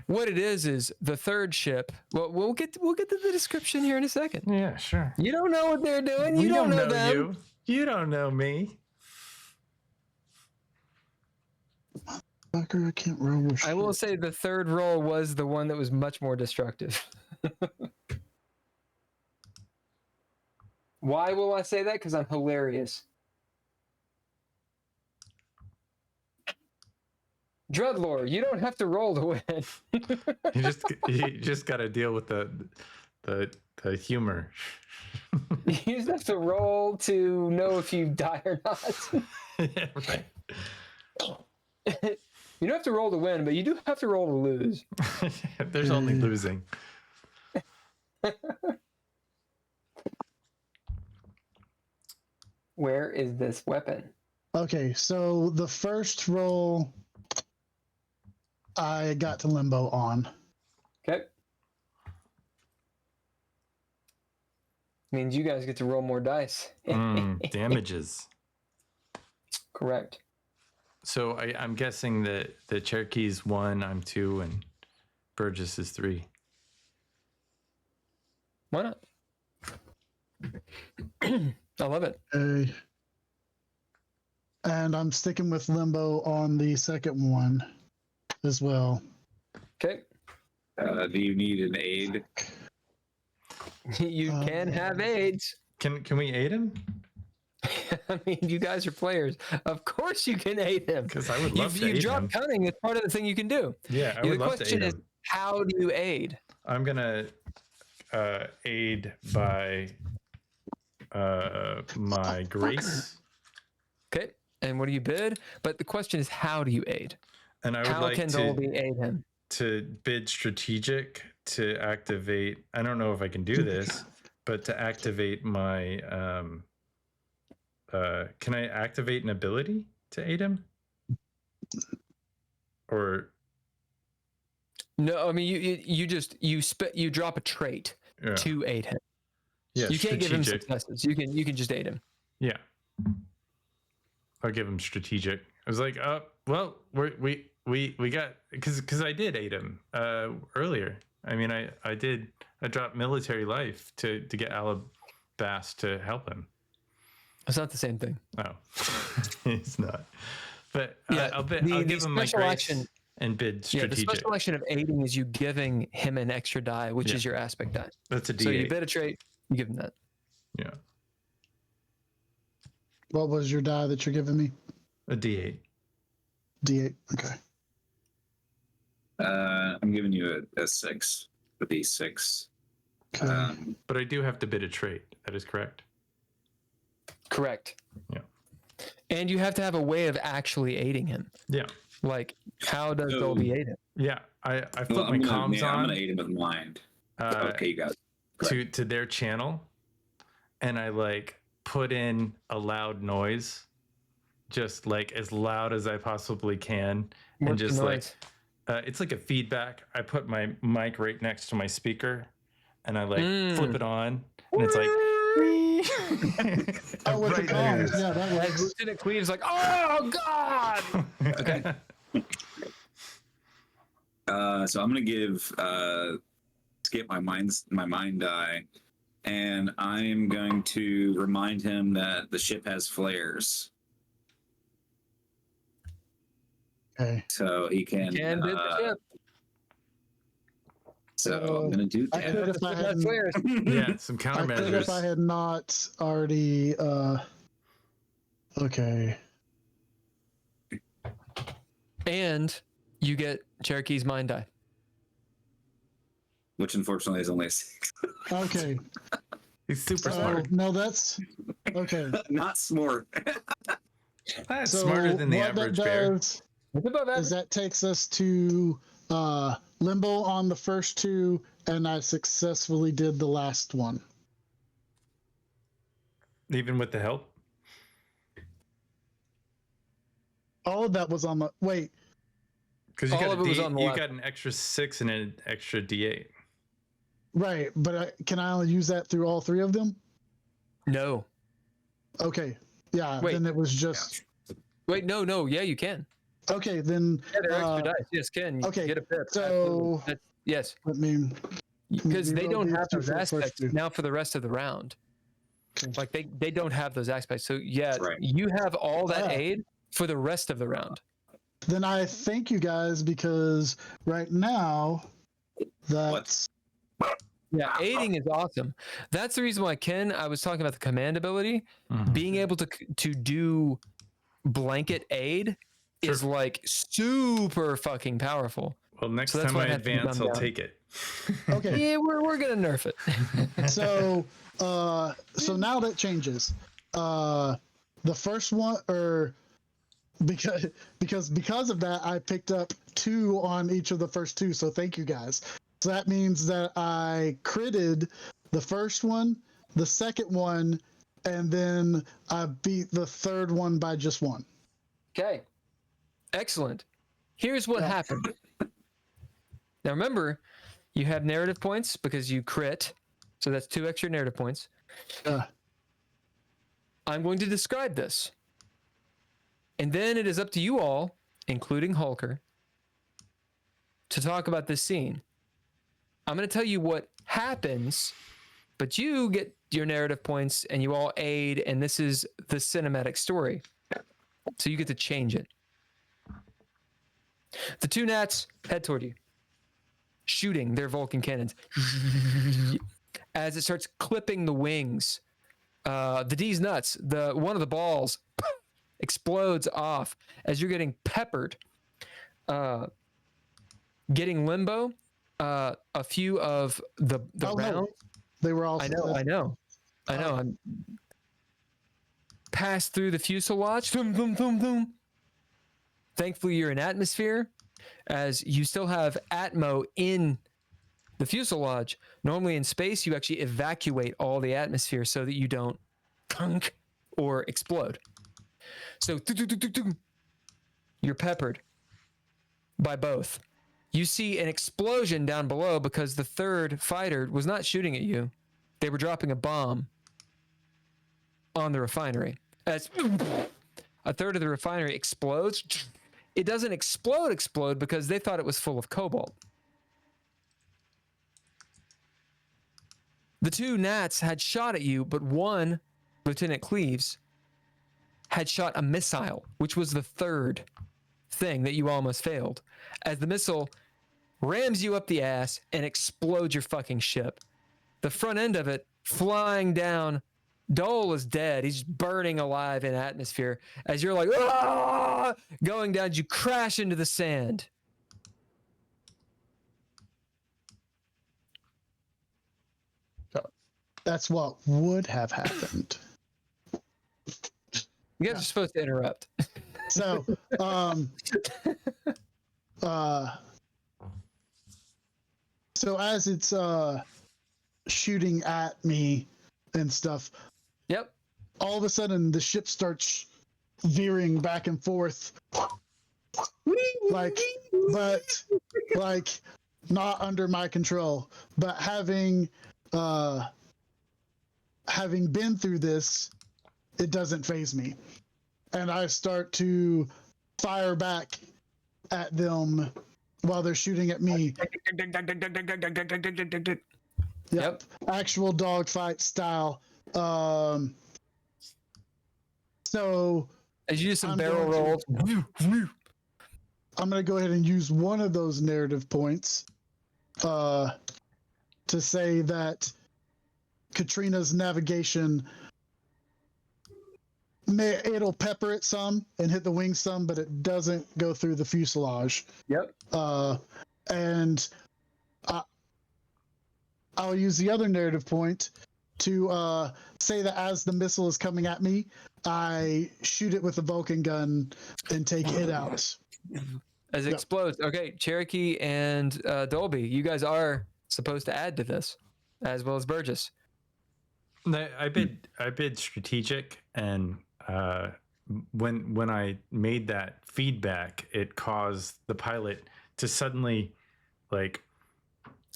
What it is the third ship. Well, we'll get to the description here in a second. Yeah, sure. You don't know what they're doing. You We don't know them. you. You don't know me. Fucker, I can't roll. I will say the third roll was the one that was much more destructive. Why will I say that? Because I'm hilarious. DreadLore, you don't have to roll to win. You just got to deal with the humor. You just have to roll to know if you die or not. Yeah, right. You don't have to roll to win, but you do have to roll to lose. There's only losing. Where is this weapon? Okay, so the first roll I got to limbo on. Okay. Means you guys get to roll more dice. Damages. Correct. So I'm guessing that the Cherokee's 1, I'm 2, and Burgess is 3. Why not? I love it. Okay. And I'm sticking with limbo on the second one as well. Okay. Do you need an aid? You can have AIDS. Can we aid him? I mean, you guys are players. Of course you can aid him. Because I would love to You aid drop him. cunning. It's part of the thing you can do. Yeah, I The would love to question aid is, him. how do you aid? I'm gonna aid by my grace, Okay. And what do you bid? But the question is, how do you aid? and I would How like can to Dolby aid him? bid strategic to activate. I don't know if I can do this, but to activate my can I activate an ability to aid him? Or No, I mean you drop a trait yeah. to aid him. Yeah, You can't give him strategic. successes. You can just aid him. Yeah. I'll give him strategic. I was like, well, we got because I did aid him earlier. I mean, I dropped military life to get Alabast to help him. It's not the same thing. Oh, it's not. But Yeah, I'll give him my special grace action- and bid Yeah, the strategic. special action of aiding is you giving him an extra die, which Yeah. is your aspect die. That's a D8. So you bid a trait, you give him that. Yeah, What was your die that you're giving me? a D8. D8. Okay. I'm giving you a 6, a D6. Okay. But I do have to bid a trait. That is correct. Correct. Yeah. And you have to have a way of actually aiding him. Yeah. Like, how does So- Dolby aid him? Yeah. I flip Well, my comms I'm on gonna aid him with mind. Okay, you got it. to their channel, and I like put in a loud noise, just like as loud as I possibly can, and What's the just like noise? it's like a feedback. I put my mic right next to my speaker, and I like flip it on, and it's like. Oh, with the Right there. comms. Yeah, that Like, works. Lieutenant Cleave's like, oh God! Okay. So I'm gonna give Skip my mind die, and I'm going to remind him that the ship has flares, Okay. so he can. Can bid the ship. So I'm gonna do I that. could if I That's hadn't. flares. Yeah, some I could countermeasures. if I had not already. Okay. And you get Cherokee's mind die. Which unfortunately is only a 6. Okay. He's super So smart. no, that's okay. Not smart. That's So smarter than the what average that bear. does It's above is average. that takes us to limbo on the first two, and I successfully did the last one. Even with the help. All of that was on the wait. Because you All got of it was on the you left. got an extra 6 and an extra D8. Right, but can I only use that through all three of them? No. Okay. Yeah. Wait. Then it was just Wait, no. Yeah, you can. okay. Then Yeah, they're extra dice. Yes, can. okay, Get a pip. so- Absolutely. Yes. I mean, Because we they roll don't these have two those for the first aspects two. now for the rest of the round. Okay. Like they don't have those aspects. So yeah, Right. you have all that Ah. aid for the rest of the round. then I thank you guys because right now that's Yeah, aiding is awesome. That's the reason why I was talking about the command ability. Being able to do blanket aid is like super fucking powerful. Well, next So that's time why I it had to be advance, dumbed I'll down. take it. okay. Yeah, we're gonna nerf it. So now that changes. The first one, or because of that, I picked up 2 on each of the first 2. So thank you guys. So that means that I critted the first one, the second one, and then I beat the third one by just 1. Okay. Excellent. Here's what happened. Now remember, you have narrative points because you crit. So that's 2 extra narrative points. I'm going to describe this. And then it is up to you all, including Hulker, to talk about this scene. I'm going to tell you what happens, but you get your narrative points and you all aid, and this is the cinematic story. So you get to change it. The 2 gnats head toward you, shooting their Vulcan cannons. As it starts clipping the wings, the D's nuts, one of the balls explodes off as you're getting peppered. Getting limbo, a few of the Oh, no. rounds. They were all. I know. I'm passed through the fuselage. Thum, thum, thum, thum. Thankfully, you're in atmosphere, as you still have Atmo in the fuselage. Normally in space, you actually evacuate all the atmosphere so that you don't kunk or explode. So you're peppered by both. You see an explosion down below because the third fighter was not shooting at you. they were dropping a bomb on the refinery. As a third of the refinery explodes, it doesn't explode because they thought it was full of cobalt. The two gnats had shot at you, but one, Lieutenant Cleaves, had shot a missile, which was the third thing that you almost failed, as the missile rams you up the ass and explodes your fucking ship. The front end of it flying down. Dole is dead. He's burning alive in atmosphere. As you're like, ah! Going down, you crash into the sand. That's what would have happened. You guys are supposed to interrupt. So, so as it's shooting at me and stuff, Yep. all of a sudden the ship starts veering back and forth, but not under my control. But having been through this, it doesn't faze me, and I start to fire back at them while they're shooting at me. Yep. Actual dogfight style. So as you do some barrel rolls, I'm going to go ahead and use one of those narrative points to say that Katrina's navigation, it'll pepper it some and hit the wings some, but it doesn't go through the fuselage. Yep. And I'll use the other narrative point to say that as the missile is coming at me, I shoot it with a Vulcan gun and take it out. As it explodes. Okay, Cherokee and Dolby, you guys are supposed to add to this, as well as Burgess. I bid strategic, and when I made that feedback, it caused the pilot to suddenly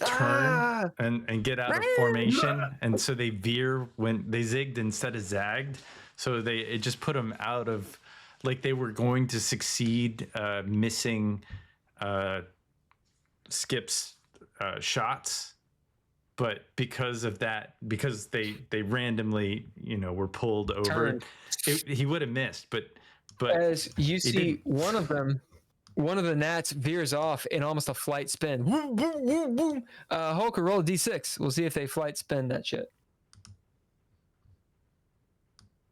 turn and get out of formation, and so they veer when they zigged instead of zagged. So it just put them out of, they were going to succeed missing Skip's shots, but because of that, because they randomly were pulled over, he would have missed. But as you see, one of the gnats veers off in almost a flight spin. Hulk, roll a d6. We'll see if they flight spin that shit.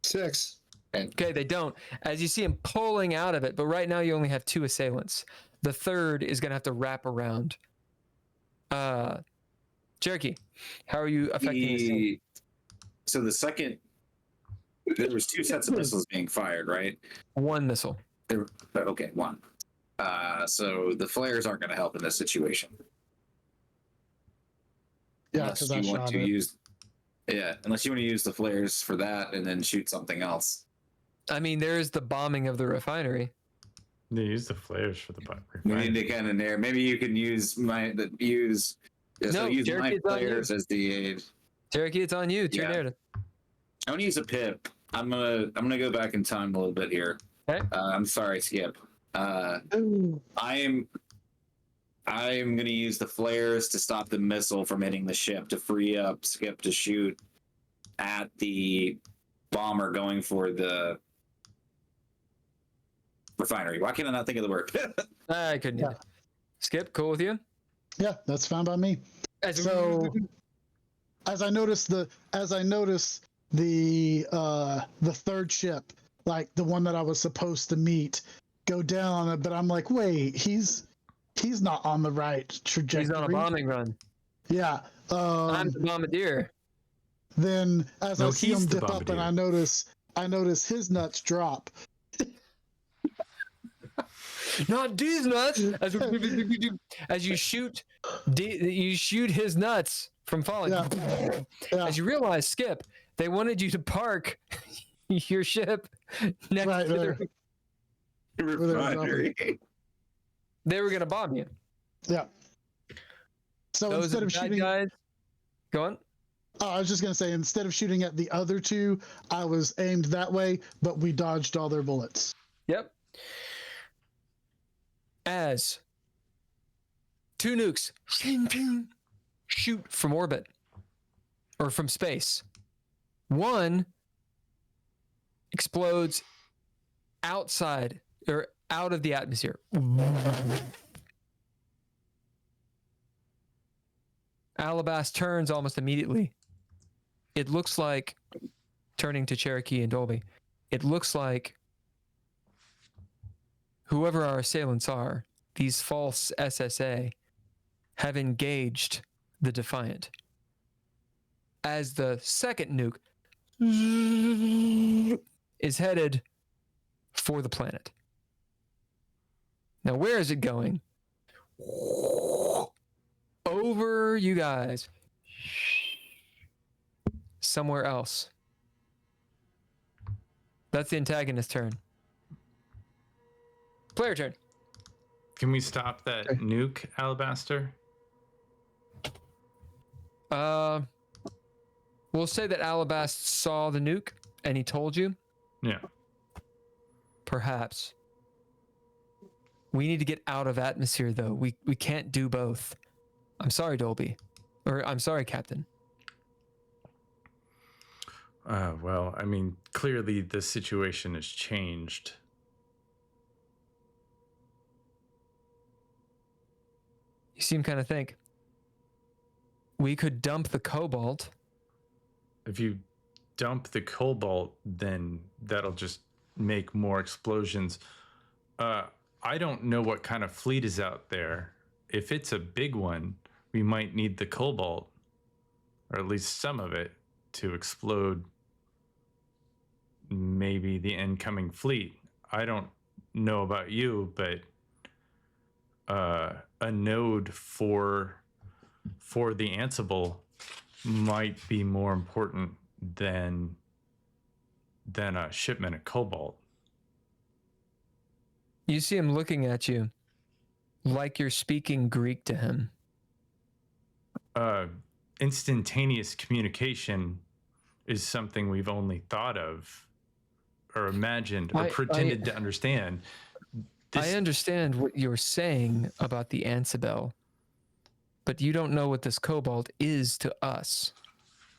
6. Okay, they don't. As you see him pulling out of it, but right now you only have 2 assailants. The third is going to have to wrap around. Cherokee, how are you affecting this? So the second, there was 2 sets of missiles being fired, right? 1 missile. Okay, 1. So the flares aren't going to help in this situation. Yeah, because I shot it. Unless you want to use the flares for that and then shoot something else. I mean, there's the bombing of the refinery. They use the flares for the refinery. We need to kind of maybe you can use my flares as the aid. Cherokee, it's on you. It's your narrative. I want to use a pip. I'm gonna go back in time a little bit here. Okay. I'm sorry, Skip. I am going to use the flares to stop the missile from hitting the ship, to free up Skip to shoot at the bomber going for the refinery. Why can't I not think of the word? I couldn't. Yeah. Skip, cool with you? Yeah, that's fine by me. So, as I notice the third ship, like the one that I was supposed to meet, go down on it, but I'm like, wait, he's not on the right trajectory. He's on a bombing run. Yeah. I'm the bombardier. Then as I see him dip up and I notice his nuts drop. Not these nuts. As you shoot his nuts from falling. Yeah. As you realize, Skip, they wanted you to park your ship next to the refinery. They were gonna bomb you. Yeah. So those instead of shooting, guys, go on. I was just gonna say, instead of shooting at the other two, I was aimed that way, but we dodged all their bullets. Yep. As 2 nukes shoot from orbit or from space. One explodes outside or out of the atmosphere. Alabast turns almost immediately. It looks like, turning to Cherokee and Dolby, it looks like whoever our assailants are, these false SSA, have engaged the Defiant. As the second nuke is headed for the planet. Now, where is it going? Over you guys. Somewhere else. That's the antagonist turn. Player turn. Can we stop that nuke, Alabaster? We'll say that Alabast saw the nuke and he told you. Yeah. Perhaps. We need to get out of atmosphere, though. We can't do both. I'm sorry, Dolby. Or I'm sorry, Captain. Well, I mean, clearly the situation has changed. You seem kind of think. We could dump the cobalt. If you dump the cobalt, then that'll just make more explosions. I don't know what kind of fleet is out there. If it's a big one, we might need the cobalt, or at least some of it, to explode maybe the incoming fleet. I don't know about you, but a node for the Ansible might be more important than a shipment of cobalt. You see him looking at you like you're speaking Greek to him. Instantaneous communication is something we've only thought of or imagined or pretended to understand. I understand what you're saying about the Ansible, but you don't know what this cobalt is to us.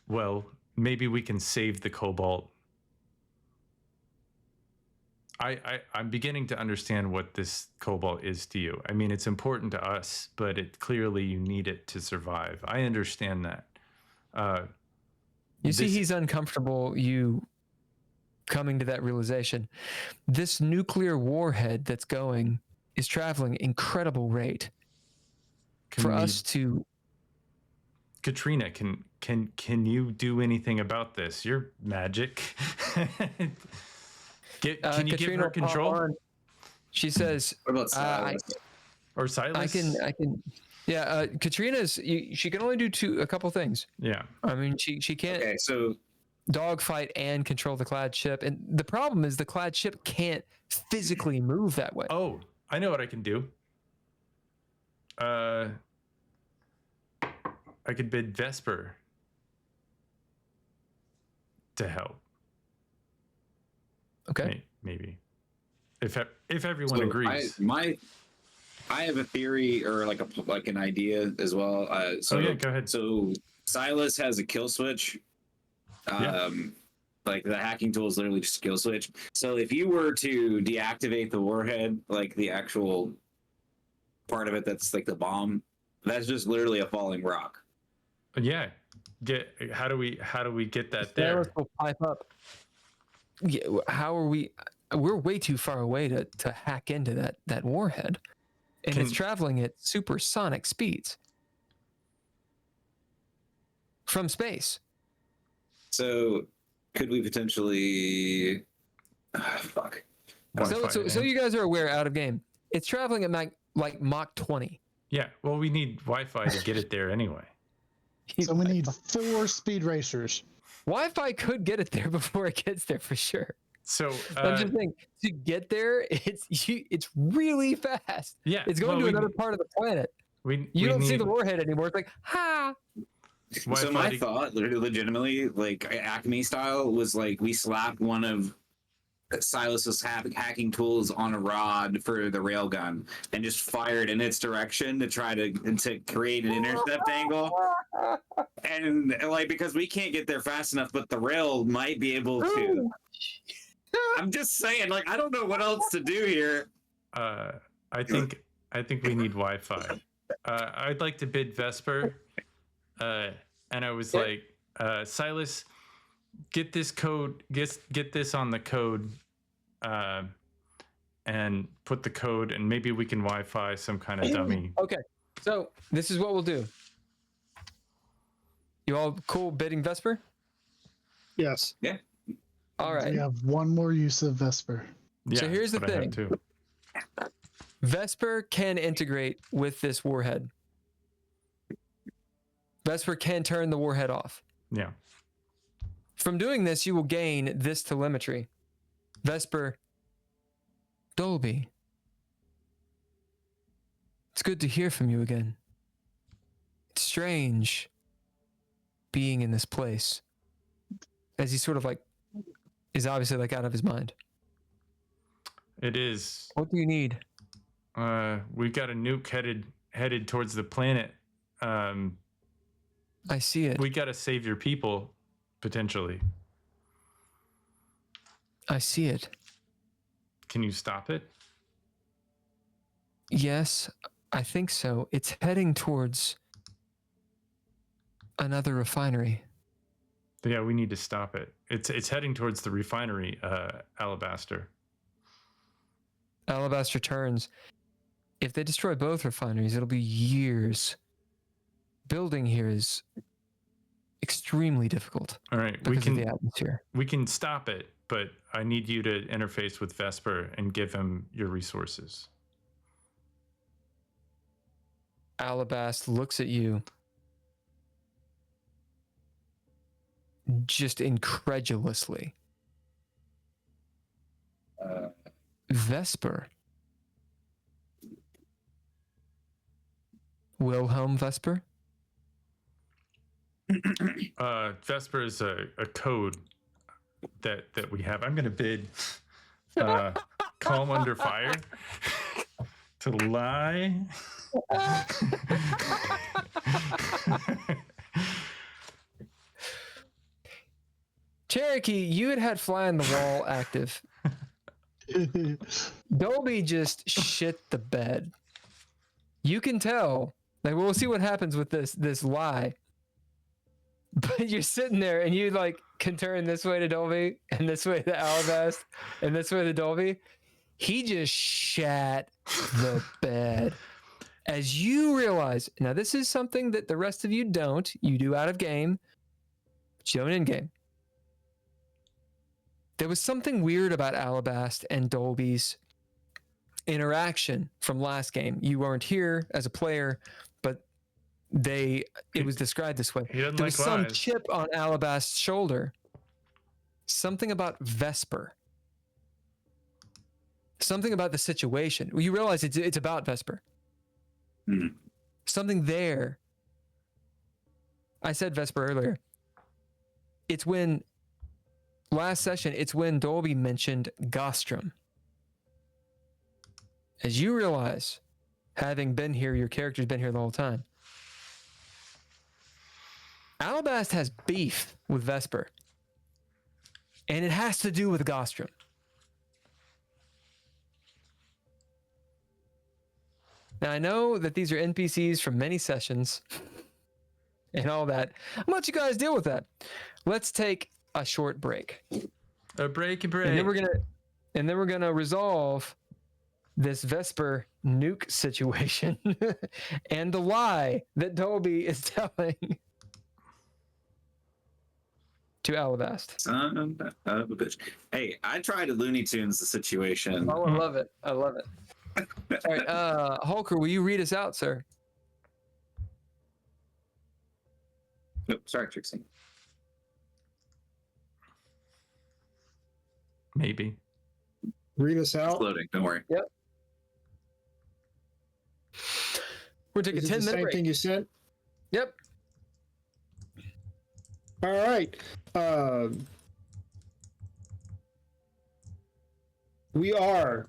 Well, maybe we can save the cobalt. I'm beginning to understand what this cobalt is to you. I mean, it's important to us, but clearly you need it to survive. I understand that. You see, he's uncomfortable you coming to that realization. This nuclear warhead that's going is traveling incredible rate. For us to... Katrina, can you do anything about this? You're magic. Can you give her control? She says, What about Silas? Or Silas? I can. Yeah, Katrina's. She can only do a couple things. Yeah. I mean, she can't. Okay, so Dogfight and control the clad ship, and the problem is the clad ship can't physically move that way. Oh, I know what I can do. I could bid Vesper to help. Okay. Maybe. If everyone agrees. I have a theory or like an idea as well. Yeah, go ahead. So Silas has a kill switch. Like the hacking tool is literally just a kill switch. So if you were to deactivate the warhead, like the actual part of it that's like the bomb, that's just literally a falling rock. Yeah. How do we get that there? Silas will pipe up. Yeah, how are we? We're way too far away to hack into that warhead, and it's traveling at supersonic speeds from space. So could we potentially? Fuck. So you guys are aware out of game. It's traveling at like Mach 20. Yeah. Well, we need Wi-Fi to get it there anyway. So we need 4 speed racers. Wi-Fi could get it there before it gets there for sure. So I'm just saying, to get there, it's really fast. Yeah, it's going to another part of the planet. You don't see the warhead anymore. It's like, ha. So my thought, legitimately, like Acme style, was like we slapped one of Silas's hacking tools on a rod for the railgun and just fired in its direction to try to create an intercept angle. And like, because we can't get there fast enough, but the rail might be able to. I'm just saying, like, I don't know what else to do here. I think we need Wi-Fi. I'd like to bid Vesper, and I was like, Silas, get this code, get this on the code, and put the code, and maybe we can Wi-Fi some kind of dummy. Okay, so this is what we'll do. You all cool bidding Vesper? Yes. Yeah. All right. We have one more use of Vesper. Yeah, So here's the but I have thing. two. Vesper can integrate with this warhead. Vesper can turn the warhead off. Yeah. From doing this, you will gain this telemetry. Vesper, Dolby, it's good to hear from you again. It's strange being in this place. As he sort of like is obviously like out of his mind. It is. What do you need? We've got a nuke headed towards the planet. I see it. We got to save your people, potentially. I see it. Can you stop it? Yes, I think so. It's heading towards another refinery. Yeah, we need to stop it. It's heading towards the refinery, Alabaster. Alabaster turns. If they destroy both refineries, it'll be years. Building here is extremely difficult. All right, because of the atmosphere. We can stop it, but I need you to interface with Vesper and give him your resources. Alabaster looks at you, just incredulously. Vesper. Wilhelm Vesper? Vesper is a code that we have. I'm going to bid Calm Under Fire to lie. Cherokee, you had Fly on the Wall active. Dolby just shit the bed. You can tell. Like, we'll see what happens with this lie. But you're sitting there and you like can turn this way to Dolby and this way to Alabaster and this way to Dolby. He just shat the bed. As you realize, now this is something that the rest of you don't. You do out of game, but you don't in game. There was something weird about Alabaster and Dolby's interaction from last game. You weren't here as a player, but it was described this way. There was some chip on Alabaster's shoulder. Something about Vesper. Something about the situation. You realize it's about Vesper. Mm. Something there. I said Vesper earlier. It's when last session, it's when Dolby mentioned Gostrom. As you realize, having been here, your character's been here the whole time. Alabaster has beef with Vesper. And it has to do with Gostrom. Now, I know that these are NPCs from many sessions and all that. I'm gonna let you guys deal with that. Let's take a short break. A break. And then we're gonna resolve this Vesper nuke situation and the lie that Dolby is telling to Alabaster. Son of a bitch. Hey, I tried to Looney Tunes the situation. Oh, I love it. I love it. All right, Hulker, will you read us out, sir? Oh, sorry, Trixie. Maybe. Read us It's out. loading. Don't worry. Yep. We're taking Is a it the 10-minute same break. thing you sent? Yep. All right. We are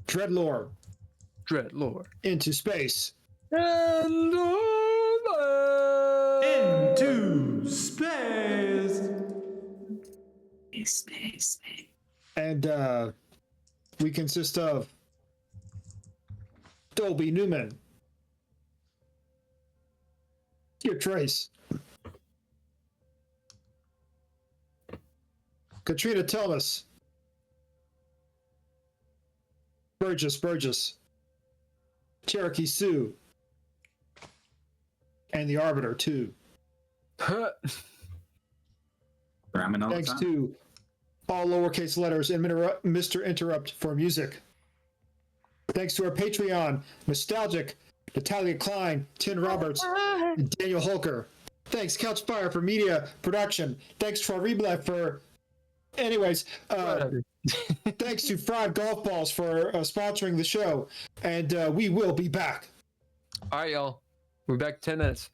DreadLore DreadLore. into space. And Into space. Space. And we consist of Dolby Newman. Here, Trace. Katrina Thomas. Burgess. Cherokee Sue. And the Arbiter, too. Thanks to all lowercase letters and Mr. Interrupt for music. Thanks to our Patreon, Nostalgic, Natalia Cline, Tin Roberts, and Daniel Holker. Thanks, Couchfire, for media production. Thanks to our Reblet for... Anyways, thanks to Fried Golf Balls for sponsoring the show. And we will be back. All right, y'all. We're back in 10 minutes.